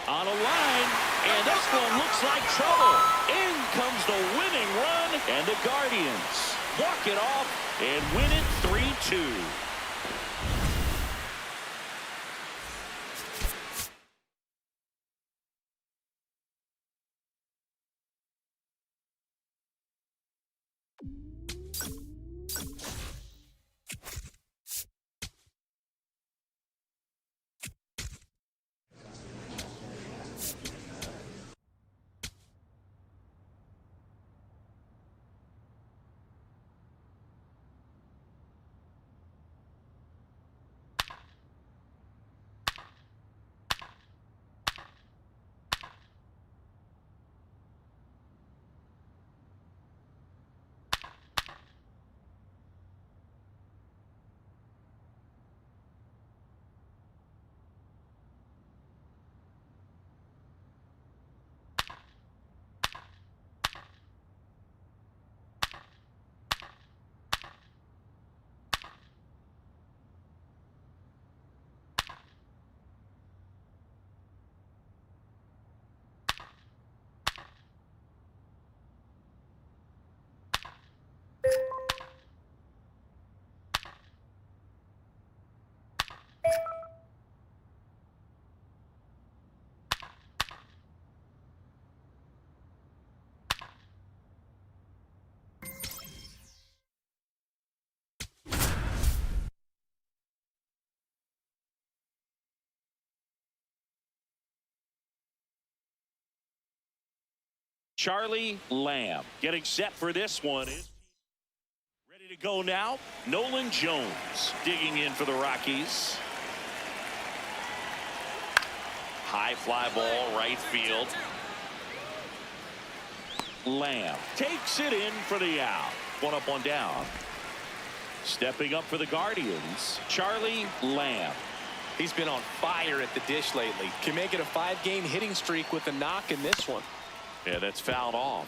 On a line, and this one looks like trouble. In comes the winning run, and the Guardians walk it off and win it 3-2. Charlie Lamb getting set for this one. Ready to go now. Nolan Jones digging in for the Rockies. High fly ball, right field. Lamb takes it in for the out. One up, one down. Stepping up for the Guardians, Charlie Lamb. He's been on fire at the dish lately. Can make it a 5-game hitting streak with a knock in this one. Yeah, that's fouled off.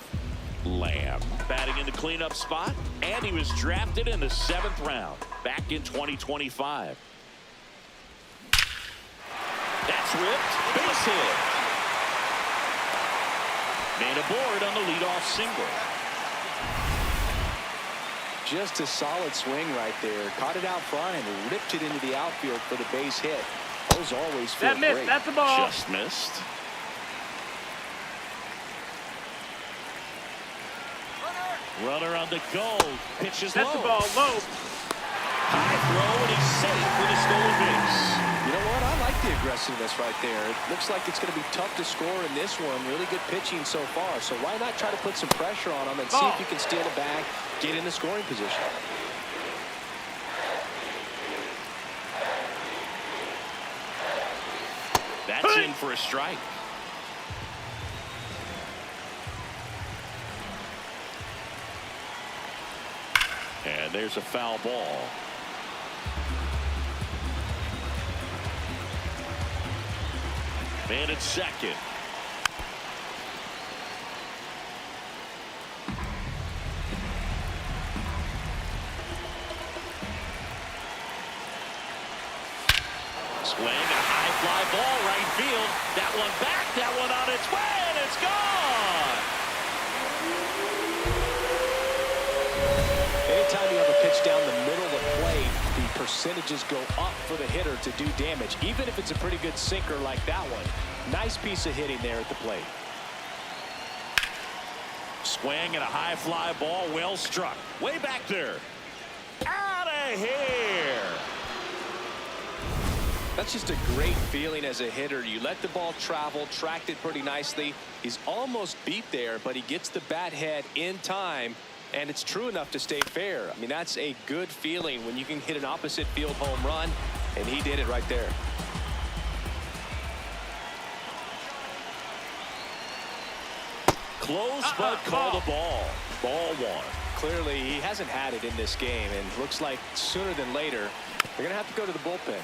Lamb batting in the cleanup spot, and he was drafted in the 7th round back in 2025. That's ripped. Base hit. Made aboard on the leadoff single. Just a solid swing right there. Caught it out front and ripped it into the outfield for the base hit. Those always feel That missed. great. That's the ball. Just missed. Runner on the go. Pitches That's low. the ball. Low. High throw, and he's safe for the stolen base. You know what? I like the aggressiveness right there. It looks like it's going to be tough to score in this one. Really good pitching so far. So why not try to put some pressure on him and see if you can steal it back, get in the scoring position. That's in for a strike. And there's a foul ball. Man at second. Swing, a high fly ball, right field. That one back, that one on its way, and it's gone. Anytime you have a pitch down the middle of the plate, the percentages go up for the hitter to do damage, even if it's a pretty good sinker like that one. Nice piece of hitting there at the plate. Swing and a high fly ball, well struck. Way back there. Out of here. That's just a great feeling as a hitter. You let the ball travel, tracked it pretty nicely. He's almost beat there, but he gets the bat head in time, and it's true enough to stay fair. I mean, that's a good feeling when you can hit an opposite field home run, and he did it right there. Close, but called a ball. Ball one. Clearly, he hasn't had it in this game, and looks like sooner than later, they're going to have to go to the bullpen.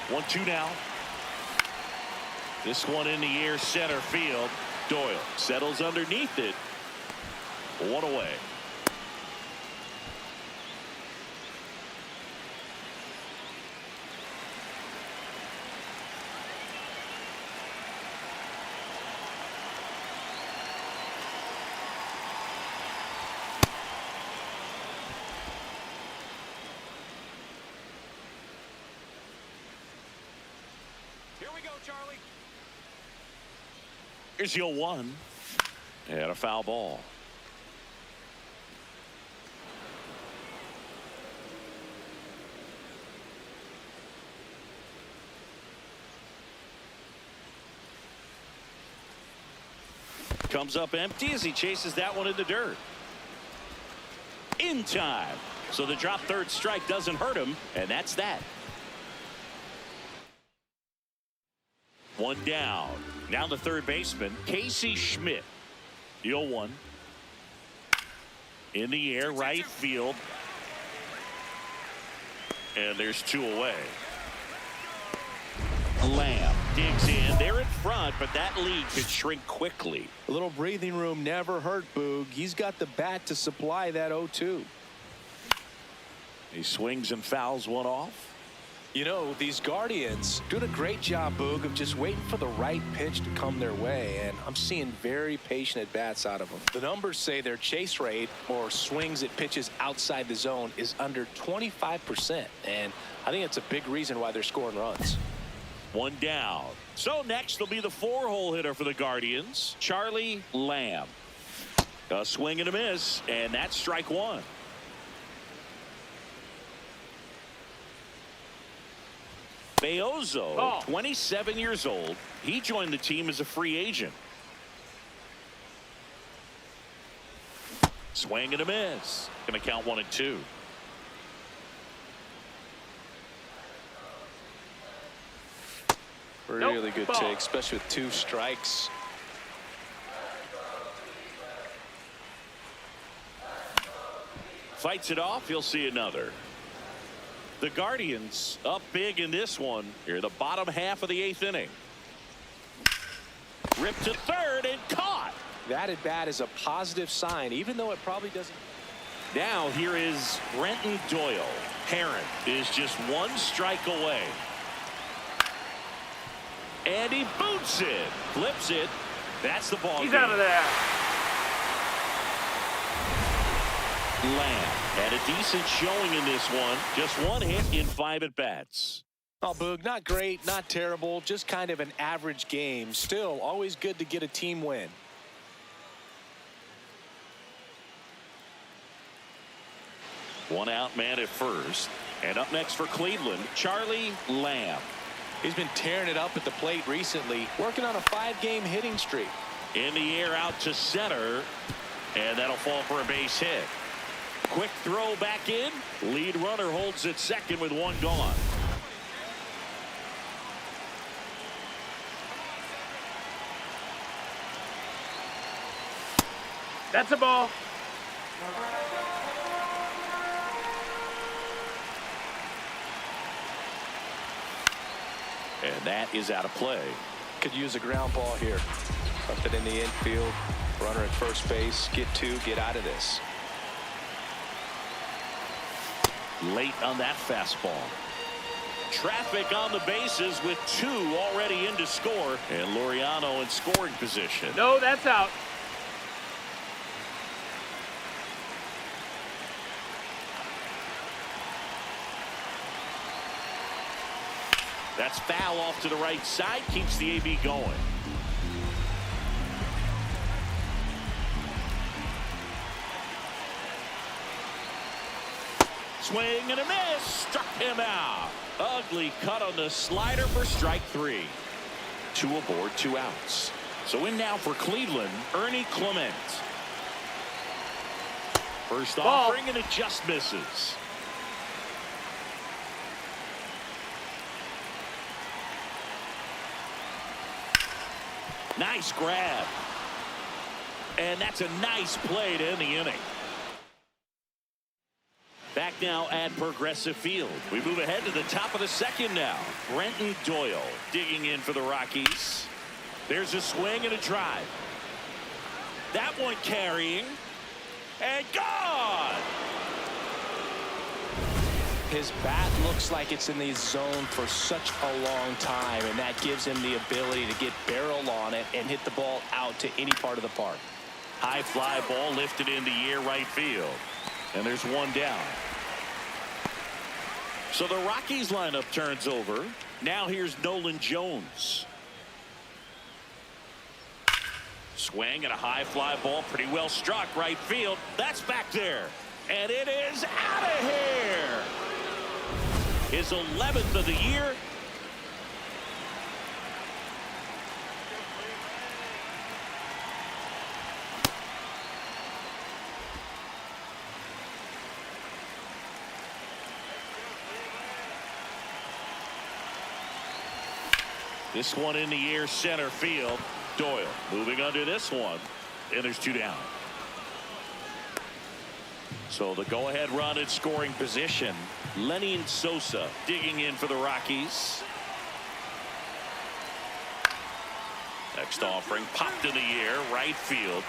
1-2 now. This one in the air, center field. Doyle settles underneath it. One away. Here we go, Charlie. Here's your 1. And a foul ball. Comes up empty as he chases that one in the dirt. In time. So the drop third strike doesn't hurt him, and that's that. One down. Now the third baseman, Casey Schmidt. The 0-1. In the air, right field. And there's 2 away. Lamb digs in. They're in front, but that lead could shrink quickly. A little breathing room never hurt Boog. He's got the bat to supply that 0-2. He swings and fouls one off. You know, these Guardians doing a great job, Boog, of just waiting for the right pitch to come their way, and I'm seeing very patient at-bats out of them. The numbers say their chase rate, or swings at pitches outside the zone, is under 25%, and I think it's a big reason why they're scoring runs. One down. So next will be the 4-hole hitter for the Guardians, Charlie Lamb. A swing and a miss, and that's strike 1. Beozo, 27 years old. He joined the team as a free agent. Swing and a miss. Going to count 1-2. Really good take, especially with 2 strikes. Fights it off. He'll see another. The Guardians up big in this one. Here, the bottom half of the 8th inning. Ripped to third and caught. That at bat is a positive sign, even though it probably doesn't. Now here is Brenton Doyle. Heron is just 1 strike away. And he boots it. Flips it. That's the ball. He's game. out of there. Lamb had a decent showing in this one. Just 1 hit in 5 at-bats. Oh, Boog, not great, not terrible, just kind of an average game. Still, always good to get a team win. One out man at first. And up next for Cleveland, Charlie Lamb. He's been tearing it up at the plate recently, working on a 5-game hitting streak. In the air out to center. And that'll fall for a base hit. Quick throw back in. Lead runner holds at second with 1 gone. That's a ball. And that is out of play. Could use a ground ball here. Something in the infield. Runner at first base. Get 2. Get out of this. Late on that fastball. Traffic on the bases with 2 already in to score. And Laureano in scoring position. No, that's out. That's foul off to the right side. Keeps the AB going. Swing and a miss. Struck him out. Ugly cut on the slider for strike 3. 2 aboard, 2 outs. So in now for Cleveland, Ernie Clement. First offering and it just misses. Nice grab. And that's a nice play to end the inning. Back now at Progressive Field. We move ahead to the top of the 2nd now. Brenton Doyle digging in for the Rockies. There's a swing and a drive. That one carrying. And gone! His bat looks like it's in the zone for such a long time, and that gives him the ability to get barrel on it and hit the ball out to any part of the park. High fly ball lifted into air right field. And there's 1 down. So the Rockies lineup turns over. Now here's Nolan Jones. Swing and a high fly ball, pretty well struck right field. That's back there. And it is out of here. His 11th of the year. This one in the air center field. Doyle moving under this one. And there's 2 down. So the go-ahead run in scoring position. Lenny and Sosa digging in for the Rockies. Next offering popped in the air right field.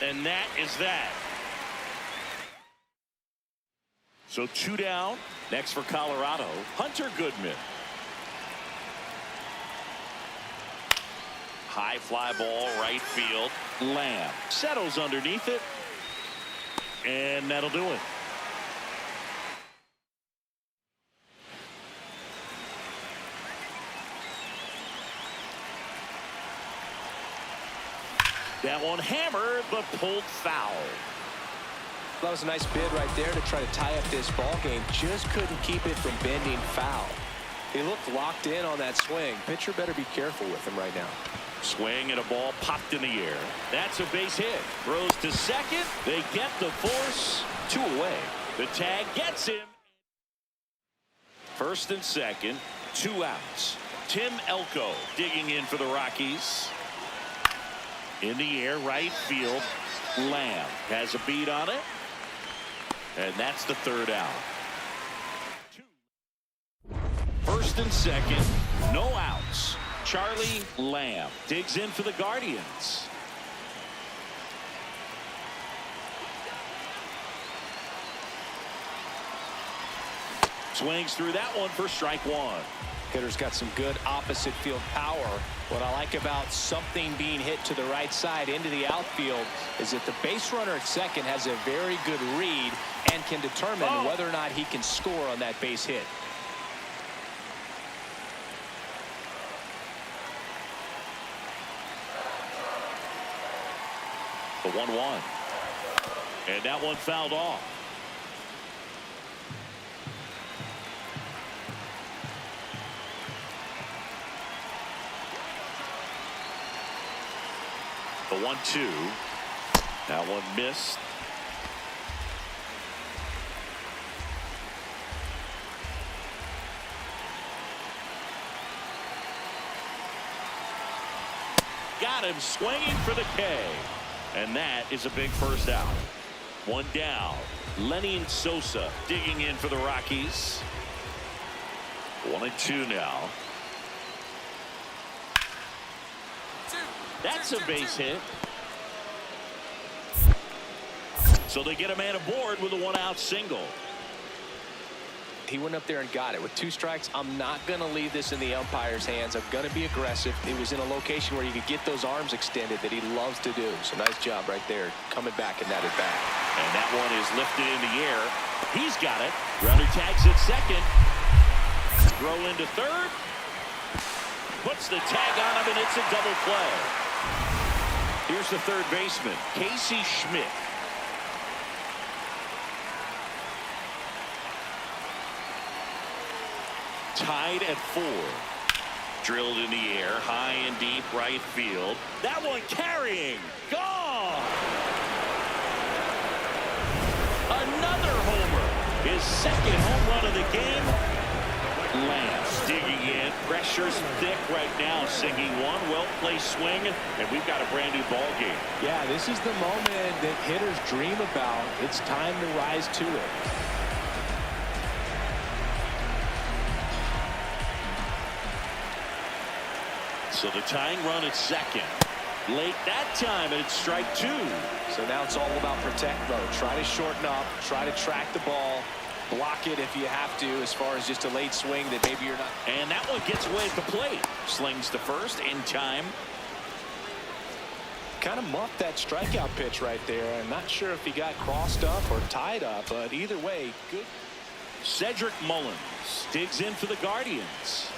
And that is that. So 2 down. Next for Colorado, Hunter Goodman. High fly ball right field. Lamb settles underneath it. And that'll do it. That one hammered but pulled foul. That was a nice bid right there to try to tie up this ball game. Just couldn't keep it from bending foul. He looked locked in on that swing. Pitcher better be careful with him right now. Swing and a ball popped in the air. That's a base hit. Throws to second. They get the force. 2 away. The tag gets him. First and second. 2 outs. Tim Elko digging in for the Rockies. In the air, right field. Lamb has a beat on it. And that's the 3rd out. First and second. No outs. Charlie Lamb digs in for the Guardians. Swings through that one for strike 1. Hitter's got some good opposite field power. What I like about something being hit to the right side into the outfield is that the base runner at second has a very good read and can determine whether or not he can score on that base hit. The 1-1. And that one fouled off. The 1-2. That one missed. Got him swinging for the K. And that is a big first out. 1 down. Lenny and Sosa digging in for the Rockies. 1-2 now. That's a base hit. So they get a man aboard with a 1-out single. He went up there and got it. With 2 strikes, I'm not going to leave this in the umpire's hands. I'm going to be aggressive. It was in a location where you could get those arms extended that he loves to do. So nice job right there, coming back in that at bat. And that one is lifted in the air. He's got it. Runner tags at second. Throw into third. Puts the tag on him, and it's a double play. Here's the third baseman, Casey Schmidt. Tied at 4. Drilled in the air, high and deep right field. That one carrying. Gone. Another homer. His 2nd home run of the game. Lance digging in. Pressure's thick right now. Sinking one well-placed swing. And we've got a brand new ball game. Yeah, this is the moment that hitters dream about. It's time to rise to it. So the tying run at second. Late that time, and it's strike 2. So now it's all about protect mode. Try to shorten up. Try to track the ball. Block it if you have to, as far as just a late swing that maybe you're not. And that one gets away at the plate. Slings to first in time. Kind of muffed that strikeout pitch right there. I'm not sure if he got crossed up or tied up, but either way, good. Cedric Mullins digs in for the Guardians.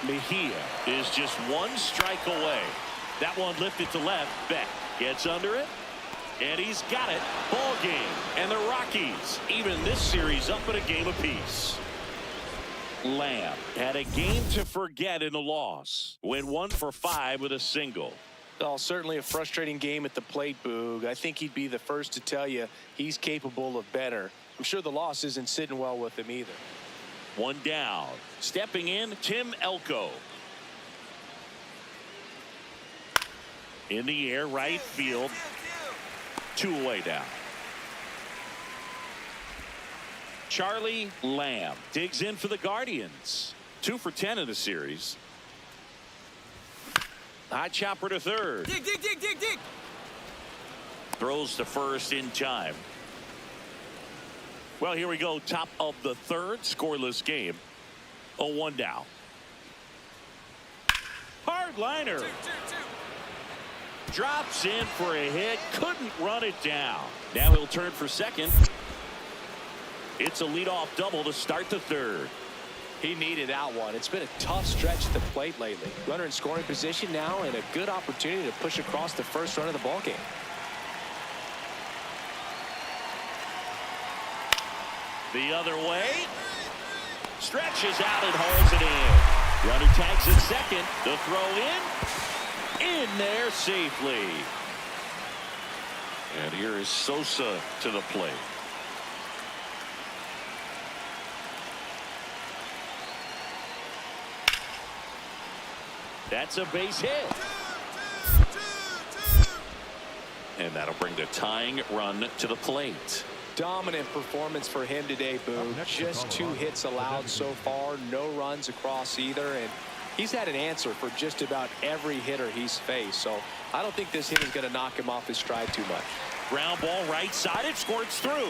Mejia is just 1 strike away. That one lifted to left. Beck gets under it. And he's got it. Ball game. And the Rockies even this series up at a game apiece. Lamb had a game to forget in the loss. Went 1 for 5 with a single. Well, certainly a frustrating game at the plate, Boog. I think he'd be the first to tell you he's capable of better. I'm sure the loss isn't sitting well with him either. 1 down. Stepping in, Tim Elko. In the air, right field. 2 away now. Charlie Lamb digs in for the Guardians. 2 for 10 in the series. High chopper to third. Dig. Throws to first in time. Well, here we go. Top of the 3rd. Scoreless game. 0-1 down. Hard liner. Drops in for a hit. Couldn't run it down. Now he'll turn for second. It's a leadoff double to start the 3rd. He needed that one. It's been a tough stretch at the plate lately. Runner in scoring position now, and a good opportunity to push across the first run of the ball game. The other way. Stretches out and hauls it in. Runner tags at second. The throw in there safely. And here is Sosa to the plate. That's a base hit. And that'll bring the tying run to the plate. Dominant performance for him today, Boo. Just 2 hits allowed so far, no runs across either, and he's had an answer for just about every hitter he's faced. So I don't think this hit is going to knock him off his stride too much. Ground ball right side, it squirts through.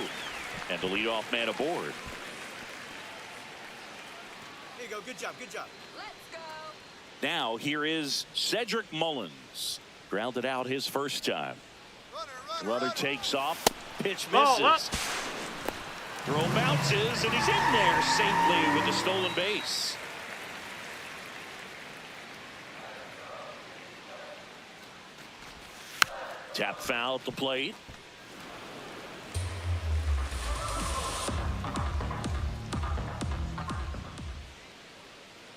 And the leadoff man aboard. Here you go, good job, good job. Let's go. Now here is Cedric Mullins. Grounded out his first time. Runner takes off. Pitch misses. Throw bounces, and he's in there safely with the stolen base. Tap foul at the plate.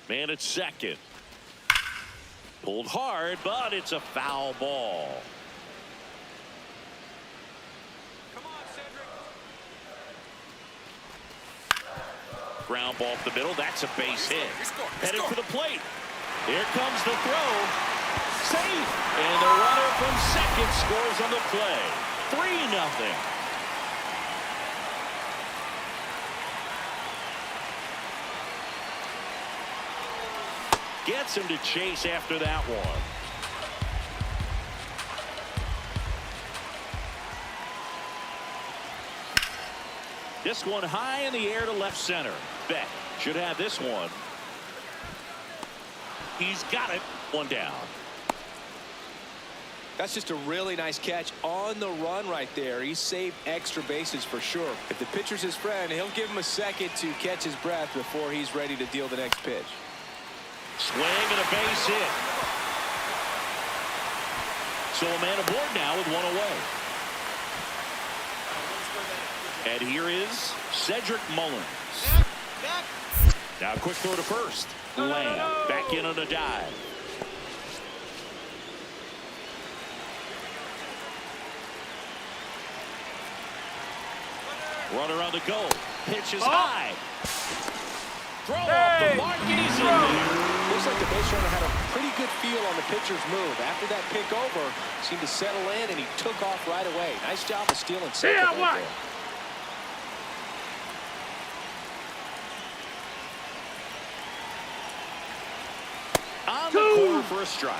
Man at second. Pulled hard, but it's a foul ball. Ground ball up the middle. That's a base hit. Headed for the plate. Here comes the throw. Safe. And the runner from second scores on the play. 3-0. Gets him to chase after that one. This one high in the air to left center. Beck should have this one. He's got it. One down. That's just a really nice catch on the run right there. He saved extra bases for sure. If the pitcher's his friend, he'll give him a second to catch his breath before he's ready to deal the next pitch. Swing and a base hit. So a man aboard now with one away. And here is Cedric Mullins. Now a quick throw to first. Lamb back in on a dive. Runner on the go. Pitch is high. Throw off the mark, and he's in there. Looks like the base runner had a pretty good feel on the pitcher's move. After that pick over, seemed to settle in, and he took off right away. Nice job of stealing second right there. On the corner for a strike.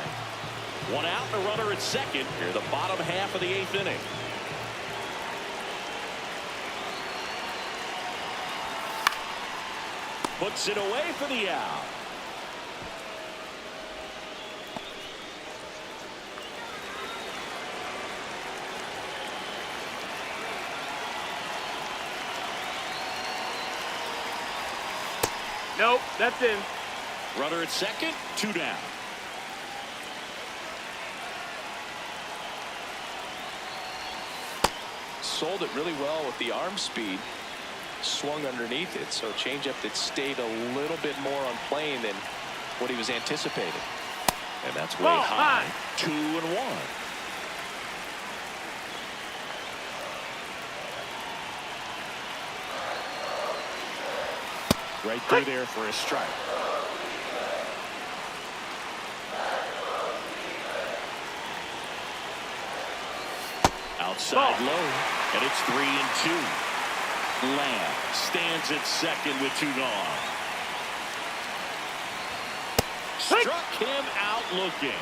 One out, and a runner at second. Here, the bottom half of the 8th inning. Puts it away for the out. Nope, that's in. Runner at second, 2 down. Sold it really well with the arm speed. Swung underneath it, so changeup that stayed a little bit more on plane than what he was anticipating. And that's way high. 2-1. Right through there for a strike. Outside low, and it's 3-2. Lamb stands at second with 2 gone. Struck him out looking.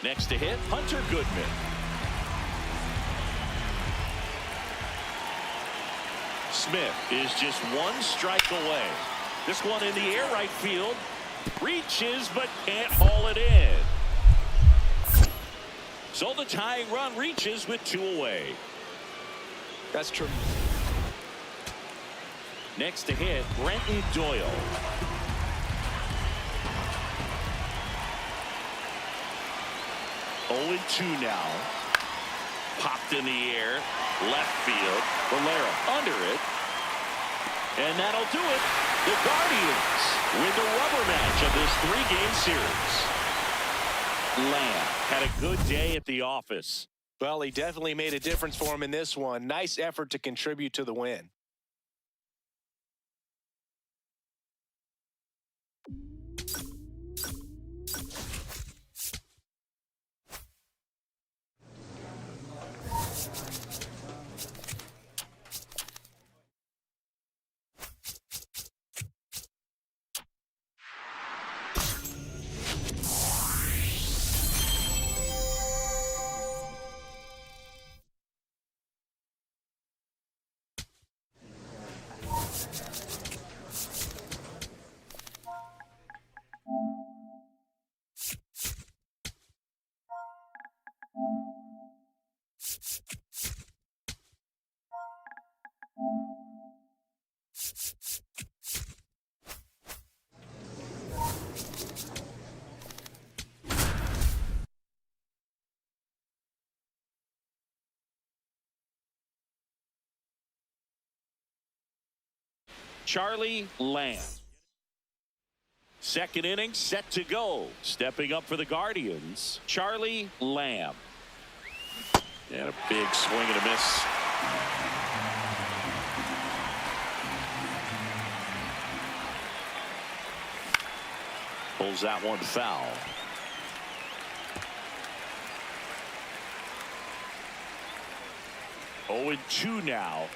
Next to hit, Hunter Goodman. Smith is just 1 strike away. This one in the air right field. Reaches but can't haul it in. So the tying run reaches with 2 away. That's true. Next to hit, Brenton Doyle. Oh, 2 now. Popped in the air. Left field. Valera under it. And that'll do it. The Guardians win the rubber match of this 3-game series. Lamb had a good day at the office. Well, he definitely made a difference for him in this one. Nice effort to contribute to the win. Charlie Lamb. Second inning set to go. Stepping up for the Guardians, Charlie Lamb. And a big swing and a miss. Pulls that one foul. Oh, 0-2 now.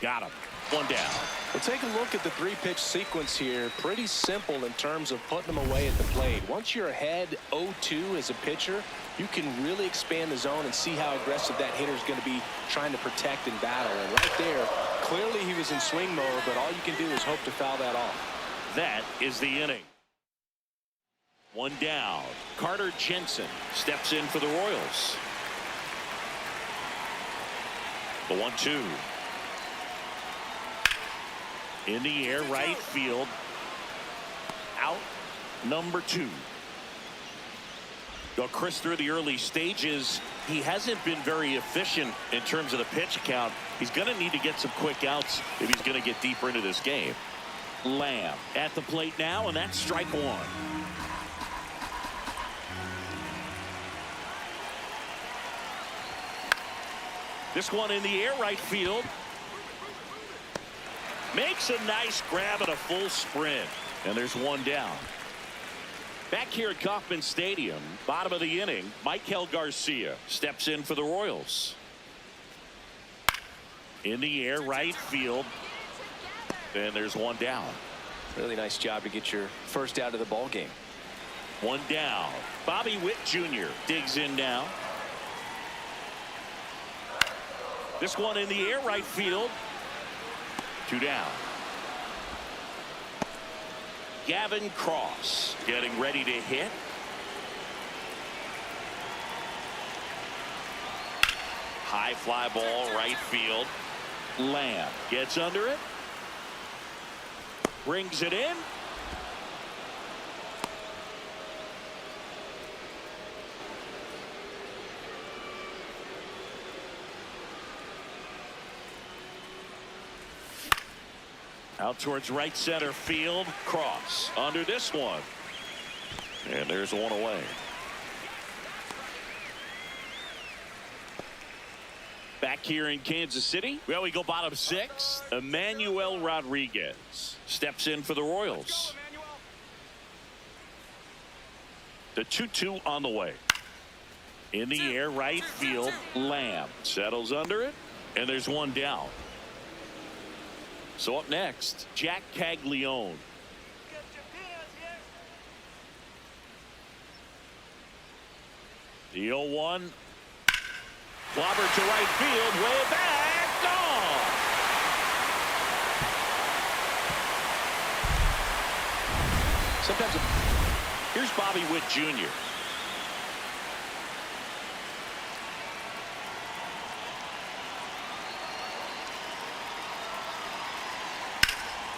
Got him. One down. Well, take a look at the 3-pitch sequence here. Pretty simple in terms of putting them away at the plate. Once you're ahead 0-2 as a pitcher, you can really expand the zone and see how aggressive that hitter is going to be trying to protect and battle. And right there, clearly he was in swing mode, but all you can do is hope to foul that off. That is the inning. One down. Carter Jensen steps in for the Royals. The 1-2. In the air, right field. Out, number 2. Well, Chris, through the early stages, he hasn't been very efficient in terms of the pitch count. He's going to need to get some quick outs if he's going to get deeper into this game. Lamb at the plate now, and that's strike 1. This one in the air, right field. Makes a nice grab at a full sprint. And there's one down. Back here at Kauffman Stadium, bottom of the inning, Michael Garcia steps in for the Royals. In the air, right field. And there's one down. Really nice job to get your first out of the ball game. One down. Bobby Witt Jr. digs in now. This one in the air, right field. 2 down. Gavin Cross getting ready to hit. High fly ball, right field. Lamb gets under it. Brings it in. Out towards right center field. Cross under this one. And there's one away. Back here in Kansas City, well, we go bottom 6. Emmanuel Rodriguez steps in for the Royals. The 2-2 on the way. In the air, right field. Lamb settles under it. And there's one down. So up next, Jack Caglione. The 0-1. Clobber to right field, way back, gone. Sometimes Here's Bobby Witt Jr.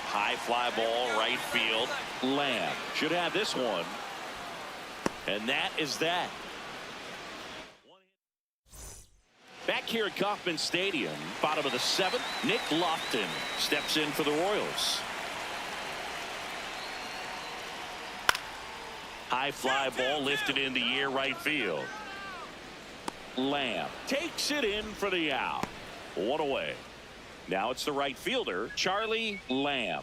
High fly ball, right field. Lamb should have this one. And that is that. Back here at Kauffman Stadium, bottom of the 7th, Nick Lofton steps in for the Royals. High fly ball lifted in the air right field. Lamb takes it in for the out. One away. Now it's the right fielder, Charlie Lamb.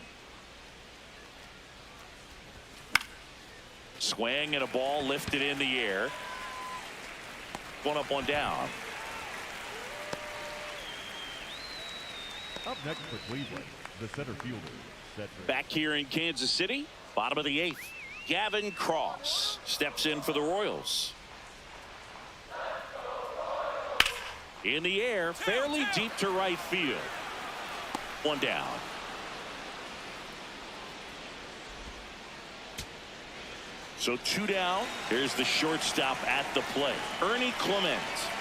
Swing and a ball lifted in the air. One up, one down. Up next for Cleveland, the center fielder, Cedric. Back here in Kansas City, bottom of the 8th, Gavin Cross steps in for the Royals. In the air, fairly deep to right field. One down. So 2 down. Here's the shortstop at the plate, Ernie Clement.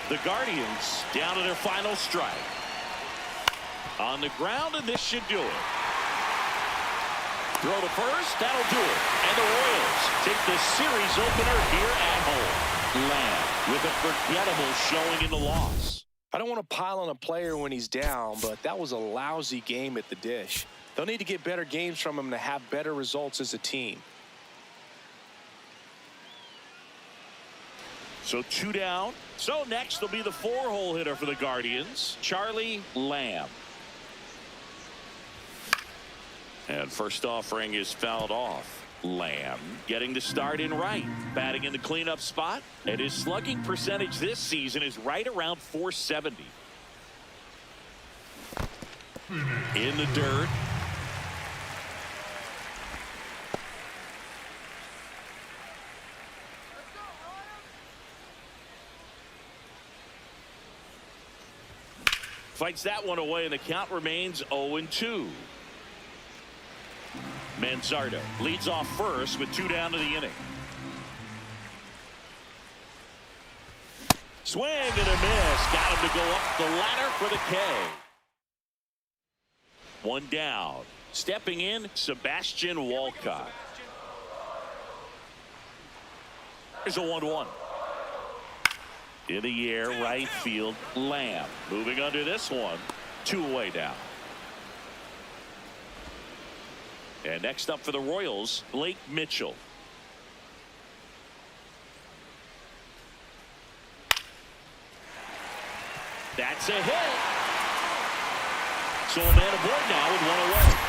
The Guardians down to their final strike. On the ground, and this should do it. Throw to first, that'll do it. And the Royals take the series opener here at home. Lamb with a forgettable showing in the loss. I don't want to pile on a player when he's down, but that was a lousy game at the dish. They'll need to get better games from him to have better results as a team. So 2 down. So next will be the 4-hole hitter for the Guardians, Charlie Lamb. And first offering is fouled off. Lamb getting the start in right, batting in the cleanup spot, and his slugging percentage this season is right around .470. In the dirt. Fights that one away, and the count remains 0-2. Manzardo leads off first with 2 down to the inning. Swing and a miss. Got him to go up the ladder for the K. 1 down. Stepping in, Sebastian Walcott. Here's a 1-1. In the air, right field, Lamb. Moving under this one. 2 away now. And next up for the Royals, Blake Mitchell. That's a hit. So a man aboard now with 1 away.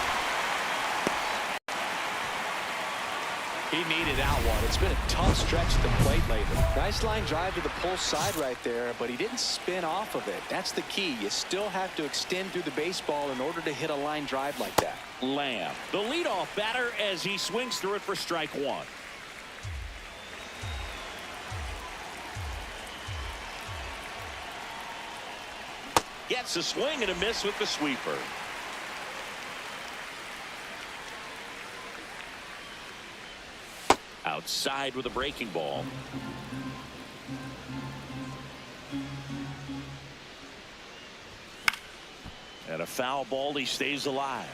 He needed that one. It's been a tough stretch at the plate lately. Nice line drive to the pull side right there, but he didn't spin off of it. That's the key. You still have to extend through the baseball in order to hit a line drive like that. Lamb, the leadoff batter, as he swings through it for strike 1. Gets a swing and a miss with the sweeper. Outside with a breaking ball. And a foul ball. He stays alive.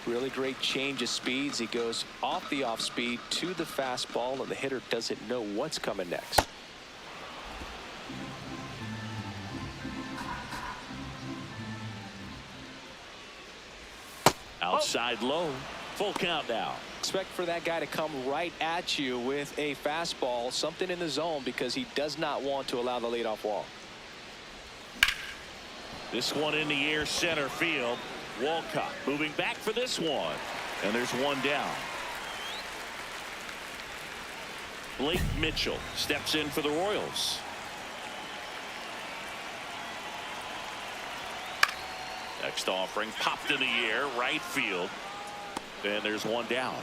Really great change of speeds. He goes off the off speed to the fastball, and the hitter doesn't know what's coming next. Outside low. Full count now. Expect for that guy to come right at you with a fastball, something in the zone, because he does not want to allow the leadoff walk. This one in the air, center field. Walcott moving back for this one. And there's 1 down. Blake Mitchell steps in for the Royals. Next offering popped in the air, right field. And there's 1 down.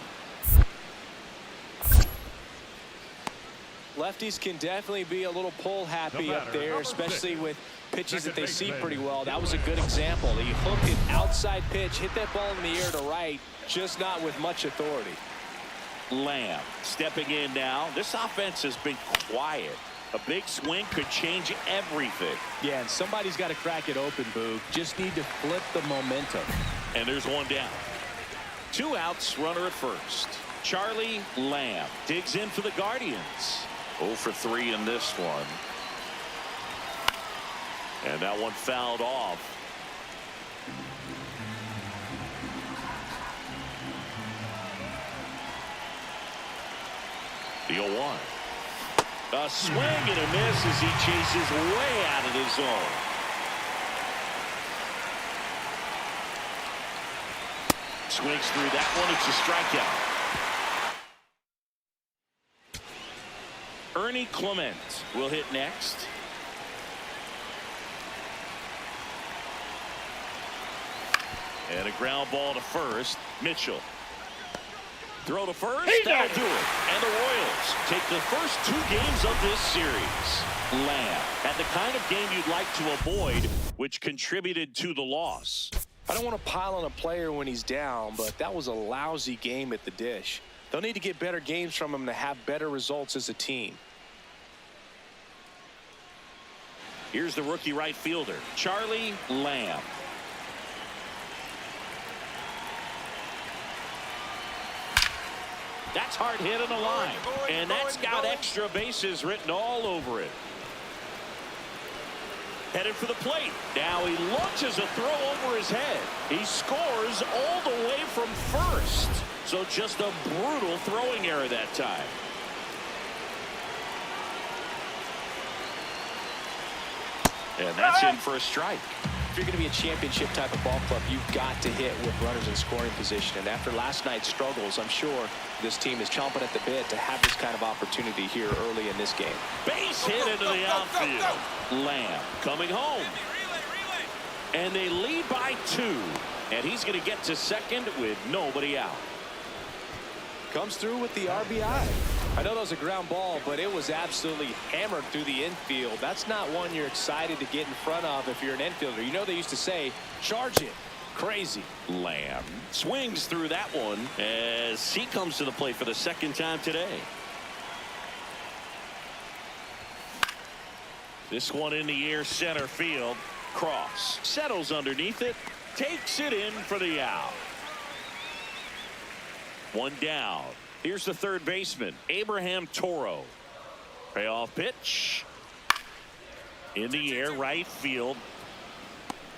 Lefties can definitely be a little pull happy up there, especially with pitches that they see pretty well. That was a good example. He hooked an outside pitch, hit that ball in the air to right, just not with much authority. Lamb stepping in now. This offense has been quiet. A big swing could change everything. Yeah, and somebody's got to crack it open, Boog. Just need to flip the momentum. And there's 1 down. 2 outs, runner at first. Charlie Lamb digs in for the Guardians. 0 for 3 in this one. And that one fouled off. The 0-1. A swing and a miss as he chases way out of the zone. Swings through that one. It's a strikeout. Ernie Clement will hit next. And a ground ball to first. Mitchell. Throw to first. That'll do it. And the Royals take the first 2 games of this series. Lamb had the kind of game you'd like to avoid, which contributed to the loss. I don't want to pile on a player when he's down, but that was a lousy game at the dish. They'll need to get better games from him to have better results as a team. Here's the rookie right fielder, Charlie Lamb. That's hard hit on the line. And that's got extra bases written all over it. Headed for the plate. Now he launches a throw over his head. He scores all the way from first. So just a brutal throwing error that time. And that's in for a strike. If you're going to be a championship type of ball club, you've got to hit with runners in scoring position. And after last night's struggles, I'm sure this team is chomping at the bit to have this kind of opportunity here early in this game. Base hit into the outfield. Lamb coming home. And they lead by 2. And he's going to get to second with nobody out. Comes through with the RBI. I know that was a ground ball, but it was absolutely hammered through the infield. That's not one you're excited to get in front of if you're an infielder. You know they used to say, charge it. Crazy. Lamb swings through that one as he comes to the plate for the second time today. This one in the air, center field. Cross settles underneath it, takes it in for the out. One down. Here's the third baseman, Abraham Toro. Payoff pitch. In the air, right field.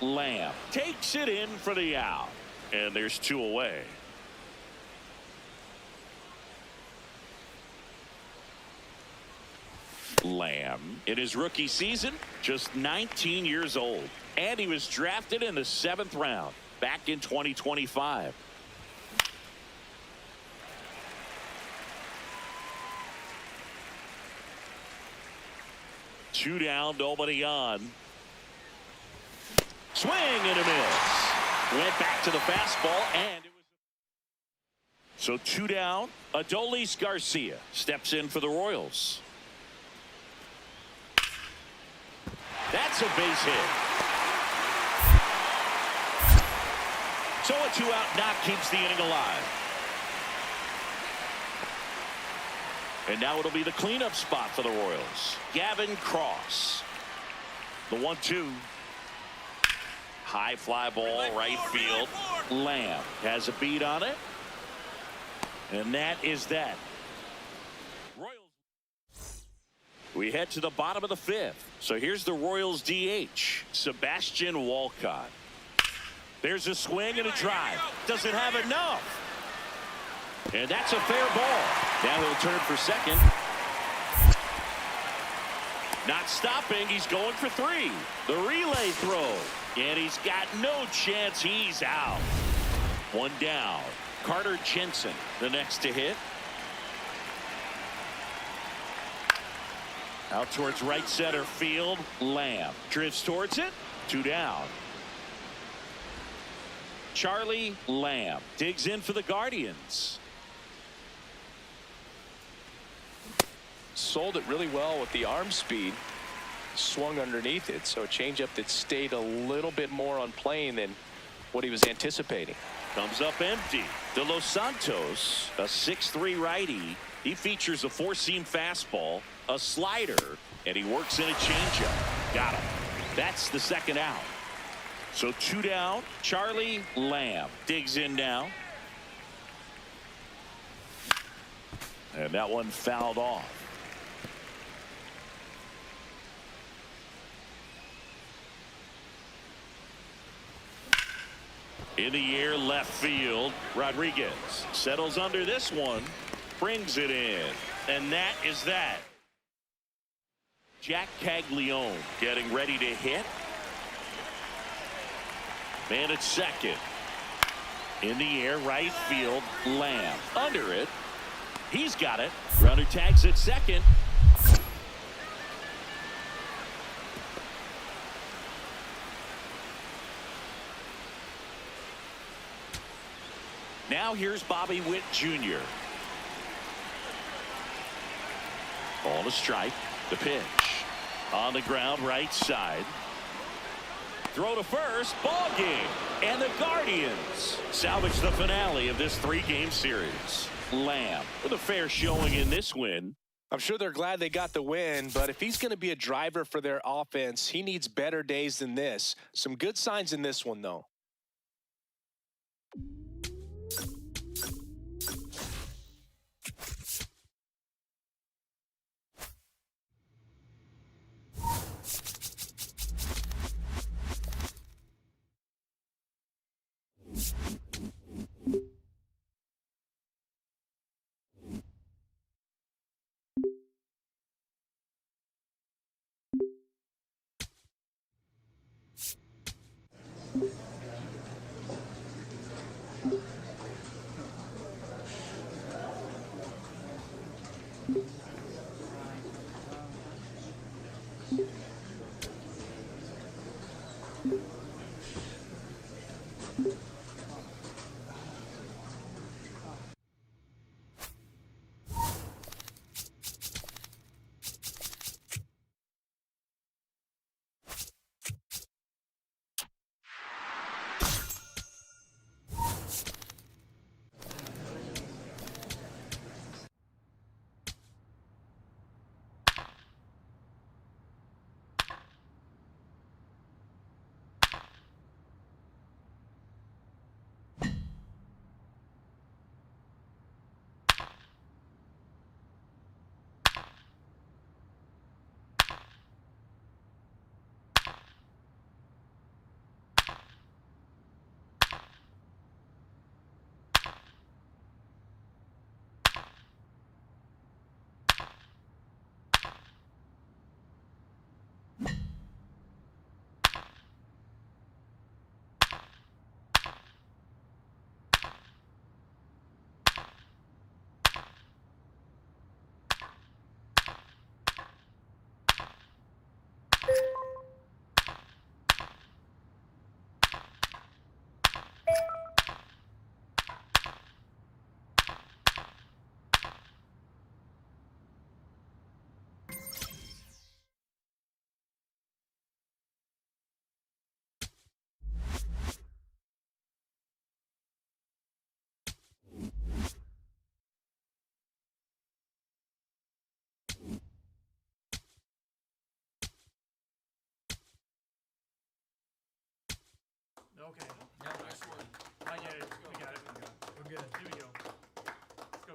Lamb takes it in for the out. And there's 2 away. Lamb in his rookie season, just 19 years old. And he was drafted in the 7th round back in 2025. Two down, nobody on. Swing and a miss. Went back to the fastball, and it was. So 2 down. Adolis Garcia steps in for the Royals. That's a base hit. So a 2-out knock keeps the inning alive. And now it'll be the cleanup spot for the Royals. Gavin Cross. The 1-2. High fly ball, right field. Lamb has a beat on it. And that is that. Royals. We head to the bottom of the 5th. So here's the Royals DH, Sebastian Walcott. There's a swing and a drive. Doesn't have enough. And that's a fair ball. Now he'll turn for second. Not stopping. He's going for 3. The relay throw. And he's got no chance. He's out. One down. Carter Jensen, the next to hit. Out towards right center field. Lamb drifts towards it. 2 down. Charlie Lamb digs in for the Guardians. Sold it really well with the arm speed. Swung underneath it, so a changeup that stayed a little bit more on plane than what he was anticipating. Comes up empty. De Los Santos, a 6'3" righty. He features a 4-seam fastball, a slider, and he works in a changeup. Got him. That's the second out. So 2 down. Charlie Lamb digs in now. And that one fouled off. In the air, left field. Rodriguez settles under this one, brings it in, and that is that. Jack Caglione getting ready to hit. Man at second. In the air, right field. Lamb under it. He's got it. Runner tags at second. Now here's Bobby Witt Jr. On a strike. The pitch. On the ground, right side. Throw to first. Ball game. And the Guardians salvage the finale of this 3-game series. Lamb with a fair showing in this win. I'm sure they're glad they got the win, but if he's going to be a driver for their offense, he needs better days than this. Some good signs in this one, though. Okay. Yeah, nice one. I get it. We got it. We're good. Here we go. Let's go.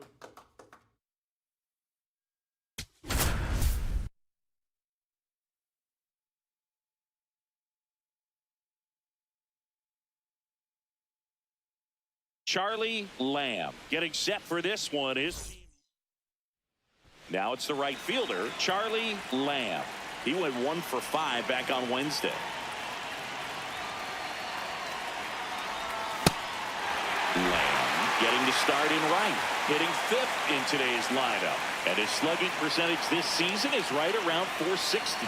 Charlie Lamb getting set for this one is. Now it's the right fielder, Charlie Lamb. He went 1 for 5 back on Wednesday. Lamb getting the start in right, hitting 5th in today's lineup, and his slugging percentage this season is right around .460.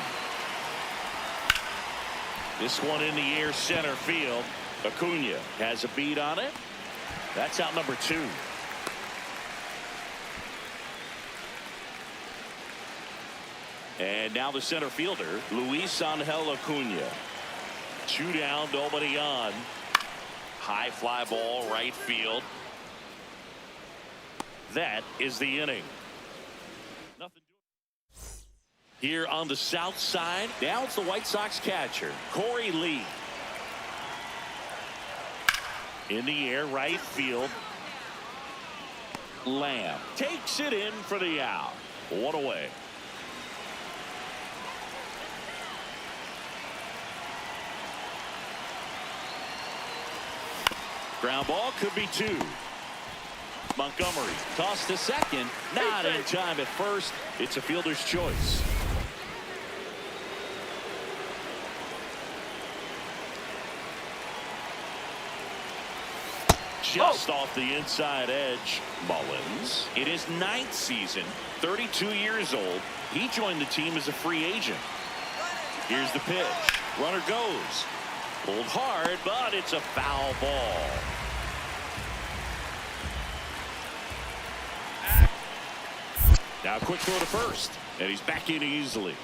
This one in the air, center field. Acuna has a beat on it. That's out number 2. And now the center fielder, Luis Angel Acuna. 2 down, nobody on. High fly ball, right field. That is the inning. Nothing. Here on the south side, now it's the White Sox catcher, Corey Lee. In the air, right field. Lamb takes it in for the out. 1 away. Ground ball could be 2. Montgomery tossed to second. Not in time at first. It's a fielder's choice. Just off the inside edge. Mullins in his 9th season, 32 years old. He joined the team as a free agent. Here's the pitch. Runner goes. Pulled hard, but it's a foul ball. Now quick throw to first, and he's back in easily.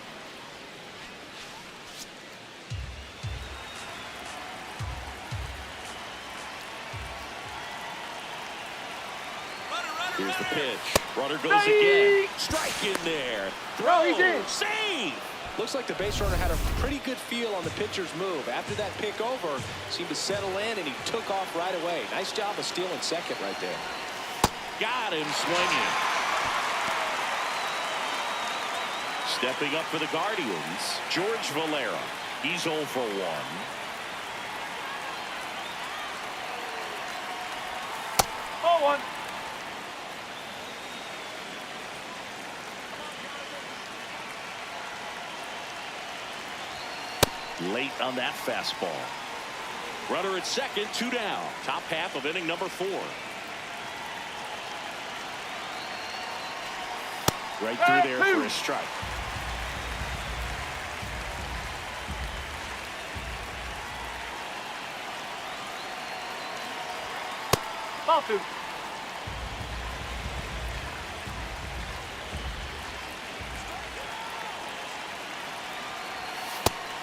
Here's the pitch. Runner goes again. Strike in there. Throw. Save. Looks like the base runner had a pretty good feel on the pitcher's move. After that pick over, seemed to settle in, and he took off right away. Nice job of stealing second right there. Got him swinging. Stepping up for the Guardians, George Valera. He's 0 for 1. Oh, 1. Late on that fastball. Runner at second, 2 down. Top half of inning number 4. Right through there for a strike. Ball 2.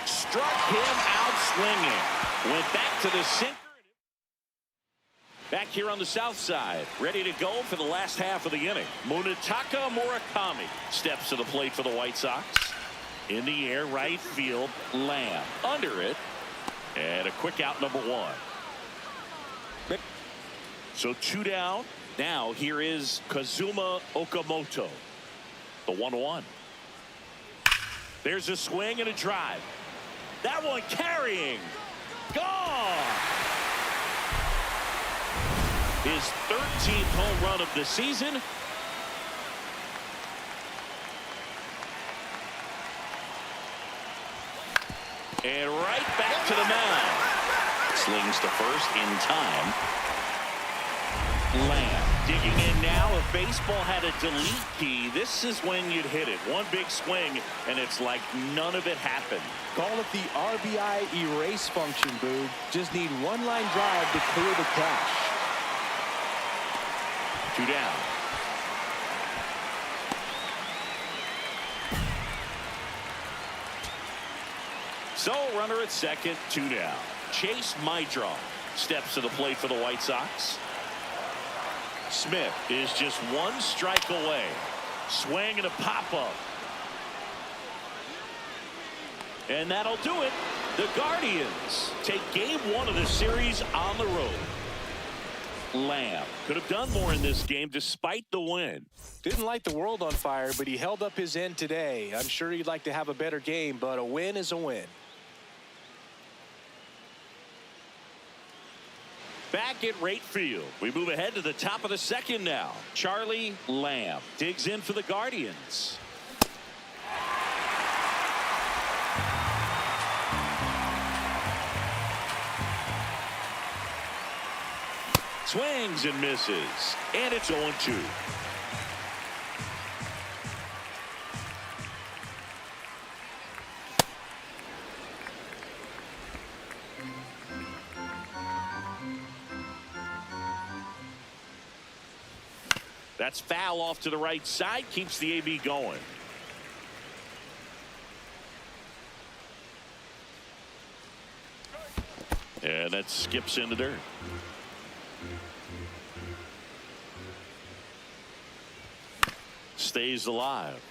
Struck him out swinging. Went back to the sinker. Back here on the south side, ready to go for the last half of the inning. Munetaka Murakami steps to the plate for the White Sox. In the air, right field, Lamb. Under it, and a quick out, number 1. So 2 down. Now here is Kazuma Okamoto, the 1-1. There's a swing and a drive. That one carrying. Gone. His 13th home run of the season. And right back to the mound. Slings to first in time. Lamb digging in now. If baseball had a delete key, this is when you'd hit it. One big swing, and it's like none of it happened. Call it the RBI erase function, Boog. Just need one line drive to clear the cache. 2 down. So runner at second, 2 down. Chase Maidron steps to the plate for the White Sox. Smith is just 1 strike away. Swing and a pop-up. And that'll do it. The Guardians take game 1 of the series on the road. Lamb could have done more in this game despite the win. Didn't light the world on fire, but he held up his end today. I'm sure he'd like to have a better game, but a win is a win. Back at right field, we move ahead to the top of the second now. Charlie Lamb digs in for the Guardians. Swings and misses, and it's 0-2. That's foul off to the right side, keeps the AB going. And that skips into dirt. Stays alive.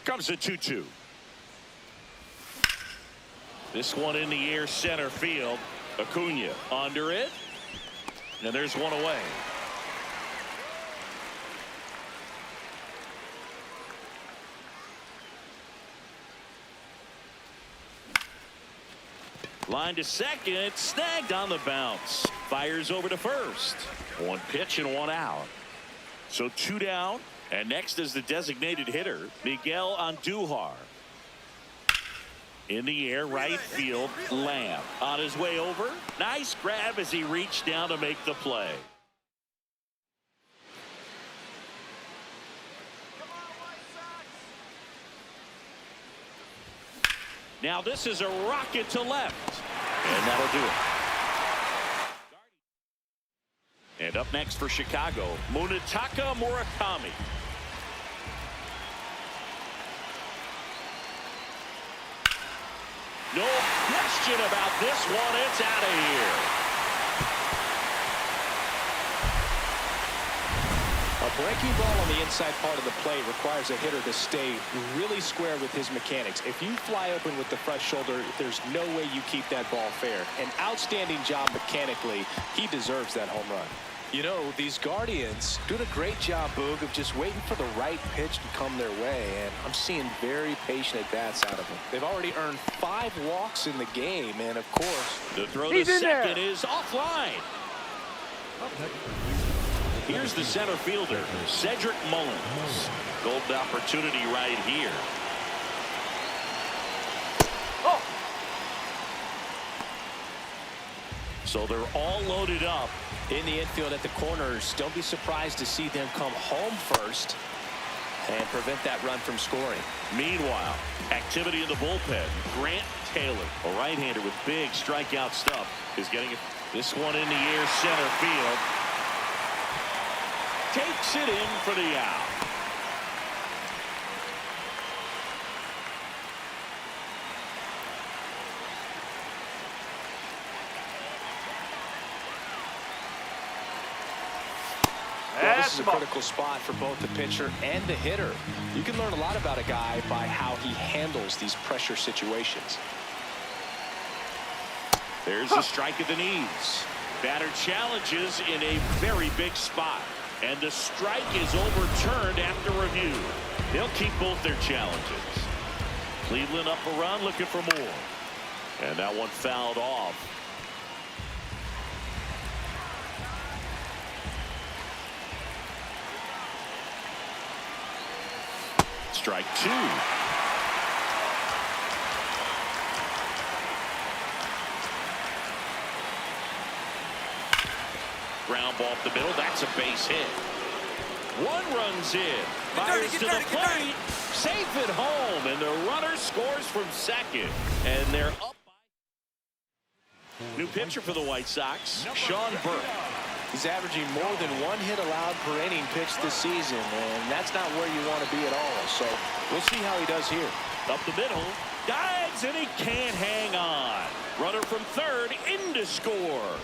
Comes a 2-2. This one in the air, center field. Acuna under it, and there's one away. Line to second, snagged on the bounce. Fires over to first. One pitch and one out. So 2 down, and next is the designated hitter, Miguel Andujar. In the air, right field, Lamb. On his way over, nice grab as he reached down to make the play. Now this is a rocket to left, and that'll do it. And up next for Chicago, Munetaka Murakami. No question about this one. It's out of here. A breaking ball on the inside part of the plate requires a hitter to stay really square with his mechanics. If you fly open with the front shoulder, there's no way you keep that ball fair. An outstanding job mechanically. He deserves that home run. You know, these Guardians doing a great job, Boog, of just waiting for the right pitch to come their way, and I'm seeing very patient at-bats out of them. They've already earned 5 walks in the game, and of course, the throw to second is offline. Here's the center fielder, Cedric Mullins. Golden opportunity right here. Oh! So they're all loaded up. In the infield at the corners, don't be surprised to see them come home first and prevent that run from scoring. Meanwhile, activity in the bullpen. Grant Taylor, a right-hander with big strikeout stuff, is getting it. This one in the air, center field. Takes it in for the out. Well, this is a critical spot for both the pitcher and the hitter. You can learn a lot about a guy by how he handles these pressure situations. There's a strike at the knees. Batter challenges in a very big spot. And the strike is overturned after review. They'll keep both their challenges. Cleveland up a run, looking for more. And that one fouled off. Strike 2. Ground ball up the middle. That's a base hit. One runs in. Fires to the plate. Safe at home. And the runner scores from second. And they're up by. New pitcher for the White Sox, Sean Burke. He's averaging more than 1 hit allowed per inning pitched this season, and that's not where you want to be at all. So we'll see how he does here. Up the middle, dives, and he can't hang on. Runner from third, in to score.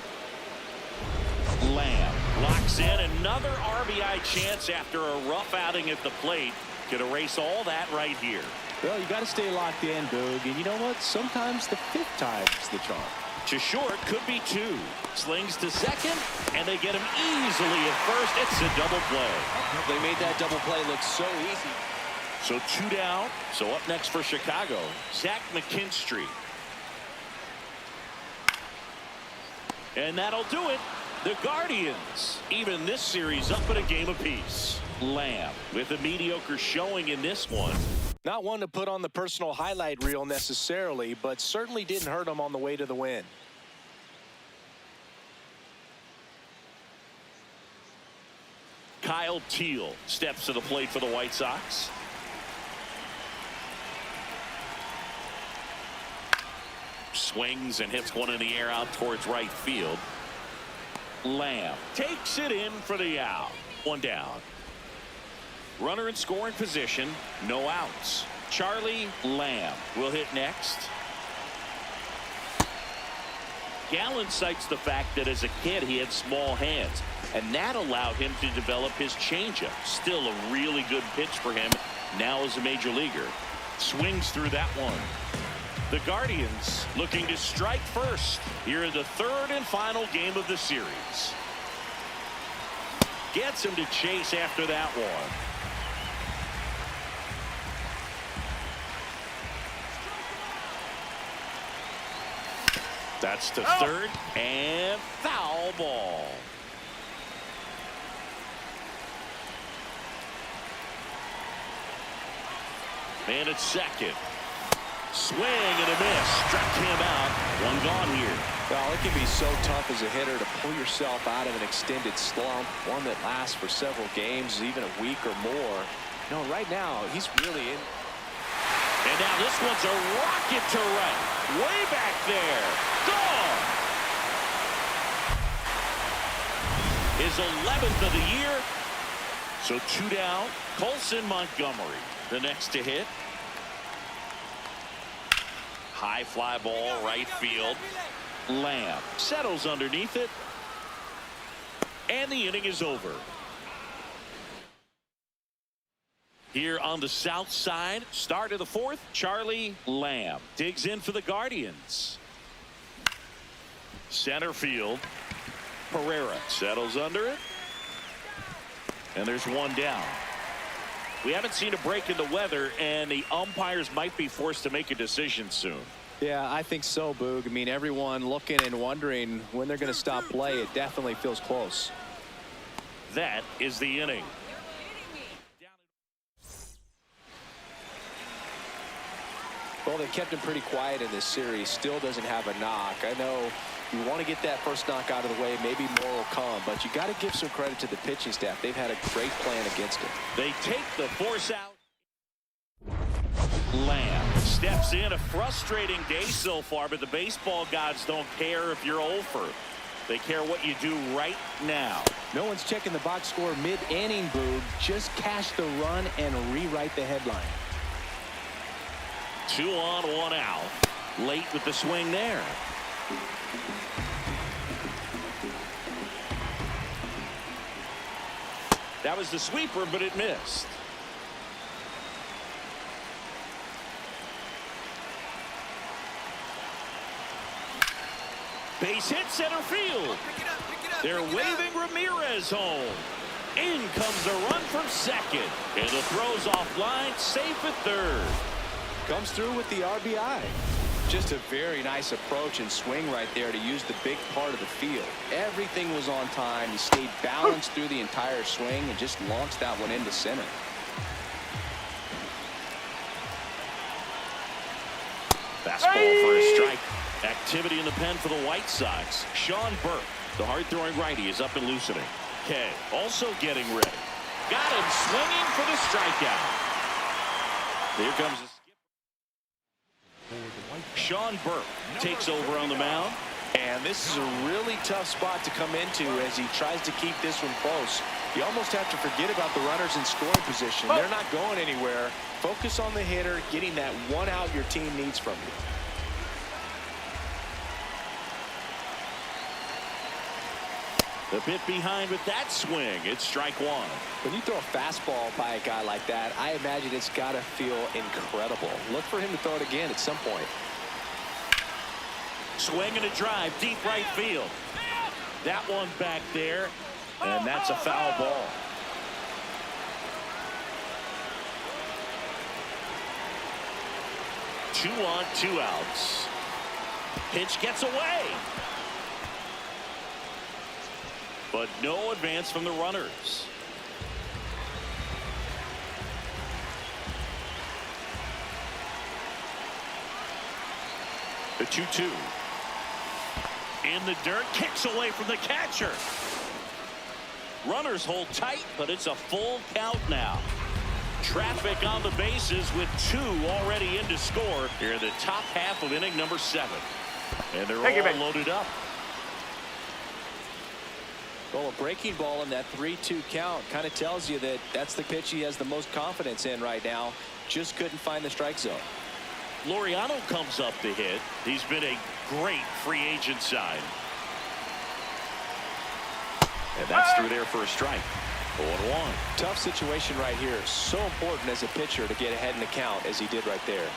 Lamb locks in another RBI chance after a rough outing at the plate. Could erase all that right here. Well, you got to stay locked in, Boog. And you know what? Sometimes the 5th time's the charm. To short, could be 2. Slings to second, and they get him easily at first. It's a double play. They made that double play look so easy. So 2 down. So up next for Chicago, Zach McKinstry. And that'll do it. The Guardians, even this series up at a game apiece. Lamb with a mediocre showing in this one. Not one to put on the personal highlight reel necessarily, but certainly didn't hurt him on the way to the win. Kyle Teal steps to the plate for the White Sox. Swings and hits one in the air out towards right field. Lamb takes it in for the out. 1 down. Runner in scoring position, no outs. Charlie Lamb will hit next. Gallen cites the fact that as a kid he had small hands, and that allowed him to develop his changeup. Still a really good pitch for him now as a major leaguer. Swings through that one. The Guardians looking to strike first here in the 3rd and final game of the series. Gets him to chase after that one. That's to third and foul ball. Man at second. Swing and a miss. Struck him out. One gone here. Well, it can be so tough as a hitter to pull yourself out of an extended slump, one that lasts for several games, even a week or more. No, right now, he's really in. And now this one's a rocket to right. Way back there. Gone. His 11th of the year. So 2 down. Colson Montgomery, the next to hit. High fly ball, right field. Lamb settles underneath it. And the inning is over. Here on the south side, start of the 4th, Charlie Lamb digs in for the Guardians. Center field. Pereira settles under it. And there's one down. We haven't seen a break in the weather, and the umpires might be forced to make a decision soon. Yeah, I think so, Boog. I mean, everyone looking and wondering when they're going to stop play. It definitely feels close. That is the inning. Well, they kept him pretty quiet in this series. Still doesn't have a knock. I know you want to get that first knock out of the way. Maybe more will come, but you got to give some credit to the pitching staff. They've had a great plan against it. They take the force out. Lamb steps in. A frustrating day so far, but the baseball gods don't care if you're over. They care what you do right now. No one's checking the box score mid-inning, Boog. Just cash the run and rewrite the headline. 2 on, 1 out. Late with the swing there. That was the sweeper, but it missed. Base hit center field. They're waving Ramirez home. In comes the run from second. And the throw's offline, safe at third. Comes through with the RBI. Just a very nice approach and swing right there to use the big part of the field. Everything was on time. He stayed balanced through the entire swing and just launched that one into center. Fastball for a strike. Activity in the pen for the White Sox. Sean Burke, the hard-throwing righty, is up and loosening. Kay also getting ready. Got him swinging for the strikeout. Here comes the Sean Burke takes over on the mound. And this is a really tough spot to come into as he tries to keep this one close. You almost have to forget about the runners in scoring position. They're not going anywhere. Focus on the hitter, getting that one out your team needs from you. The bit behind with that swing. It's strike one. When you throw a fastball by a guy like that, I imagine it's got to feel incredible. Look for him to throw it again at some point. Swing and a drive, deep right field. That one back there, and that's a foul ball. Two on, 2 outs. Pitch gets away. But no advance from the runners. The 2-2. In the dirt, kicks away from the catcher. Runners hold tight, but it's a full count now. Traffic on the bases with 2 already in to score here in the top half of inning number 7. And they're all loaded up. Well, a breaking ball in that 3-2 count kind of tells you that that's the pitch he has the most confidence in right now. Just couldn't find the strike zone. Laureano comes up to hit. He's been a great free agent sign. And that's through there for a strike. 0-1. Tough situation right here. So important as a pitcher to get ahead in the count as he did right there.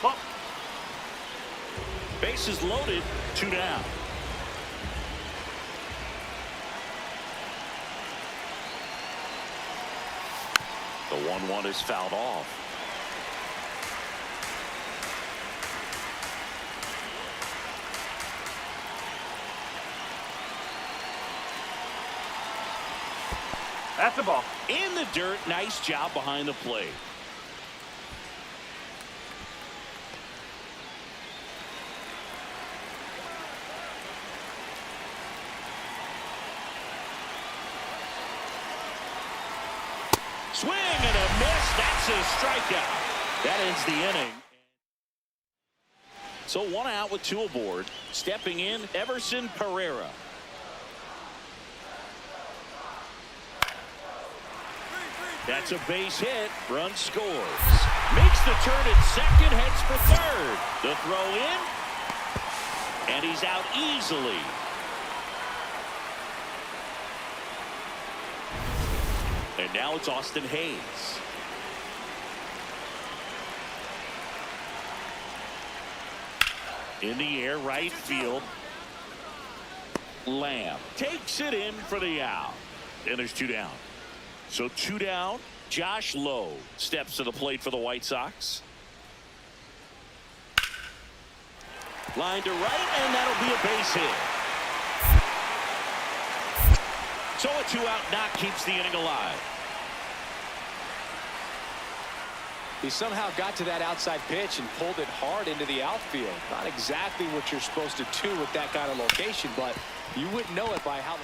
Bump. Bases loaded. 2 down. The 1-1 is fouled off. That's the ball. In the dirt, nice job behind the plate. Swing and a miss. That's a strikeout. That ends the inning. So 1 out with 2 aboard. Stepping in, Everson Pereira. That's a base hit. Run scores. Makes the turn at second, heads for third. The throw in. And he's out easily. And now it's Austin Hayes. In the air, right field. Lamb takes it in for the out. And there's 2 down. So 2 down. Josh Lowe steps to the plate for the White Sox. Line to right, and that'll be a base hit. So a 2-out knock keeps the inning alive. He somehow got to that outside pitch and pulled it hard into the outfield. Not exactly what you're supposed to do with that kind of location, but you wouldn't know it by how.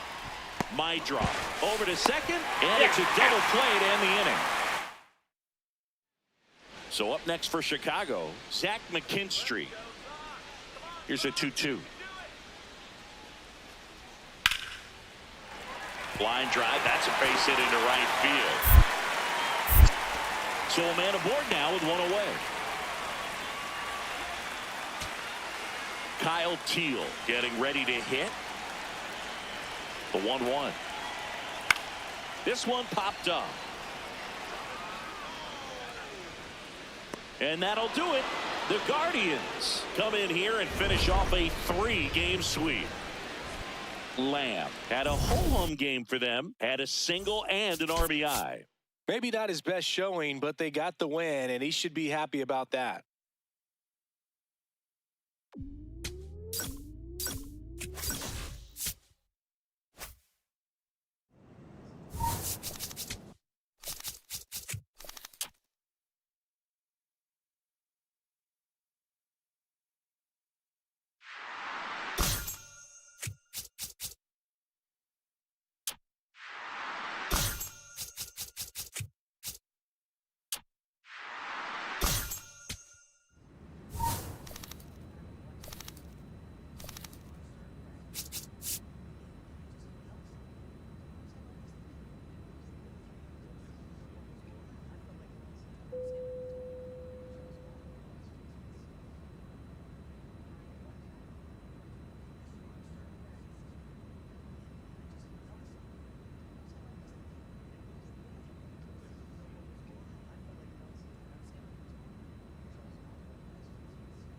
My drop over to second, and it's a double play to end the inning. So up next for Chicago, Zach McKinstry. Here's a 2-2. Line drive, that's a base hit into right field. So a man aboard now with 1 away. Kyle Teal getting ready to hit. The 1-1. This one popped up. And that'll do it. The Guardians come in here and finish off a 3-game sweep. Lamb had a home game for them, had a single and an RBI. Maybe not his best showing, but they got the win, and he should be happy about that.